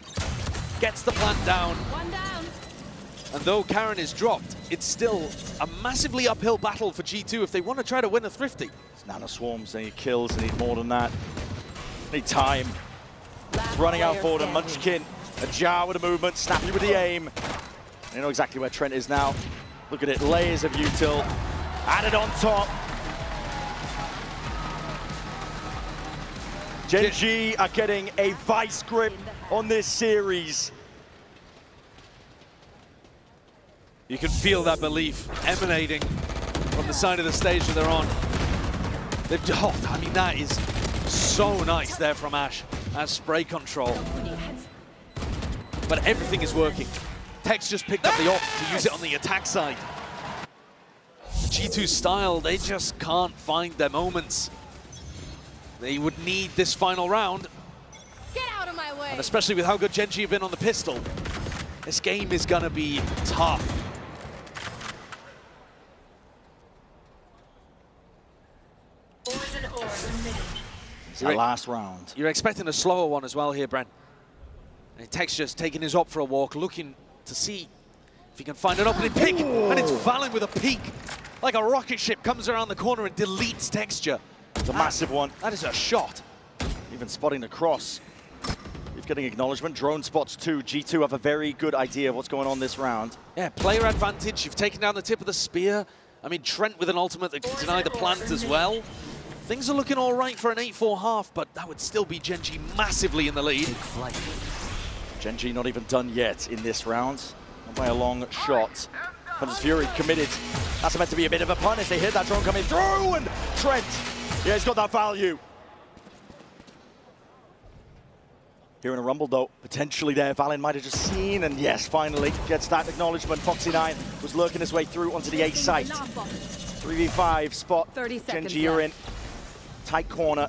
gets the plant down. One down. And though Karen is dropped, it's still a massively uphill battle for G2 if they want to try to win a Thrifty. It's Nano Swarms, they need kills, they need more than that. They need time. It's running out for them. Munchkin, Ajar with the movement, Snappy with the aim. They know exactly where Trent is now. Look at it, layers of util, added on top. Gen G are getting a vice grip on this series. You can feel that belief emanating from the side of the stage that they're on. I mean, that is so nice there from Ash as spray control. But everything is working. Tex just picked up the op to use it on the attack side. G2's style, they just can't find their moments. They would need this final round. Get out of my way. And especially with how good Gen G have been on the pistol, this game is gonna be tough. Poison orb emitted. It's the last round. You're expecting a slower one as well here, Brent. And Tex just taking his op for a walk, looking to see if he can find an opening pick. And it's Valen with a peek. Like a rocket ship comes around the corner and deletes Texture. It's a massive one. That is a shot. Even spotting the cross. He's getting acknowledgement. Drone spots too. G2 have a very good idea of what's going on this round. Yeah, player advantage. You've taken down the tip of the spear. I mean, Trent with an ultimate that can deny the plant as well. Things are looking all right for an 8-4 half, but that would still be Gen G massively in the lead. Gen G not even done yet in this round. Not by a long shot. Hunter's Fury committed. That's meant to be a bit of a pun as they hit that drone coming through, and Trent, yeah, he's got that value. Here in a rumble though, potentially there, Valen might have just seen, and yes, finally gets that acknowledgement. Foxy9 was lurking his way through onto the A site. 3v5 spot, 30 Gen seconds G are left. in. Tight corner.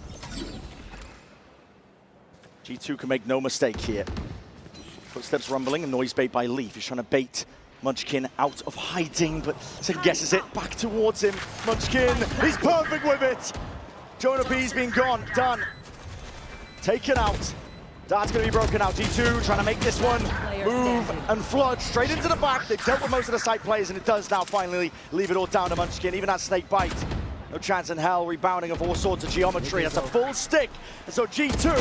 G2 can make no mistake here. Footsteps rumbling, and noise bait by Leaf. He's trying to bait Munchkin out of hiding, but second guesses it. Back towards him. Munchkin, he's perfect with it. Jonah B's been gone, done. Taken out. That's going to be broken out. G2 trying to make this one move and flood straight into the back. They've dealt with most of the side players, and it does now finally leave it all down to Munchkin. Even that snake bite, no chance in hell. Rebounding of all sorts of geometry. That's a full stick. And so G2,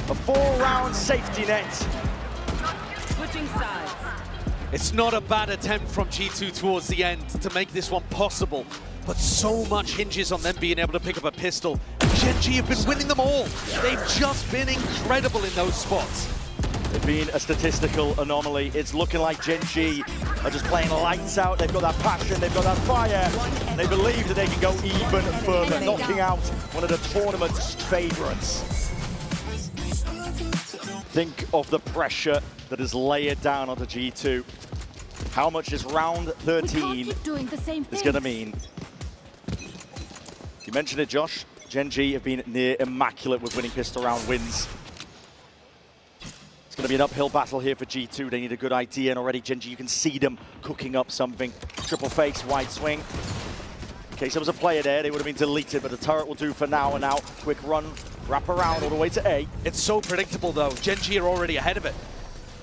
a 4-round safety net. Switching sides. It's not a bad attempt from G2 towards the end to make this one possible, but so much hinges on them being able to pick up a pistol. Gen G have been winning them all. They've just been incredible in those spots. They've been a statistical anomaly. It's looking like Gen G are just playing lights out. They've got that passion, they've got that fire. They believe that they can go even further, knocking out one of the tournament's favorites. Think of the pressure that is layered down onto G2. How much is round 13 is going to mean? You mentioned it, Josh. Gen G have been near immaculate with winning pistol round wins. It's going to be an uphill battle here for G2. They need a good idea, and already Gen G, you can see them cooking up something. Triple fakes, wide swing. In case there was a player there, they would have been deleted, but the turret will do for now. And now, quick run, wrap around all the way to A. It's so predictable though. Gen G are already ahead of it.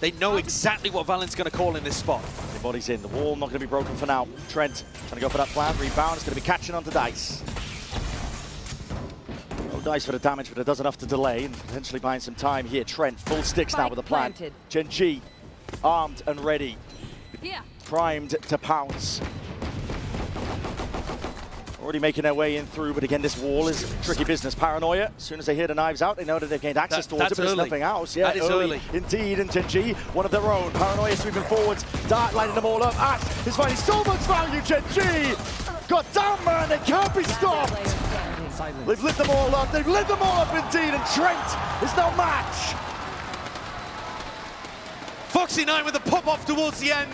They know exactly what Valen's going to call in this spot. Everybody's in. The wall not going to be broken for now. Trent trying to go for that plan. Rebound. It's going to be catching onto Dice. No Dice for the damage, but it does enough to delay and potentially buying some time here. Trent, full sticks now with the plan. Gen G, armed and ready. Yeah. Primed to pounce. Already making their way in through, but again, this wall is tricky business. Paranoia, as soon as they hear the knives out, they know that they've gained access towards it, but there's nothing else. Yeah, that is early. Indeed, and Gen G, one of their own. Paranoia sweeping forwards, Dart lining them all up. Ash is finding so much value, Gen G! God damn, man, they can't be stopped! They've lit them all up, they've lit them all up indeed, and Trent is no match! Foxy9 with a pop-off towards the end.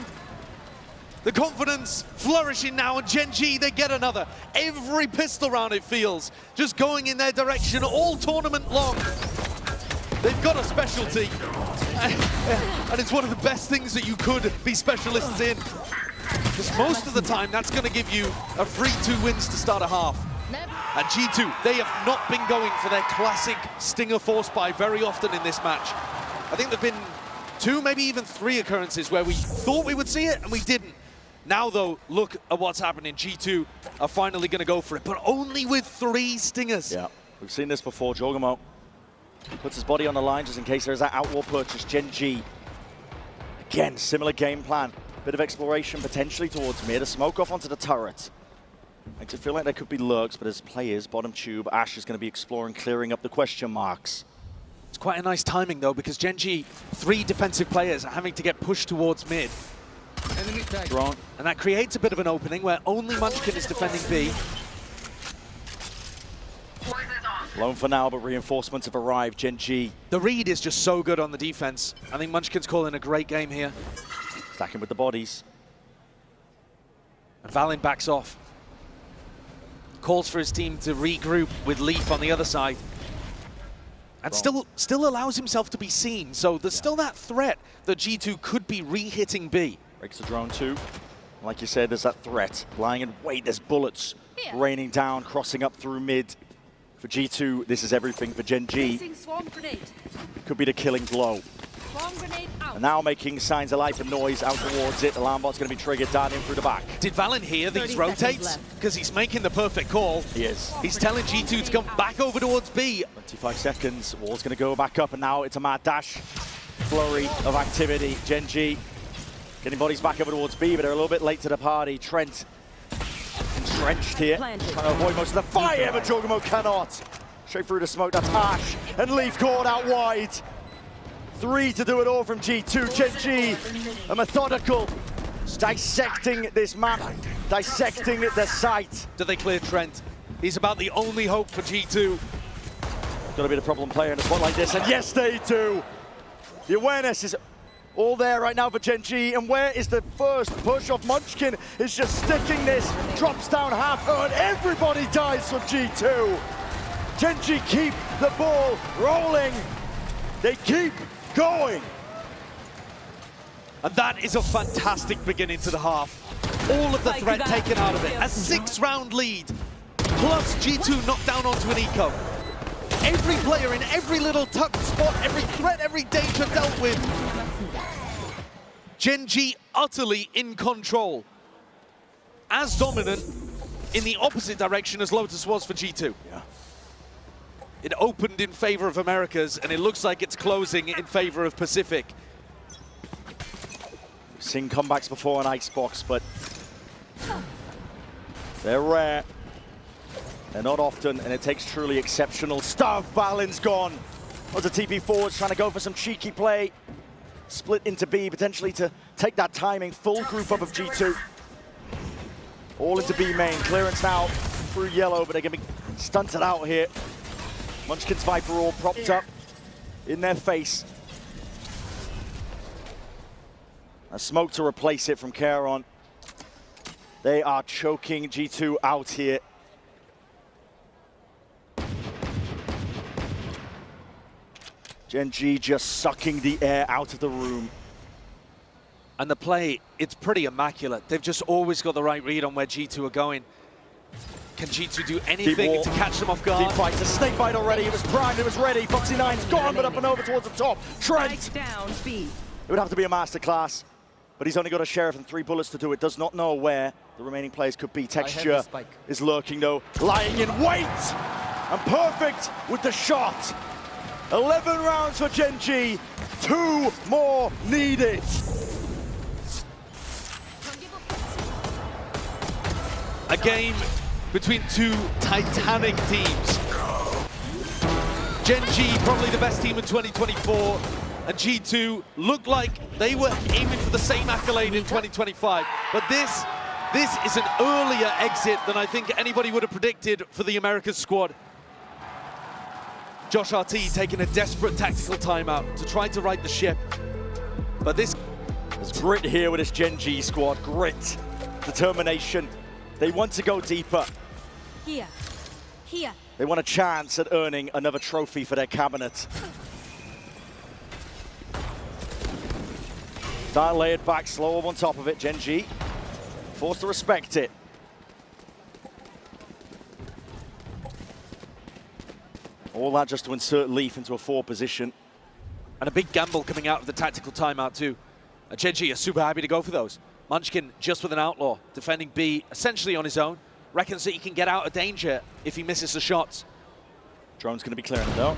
The confidence flourishing now, and Gen G, they get another. Every pistol round, it feels, just going in their direction all tournament long. They've got a specialty, and it's one of the best things that you could be specialists in. Because most of the time, that's going to give you a free 2 wins to start a half. And G2, they have not been going for their classic Stinger force buy very often in this match. I think there have been 2, maybe even 3 occurrences where we thought we would see it, and we didn't. Now, though, look at what's happening. G2 are finally going to go for it, but only with 3 Stingers. Yeah, we've seen this before. Jogamo puts his body on the line just in case there's that outlaw purchase. Gen G, again, similar game plan. Bit of exploration potentially towards mid. A smoke off onto the turret. Makes it feel like there could be lurks, but as players, bottom tube, Ash is going to be exploring, clearing up the question marks. It's quite a nice timing, though, because Gen G, 3 defensive players are having to get pushed towards mid. Enemy tag. Drone. And that creates a bit of an opening where only Munchkin is defending B. Alone for now, but reinforcements have arrived. Gen G The read is just so good on the defense. I think Munchkin's calling a great game here. stacking with the bodies. And Valin backs off. Calls for his team to regroup with Leaf on the other side. And still allows himself to be seen. So there's still that threat that G2 could be re-hitting B. Breaks the drone too. Like you said, there's that threat. Lying in wait, there's bullets raining down, crossing up through mid. For G2, this is everything. For Gen G, Placing swarm grenade. could be the killing blow. Swarm grenade out. And now making signs of life and noise out towards it. Alarm bot's going to be triggered down in through the back. Did Valin hear 30 these seconds rotates? left. Because he's making the perfect call. He is. He's telling G2 to come back over towards B. 25 seconds, wall's going to go back up, and now it's a mad dash. Flurry of activity. Gen G getting bodies back over towards B, but they're a little bit late to the party. Trent entrenched here, trying to avoid most of the fire, but Jogamo cannot. Straight through the smoke, that's Ash, and Leaf caught out wide. 3 to do it all from G2. Gen G, a methodical, dissecting this map, dissecting the site. Do they clear Trent? He's about the only hope for G2. Got to be the problem player in a spot like this, and yes they do. The awareness is all there right now for Gen G, and where is the first push of Munchkin? Is just sticking this, drops down half, and everybody dies from G2. Gen G keep the ball rolling. They keep going. And that is a fantastic beginning to the half. All of the threat taken out of it. A 6-round lead, plus G2 knocked down onto an eco. Every player in every little tucked spot, every threat, every danger dealt with. Gen G utterly in control. As dominant in the opposite direction as Lotus was for G2. Yeah. It opened in favor of Americas, and it looks like it's closing in favor of Pacific. We've seen comebacks before in Icebox, but they're rare. They're not often, and it takes truly exceptional stuff. Valin's gone. Was a TP forwards trying to go for some cheeky play. Split into B, potentially to take that timing. Full group up of G2. All into B main. Clearance now through yellow, but they're going to be stunted out here. Munchkin's Viper all propped up in their face. A smoke to replace it from Charon. They are choking G2 out here. Gen G just sucking the air out of the room. And the play, it's pretty immaculate. They've just always got the right read on where G2 are going. Can G2 do anything to catch them off guard? Deep fight, a snake bite already. It was primed, it was ready. Foxy9's gone, but up and over towards the top. Trent! Down B. It would have to be a masterclass, but he's only got a Sheriff and 3 bullets to do it. Does not know where the remaining players could be. Texture is lurking though, lying in wait! And perfect with the shot. 11 rounds for Gen G, 2 more needed. A game between 2 titanic teams. Gen G, probably the best team in 2024, and G2 looked like they were aiming for the same accolade in 2025. But this is an earlier exit than I think anybody would have predicted for the Americas squad. Josh RT taking a desperate tactical timeout to try to right the ship. But there's grit here with this Gen G squad. Grit, determination. They want to go deeper. Here. Here. They want a chance at earning another trophy for their cabinet. Start layered back, slow up on top of it. Gen G forced to respect it. All that just to insert Leaf into a 4 position. And a big gamble coming out of the tactical timeout too. Gen G are super happy to go for those. Munchkin just with an outlaw, defending B essentially on his own. Reckons that he can get out of danger if he misses the shots. Drone's going to be clearing it though.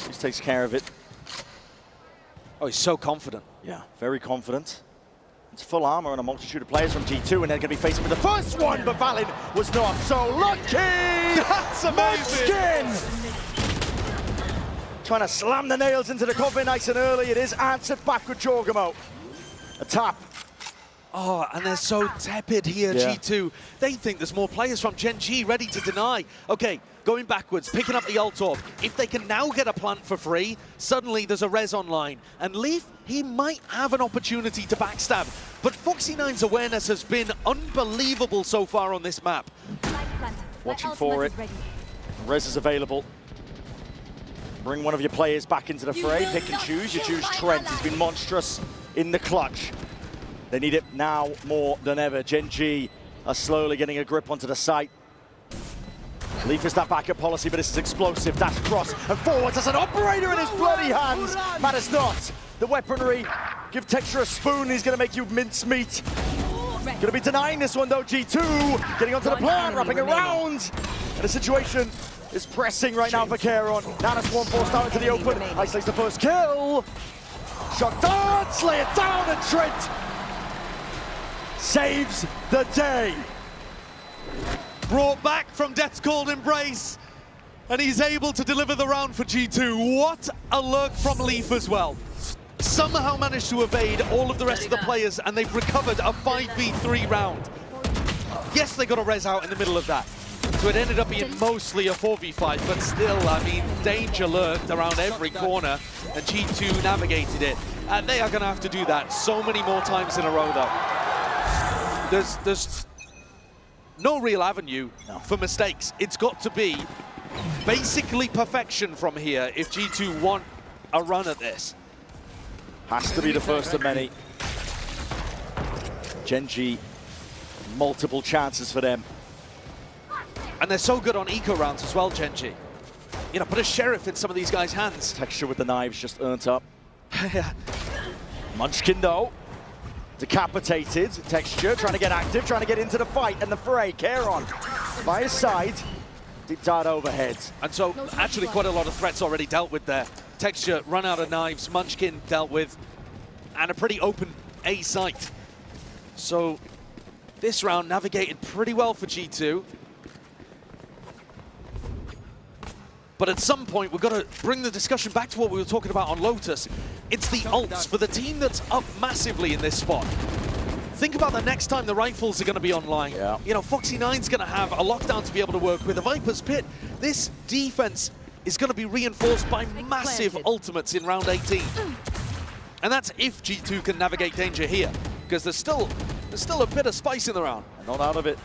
He takes care of it. Oh, he's so confident. Yeah, very confident. It's full armor and a multitude of players from G2, and they're going to be facing with the first one, but Valin was not so lucky! That's amazing! Munchkin! Trying to slam the nails into the coffin nice and early. It is answered back with Jorgamo. A tap. Oh, and they're so tepid here, Yeah. G2. They think there's more players from Gen G ready to deny. Okay, going backwards, picking up the ult orb. If they can now get a plant for free, suddenly there's a res online. And Leaf, he might have an opportunity to backstab. But Foxy9's awareness has been unbelievable so far on this map. Watching for it. Res is available. Bring one of your players back into the fray. Pick and choose. You choose Trent. He's been monstrous in the clutch. They need it now more than ever. Gen G are slowly getting a grip onto the site. Leaf is that backup policy, but this is explosive. Dash across and forwards as an operator in his bloody hands. Matters not. The weaponry. Give Texture a spoon. He's going to make you mince meat. Going to be denying this one though. G2 getting onto the plant, wrapping around. And the situation is pressing right now for Kairon. Nana Swarm forced out into the open. Isolates the first kill. Shock darts, lay it down, and Trent saves the day. Brought back from Death's Cold Embrace, and he's able to deliver the round for G2. What a lurk from Leaf as well. Somehow managed to evade all of the rest of the players, and they've recovered a 5v3 round. Yes, they got a res out in the middle of that. So it ended up being mostly a 4v5, but still, I mean, danger lurked around every corner, and G2 navigated it. And they are going to have to do that so many more times in a row, though. There's no real avenue for mistakes. It's got to be basically perfection from here if G2 want a run at this. Has to be the first of many. Gen G, multiple chances for them. And they're so good on eco rounds as well, Gen G. You know, put a sheriff in some of these guys' hands. Texture with the knives just earned up. Munchkin though, decapitated. Texture trying to get active, trying to get into the fight and the fray. Kairon by his side. Deep dart overhead. And so actually quite a lot of threats already dealt with there. Texture run out of knives, Munchkin dealt with, and a pretty open A site. So this round navigated pretty well for G2. But at some point, we've got to bring the discussion back to what we were talking about on Lotus. It's the ults for the team that's up massively in this spot. Think about the next time the rifles are going to be online. Yeah. You know, Foxy9's going to have a lockdown to be able to work with. The Viper's Pit, this defense is going to be reinforced by massive ultimates in round 18. And that's if G2 can navigate danger here, because there's still a bit of spice in the round. Not out of it.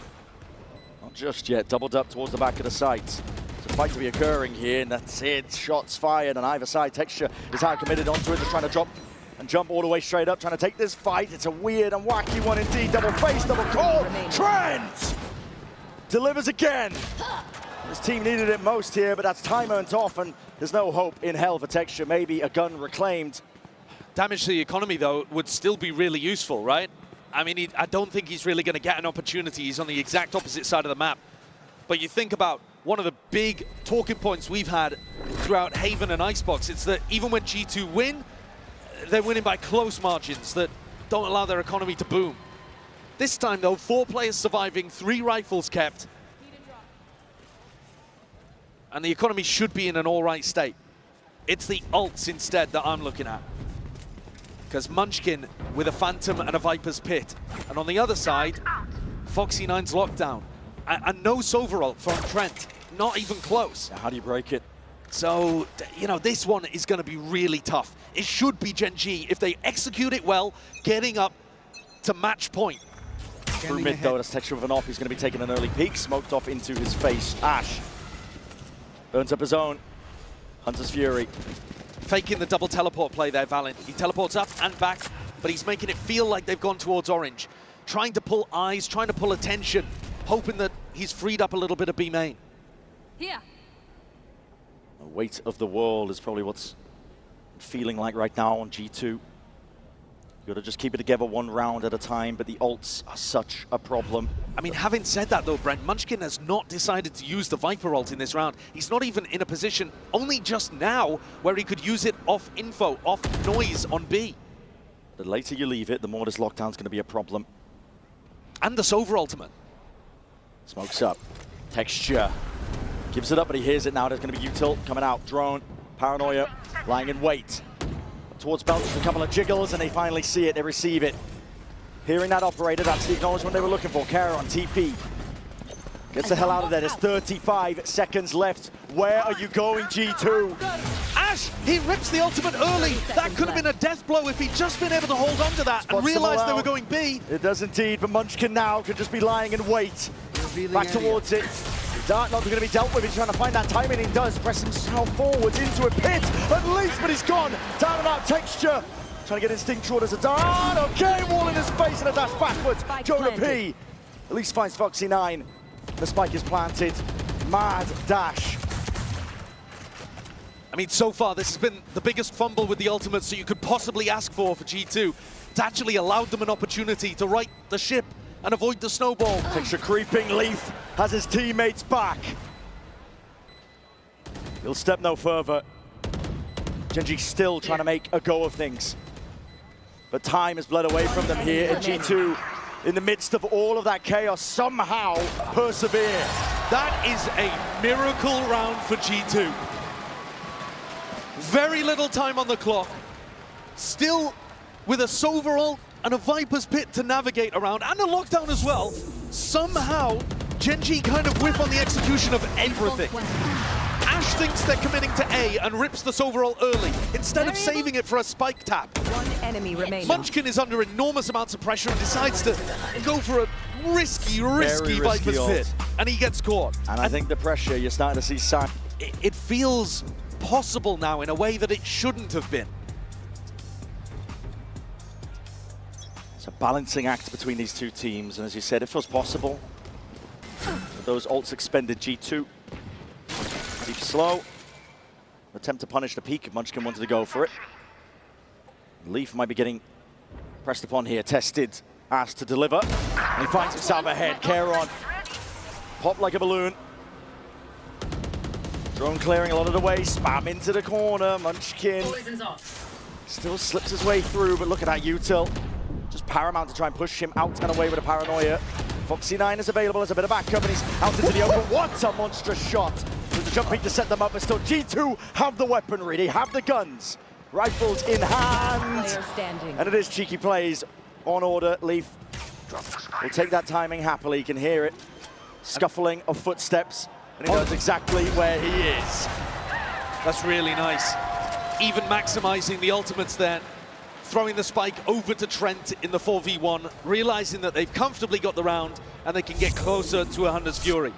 Not just yet. Doubled up towards the back of the site. Fight to be occurring here, and that's it. Shots fired on either side. Texture is hard committed onto it. They're trying to drop and jump all the way straight up, trying to take this fight. It's a weird and wacky one indeed. Double face, double call. Trent delivers again. His team needed it most here, but that's time earned off, and there's no hope in hell for Texture. Maybe a gun reclaimed. Damage to the economy, though, would still be really useful, right? I mean, I don't think he's really going to get an opportunity. He's on the exact opposite side of the map. But you think about one of the big talking points we've had throughout Haven and Icebox, it's that even when G2 win, they're winning by close margins that don't allow their economy to boom. This time though, 4 players surviving, 3 rifles kept. And the economy should be in an all right state. It's the ults instead that I'm looking at. Because Munchkin with a Phantom and a Viper's Pit. And on the other side, Foxy9's lockdown. And no Sova ult from Trent, not even close. How do you break it? So, you know, this one is going to be really tough. It should be Gen G, if they execute it well, getting up to match point. Through mid though, that's Texture with an off. He's going to be taking an early peek, smoked off into his face. Ash earns up his own. Hunter's Fury. Faking the double teleport play there, Valin. He teleports up and back, but he's making it feel like they've gone towards orange. Trying to pull eyes, trying to pull attention, hoping that he's freed up a little bit of B main. Here. The weight of the world is probably what's feeling like right now on G2. You gotta just keep it together one round at a time, but the ults are such a problem. I mean, having said that though, Brent, Munchkin has not decided to use the Viper ult in this round. He's not even in a position, only just now, where he could use it off info, off noise on B. The later you leave it, the more this lockdown's going to be a problem. And the Sova ultimate. Smokes up. Texture. Gives it up, but he hears it now. There's going to be util coming out. Drone. Paranoia. Lying in wait. Towards Belgium, a couple of jiggles, and they finally see it. They receive it. Hearing that operator, that's the acknowledgement they were looking for. Kara on TP. Gets the hell out of there. There's 35 seconds left. Where are you going, G2? Ash, he rips the ultimate early. That could have been a death blow if he'd just been able to hold on to that and realized they were going B. It does indeed, but Munchkin now could just be lying in wait. Back towards it. Dart not going to be dealt with. He's trying to find that timing. He does press himself forwards into a pit at least, but he's gone. Down and out Texture. Trying to get instinctual as a dart. Okay, wall in his face and a dash backwards. Jonah P at least finds Foxy 9. The spike is planted. Mad dash. I mean, so far, this has been the biggest fumble with the ultimates that you could possibly ask for G2. It's actually allowed them an opportunity to right the ship and avoid the snowball. Texture creeping. Leaf has his teammates back. He'll step no further. Gen.G still trying to make a go of things. But time has bled away from them here, and G2, in the midst of all of that chaos, somehow persevere. That is a miracle round for G2. Very little time on the clock. Still with a Sova ult and a Viper's Pit to navigate around, and a lockdown as well. Somehow, Gen.G kind of whiff on the execution of everything. Ash thinks they're committing to A and rips the Sova ult early, instead of saving it for a spike tap. One enemy remaining. Munchkin is under enormous amounts of pressure and decides to go for a risky Viper's Pit, and he gets caught. And I think the pressure, you're starting to see signs. It feels possible now in a way that it shouldn't have been. It's a balancing act between these two teams, and as you said, it feels possible. With those ults expended, G2 keep slow. Attempt to punish the peak if Munchkin wanted to go for it. Leaf might be getting pressed upon here, tested, asked to deliver. And he finds himself ahead. Karon pop like a balloon. Drone clearing a lot of the way, spam into the corner. Munchkin still slips his way through, but look at that util. Just paramount to try and push him out and away with a paranoia. Foxy 9 is available as a bit of backup, and he's out into the open. What a monstrous shot! There's a jump peak to set them up, but still G2 have the weaponry, they have the guns. Rifles in hand. And it is cheeky plays on order. Leaf will take that timing happily, you can hear it. Scuffling of footsteps, and he knows exactly where he is. That's really nice. Even maximizing the ultimates there. Throwing the spike over to Trent in the 4v1, realizing that they've comfortably got the round and they can get closer to a Hunter's Fury.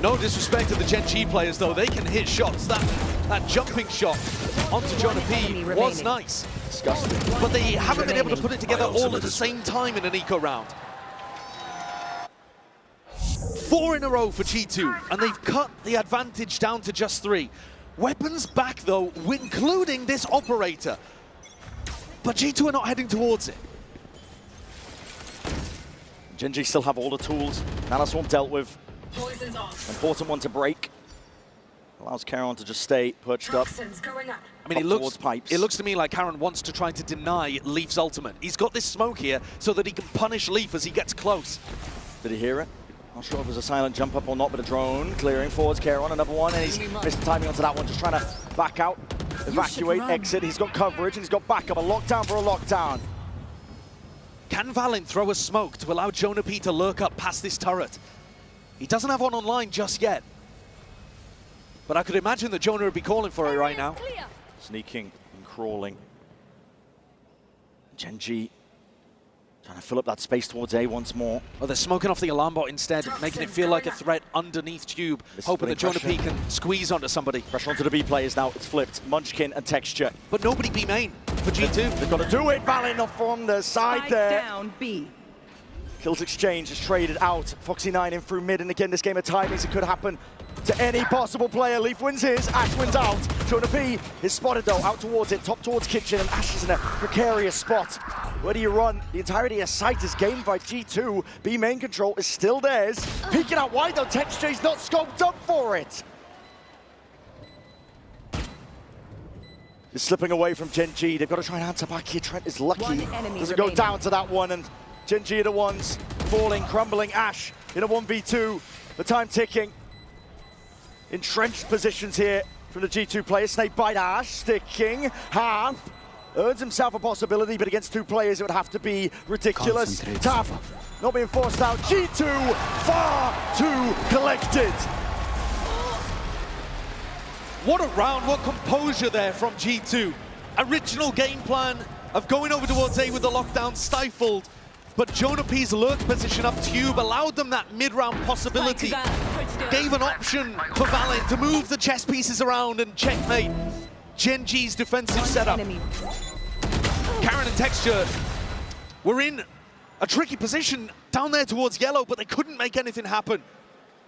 No disrespect to the Gen.G players though, they can hit shots. That jumping shot onto Jonah P was nice. Disgusting. But they haven't been able to put it together all at the same time in an eco round. 4 in a row for G2, and they've cut the advantage down to just 3. Weapons back though, including this operator. But G2 are not heading towards it. Gen.G still have all the tools. Nanoswarm dealt with. Poison's off. Important one to break. Allows Karon to just stay perched up. Toxins going up. I mean, Towards pipes. it looks to me like Karon wants to try to deny Leaf's ultimate. He's got this smoke here so that he can punish Leaf as he gets close. Did he hear it? Not sure if it was a silent jump up or not, but a drone clearing forwards. Karon, another one, and he's missed the timing onto that one. Just trying to back out, evacuate, exit. He's got coverage and he's got backup. A lockdown for a lockdown. Can Valen throw a smoke to allow Jonah P to lurk up past this turret? He doesn't have one online just yet. But I could imagine that Jonah would be calling for it right now. Sneaking and crawling. Gen.G trying to fill up that space towards A once more. Oh, they're smoking off the alarm bot instead, making it feel like a threat underneath Tube, hoping that Jonah P can squeeze onto somebody. Pressure onto the B players now. It's flipped. Munchkin and Texture. But nobody B main for G2. They've got to do it. Valen off from the side there. Down B. Kills exchange is traded out. Foxy 9 in through mid, and again, this game of timings, it could happen to any possible player. Leaf wins his, Ash wins out. Jonah P is spotted though, out towards it, top towards Kitchen, and Ash is in a precarious spot. Where do you run? The entirety of site is gained by G2. B main control is still theirs. Peeking out wide though, Texture's not scoped up for it. is slipping away from Gen G. They've got to try and answer back here. Trent is lucky. One enemy Doesn't go remaining. down to that one, and Gen G are the ones falling, crumbling. Ash in a 1v2. The time ticking. Entrenched positions here from the G2 players. Snake bite Ash, sticking. Half earns himself a possibility, but against 2 players it would have to be ridiculous. Concentrate. Tough, not being forced out. G2 far too collected. What a round, what composure there from G2. Original game plan of going over towards A with the lockdown stifled, but Jonah P's lurk position up tube allowed them that mid-round possibility. Gave an option for Valorant to move the chess pieces around and checkmate Gen G's defensive setup. Enemy. Karen and Texture were in a tricky position down there towards yellow, but they couldn't make anything happen.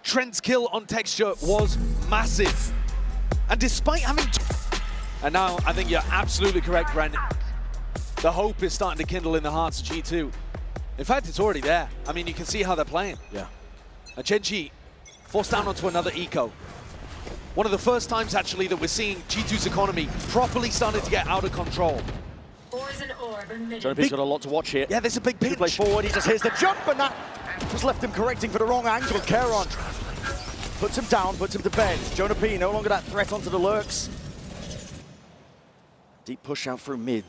Trent's kill on Texture was massive. And despite having... And now, I think you're absolutely correct, Brendan. The hope is starting to kindle in the hearts of G2. In fact, it's already there. I mean, you can see how they're playing. Yeah. And Gen G forced down onto another eco. One of the first times, actually, that we're seeing G2's economy properly starting to get out of control. Poison orb emitted. Jonah P's got a lot to watch here. Yeah, there's a big He plays pinch. forward, he just hears the jump, and that just left him correcting for the wrong angle. Caron puts him down, puts him to bed. Jonah P no longer that threat onto the lurks. Deep push out through mid.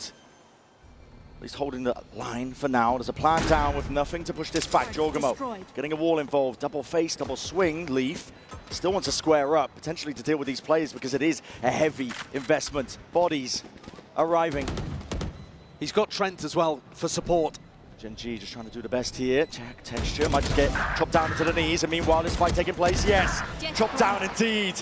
He's holding the line for now. There's a plan down with nothing to push this back. Jorgamo getting a wall involved. Double face, double swing. Leaf still wants to square up, potentially to deal with these players because it is a heavy investment. Bodies arriving. He's got Trent as well for support. Gen G just trying to do the best here. Check Texture, might just get chopped down to the knees. And meanwhile, this fight taking place. Yes, chopped down indeed.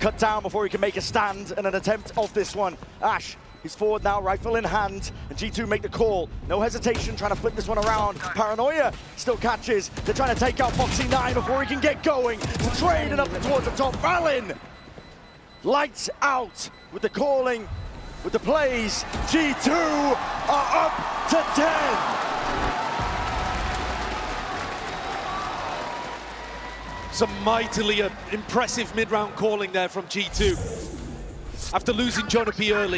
Cut down before he can make a stand and an attempt of this one. Ash, he's forward now, rifle in hand. And G2 make the call. No hesitation, trying to flip this one around. Paranoia still catches. They're trying to take out Foxy9 before he can get going. To trade it up towards the top. Valin, lights out with the calling, with the plays. G2 are up to 10. Some mightily impressive mid-round calling there from G2. After losing Jonah P early,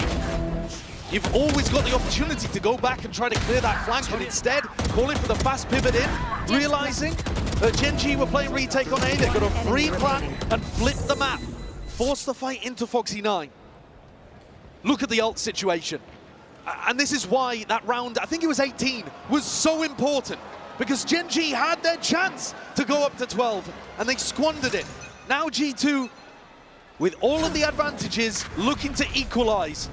you've always got the opportunity to go back and try to clear that flank, but instead, calling for the fast pivot in, realizing that Gen G were playing retake on A, they've got a free plan and flip the map, force the fight into Foxy9. Look at the ult situation. And this is why that round, I think it was 18, was so important. Because Gen G had their chance to go up to 12, and they squandered it. Now G2, with all of the advantages, looking to equalize.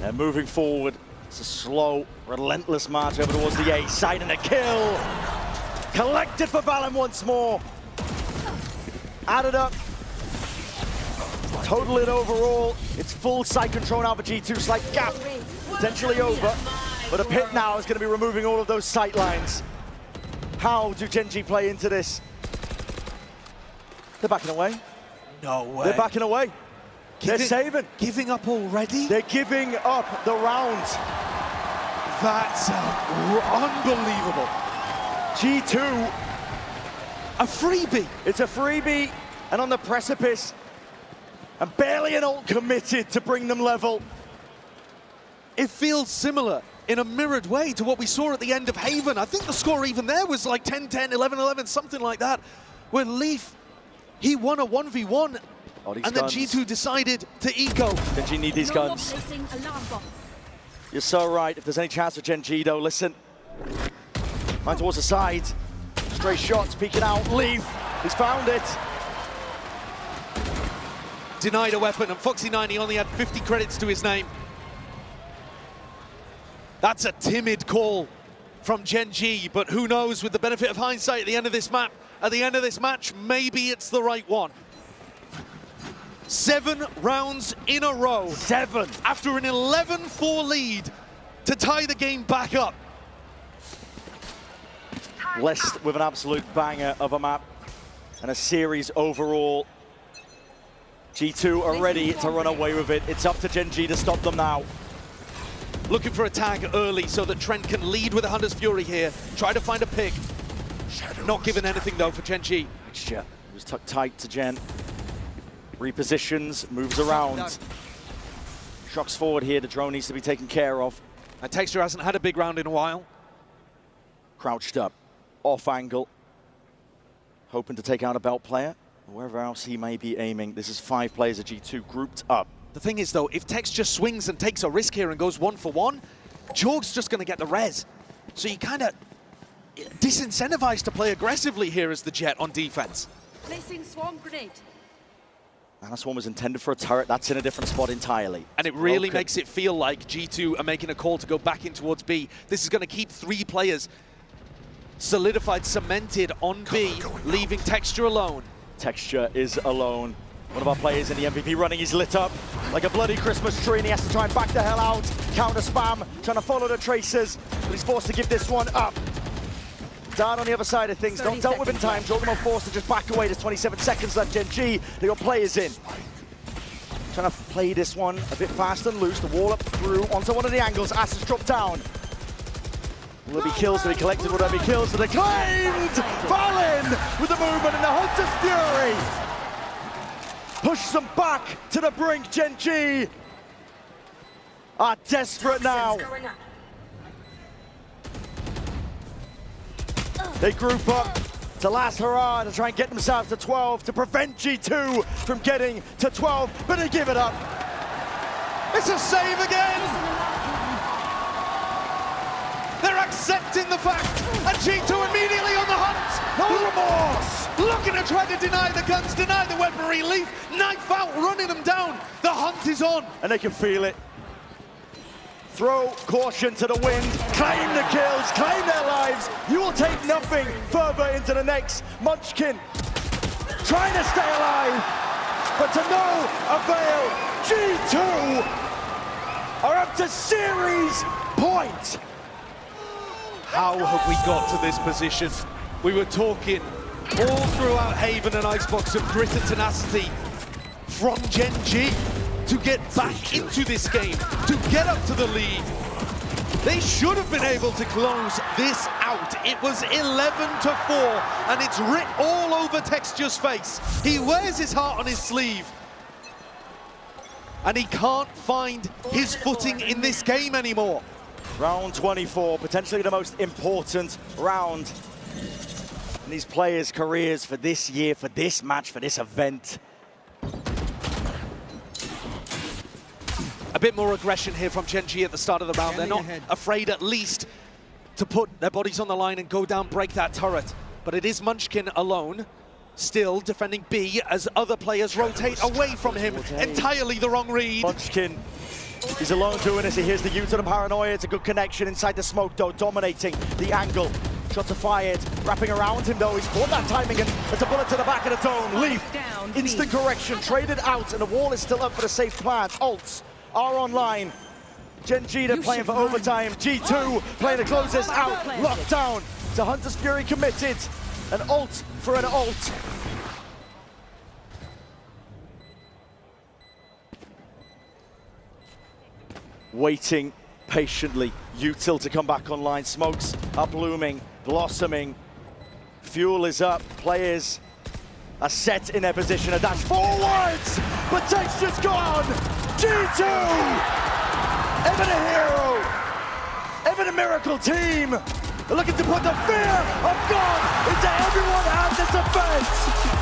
And moving forward, it's a slow, relentless march over towards the A side, and a kill. Collected for Valen once more. Added up. Total it overall. It's full side control now for G2. Slight gap, potentially over. But a pit now is going to be removing all of those sight lines. How do Gen G play into this? They're backing away. No way. They're backing away. They're saving. Giving up already? They're giving up the round. That's unbelievable. G2. A freebie. It's a freebie, and on the precipice. And barely an ult committed to bring them level. It feels similar in a mirrored way to what we saw at the end of Haven. I think the score even there was like 10-10, 11-11, something like that, where Leaf, he won a 1v1, and then G2 decided to eco. Gen G need these guns. You're so right. If there's any chance for Gen G, though, listen. Mind towards the side. Stray shots, peeking out. Leaf, he's found it. Denied a weapon, and Foxy9, he only had 50 credits to his name. That's a timid call from Gen G, but who knows, with the benefit of hindsight at the end of this map, at the end of this match, maybe it's the right one. 7 rounds in a row. 7. After an 11-4 lead to tie the game back up. Blessed with an absolute banger of a map and a series overall. G2 are ready to run away with it. It's up to Gen G to stop them now. Looking for a tag early so that Trent can lead with a Hunter's Fury here. Try to find a pick. Not given anything though for Gen G. Texture was tucked tight to Gen. Repositions, moves around. Shocks forward here, the drone needs to be taken care of. And Texture hasn't had a big round in a while. Crouched up, off angle. Hoping to take out a belt player. Wherever else he may be aiming. This is 5 players of G2 grouped up. The thing is though, if Tex just swings and takes a risk here and goes 1-for-1, Jorg's just going to get the res. So you kind of disincentivized to play aggressively here as the Jet on defense. Placing swarm grenade. And this one was intended for a turret. That's in a different spot entirely. And it really makes it feel like G2 are making a call to go back in towards B. This is going to keep 3 players solidified, cemented on B, leaving Texture alone. Texture is alone. One of our players in the MVP running, he's lit up like a bloody Christmas tree, and he has to try and back the hell out. Counter spam, trying to follow the tracers, but he's forced to give this one up. Down on the other side of things, not dealt with in time. Jorgemon forced to just back away. There's 27 seconds left. Gen G, they got players in. Trying to play this one a bit fast and loose. The wall up through onto one of the angles. Asses drop down. Will there be kills to be collected? Will there be kills to be claimed? Fallen with the movement and the Hunter's Fury. Push them back to the brink. Gen G are desperate now. Going up. They group up to last hurrah to try and get themselves to 12 to prevent G2 from getting to 12, but they give it up. It's a save again! They're accepting the fact, and G2 immediately on the hunt! No remorse! Looking to try to deny the guns, deny the weaponry, leave Knife out, running them down. The hunt is on. And they can feel it. Throw caution to the wind, claim the kills, claim their lives. You will take nothing further into the next. Munchkin trying to stay alive, but to no avail. G2 are up to series point. How have we got to this position? We were talking all throughout Haven and Icebox of grit and tenacity from Gen G to get back into this game, to get up to the lead. They should have been able to close this out. It was 11-4, and it's writ all over Texture's face. He wears his heart on his sleeve, and he can't find his footing in this game anymore. Round 24, potentially the most important round in these players' careers for this year, for this match, for this event. A bit more aggression here from Gen G at the start of the round. They're not afraid, at least, to put their bodies on the line and go down, break that turret. But it is Munchkin alone, still defending B as other players rotate away from him. Entirely the wrong read. Munchkin, he's alone doing this. He hears the U to the paranoia. It's a good connection inside the smoke, though, dominating the angle. Shots are fired, wrapping around him, though. He's caught that timing, and it's a bullet to the back of the dome. Leaf, instant correction, traded out, and the wall is still up for the safe plans. Ults are online. Gen G, they're playing for overtime. G2 playing to close this out. Lockdown to Hunter's Fury committed. An ult for an ult. Waiting patiently. Util to come back online. Smokes are blooming, blossoming. Fuel is up. Players are set in their position. A dash forwards, but Texture's gone. G2, ever the hero, ever the miracle team. They're looking to put the fear of God into everyone at this event.